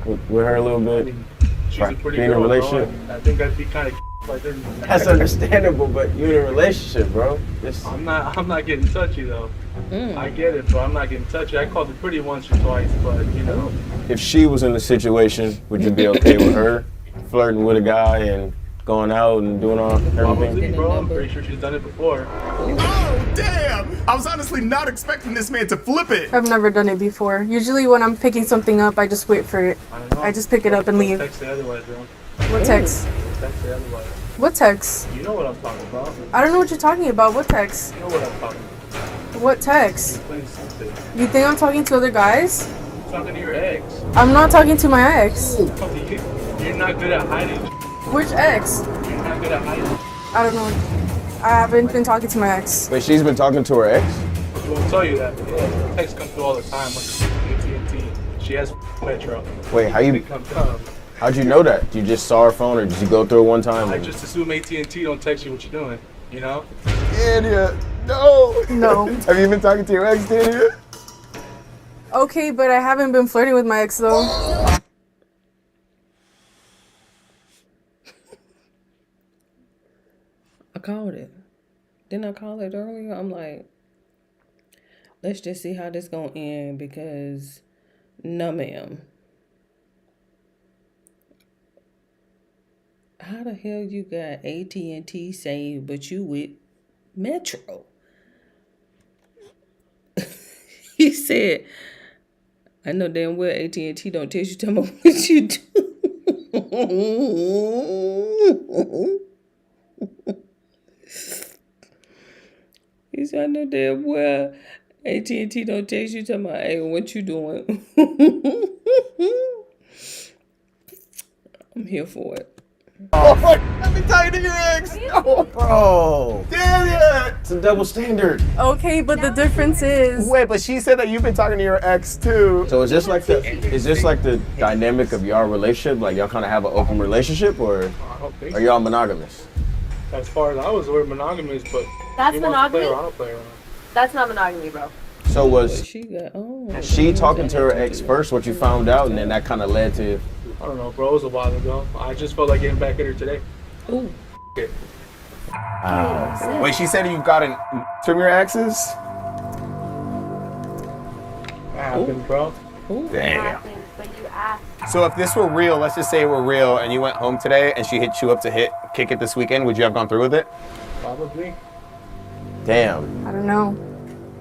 with her a little bit? I mean, she's a pretty being in a girl, relationship? bro. I think I'd be kind of like her. That's understandable, but you're in a relationship, bro. I'm not getting touchy though. I get it, bro. I'm not getting touchy. I called her pretty once or twice, but you know. If she was in the situation, would you be okay with her flirting with a guy and going out and doing all everything? Probably, bro. I'm pretty sure she's done it before. Oh, damn! I was honestly not expecting this man to flip it. I've never done it before. Usually when I'm picking something up, I just wait for it. I just pick it up and leave. Text the otherwise, bro. What text? Text the otherwise. What text? You know what I'm talking about. I don't know what you're talking about. What text? You know what I'm talking about. What text? Plain stupid. You think I'm talking to other guys? I'm talking to your ex. I'm not talking to my ex. You're not good at hiding. Which ex? You're not good at hiding. I don't know. I haven't been talking to my ex. Wait, she's been talking to her ex? She won't tell you that. Yeah, texts come through all the time. Like AT&T. She has Metro. Wait, Come. how'd you know that? You just saw her phone, or did you go through it one time? I just assume AT&T don't text you what you're doing. You know? Dania, no. No. Have you been talking to your ex, Dania? Okay, but I haven't been flirting with my ex though. I called it. Didn't I call it earlier? I'm like, let's just see how this gonna end because no ma'am. How the hell you got AT&T saved but you with Metro? He said, I know damn well AT&T don't tell you tell me what you do. He said, I know damn well AT&T don't tell you tell me, hey, what you doing? I'm here for it. I've been talking to your ex. No, Bro, damn it. it's a double standard. Okay, but the difference is. Wait, but she said that you've been talking to your ex too. So is this like the dynamic of y'all relationship? Like y'all kind of have an open relationship, or I don't think are so. y'all monogamous? As far as I was, we're monogamous, but That's you want to play monogamy? around, I'll play around. That's not monogamy, bro. So was She got she talking to her ex first, what you found out, and then that kind of led to? I don't know, bro. It was a while ago. I just felt like getting back at her today. Ooh. Okay. Wait, she said you've gotten from your exes? That happened, bro. Damn. But you asked. So if this were real, let's just say it were real, and you went home today, and she hit you up to kick it this weekend, would you have gone through with it? Probably. Damn. I don't know.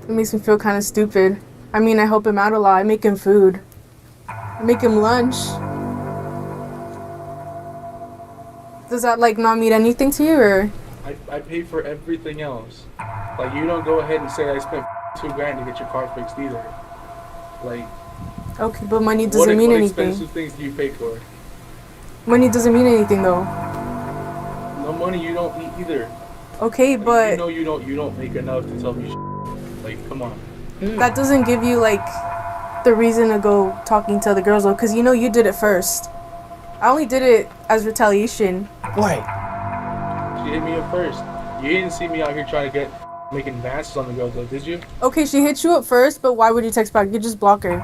It makes me feel kind of stupid. I mean, I help him out a lot. I make him food. I make him lunch. Does that like not mean anything to you, or? I pay for everything else. Like, you don't go ahead and say I spent $2,000 to get your car fixed either. Like, Okay, but money doesn't mean what anything. expensive things do you pay for? Money doesn't mean anything though. No money you don't eat either. Okay, Like, but you know you don't make enough to tell me like, come on. that doesn't give you like the reason to go talking to other girls though, because you know you did it first. I only did it as retaliation. Wait. She hit me up first. You didn't see me out here trying to get making advances on the girls though, did you? Okay, she hit you up first, but why would you text back? You just block her.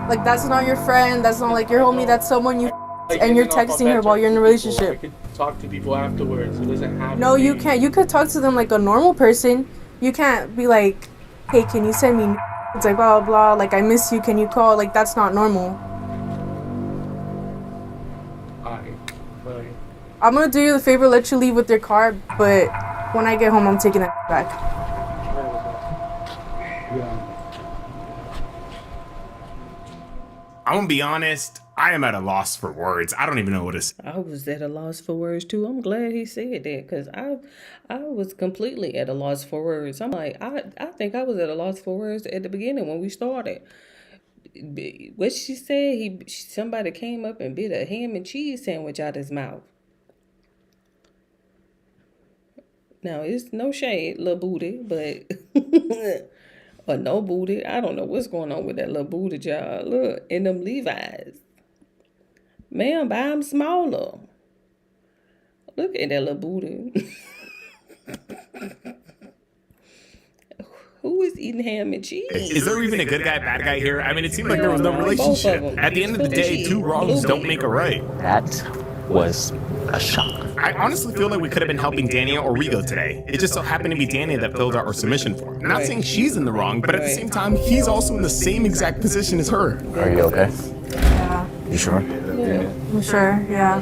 Like, that's not your friend, that's not like your homie, that's someone you Like, and you're ending off on texting her bad while you're in a terms with people, I relationship. could talk to people afterwards. It doesn't have No, to you be- can't. You could talk to them like a normal person. You can't be like, hey, can you send me it's like blah blah blah, like I miss you, can you call? Like, that's not normal. Alright. I'm gonna do you the favor, let you leave with your car, but when I get home, I'm taking that back. I'm gonna be honest, I am at a loss for words. I don't even know what to say. I was at a loss for words too. I'm glad he said that because I was completely at a loss for words. I'm like, I think I was at a loss for words at the beginning when we started. What she said, somebody came up and bit a ham and cheese sandwich out his mouth. Now, it's no shade, little booty, but or no booty. I don't know what's going on with that little booty, y'all. Look, in them Levi's. Man, buy them smaller. Look at that little booty. Who is eating ham and cheese? Is there even a good guy, bad guy here? I mean, it seemed like there was no relationship. At the end of the day, two wrongs don't make a right. That was a shock. I honestly feel like we could have been helping Dania or Rigo today. It just so happened to be Dania that filled out our submission form. Not saying she's in the wrong, but at the same time, he's also in the same exact position as her. Are you okay? Yeah. You sure? Yeah. I'm sure, yeah.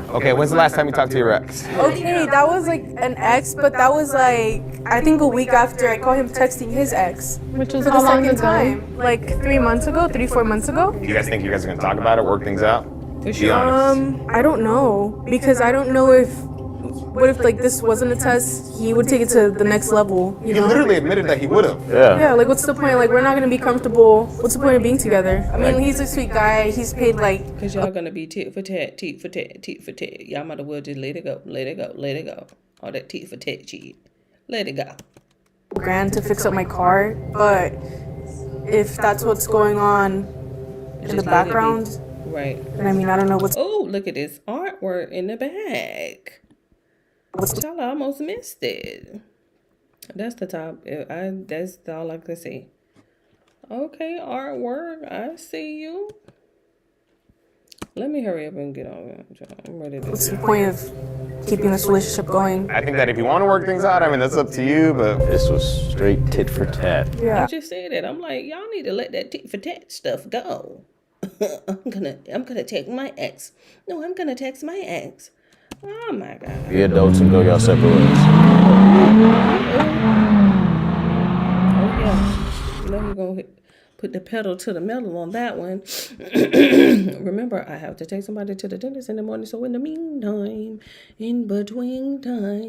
Okay, when's the last time you talked to your ex? Okay, that was like an ex, but that was like, I think a week after I caught him texting his ex. Which was for how the long second ago? time. Like 3 months ago, 4 months ago. You guys think you guys are gonna talk about it, work things out? Be honest. I don't know, because I don't know what if like this wasn't a test, he would take it to the next level, you He know? literally admitted that he would have. Yeah, like what's the point? Like we're not gonna be comfortable. What's the point of being together? I mean, he's a sweet guy. He's paid like. Because y'all gonna be tit for tat, tit for tat, tit for tat. Y'all might as well just let it go, let it go, let it go. All that tit for tat shit. Let it go. $1,000 to fix up my car, but if that's what's going on in the background, right? And I mean, I don't know what's. Oh, look at this artwork in the back. Y'all almost missed it. That's the top. That's all I can see. Okay, artwork. I see you. Let me hurry up and get on. I'm ready to. What's the point of keeping this relationship going? I think that if you want to work things out, I mean, that's up to you, but... This was straight tit for tat. Yeah. I just said that. I'm like, y'all need to let that tit for tat stuff go. I'm gonna text my ex. No, I'm gonna text my ex. Oh my God. Be adults and go y'all separate ways. Oh yeah. You know we're gonna put the pedal to the metal on that one. Remember, I have to take somebody to the dentist in the morning. So in the meantime, in between time.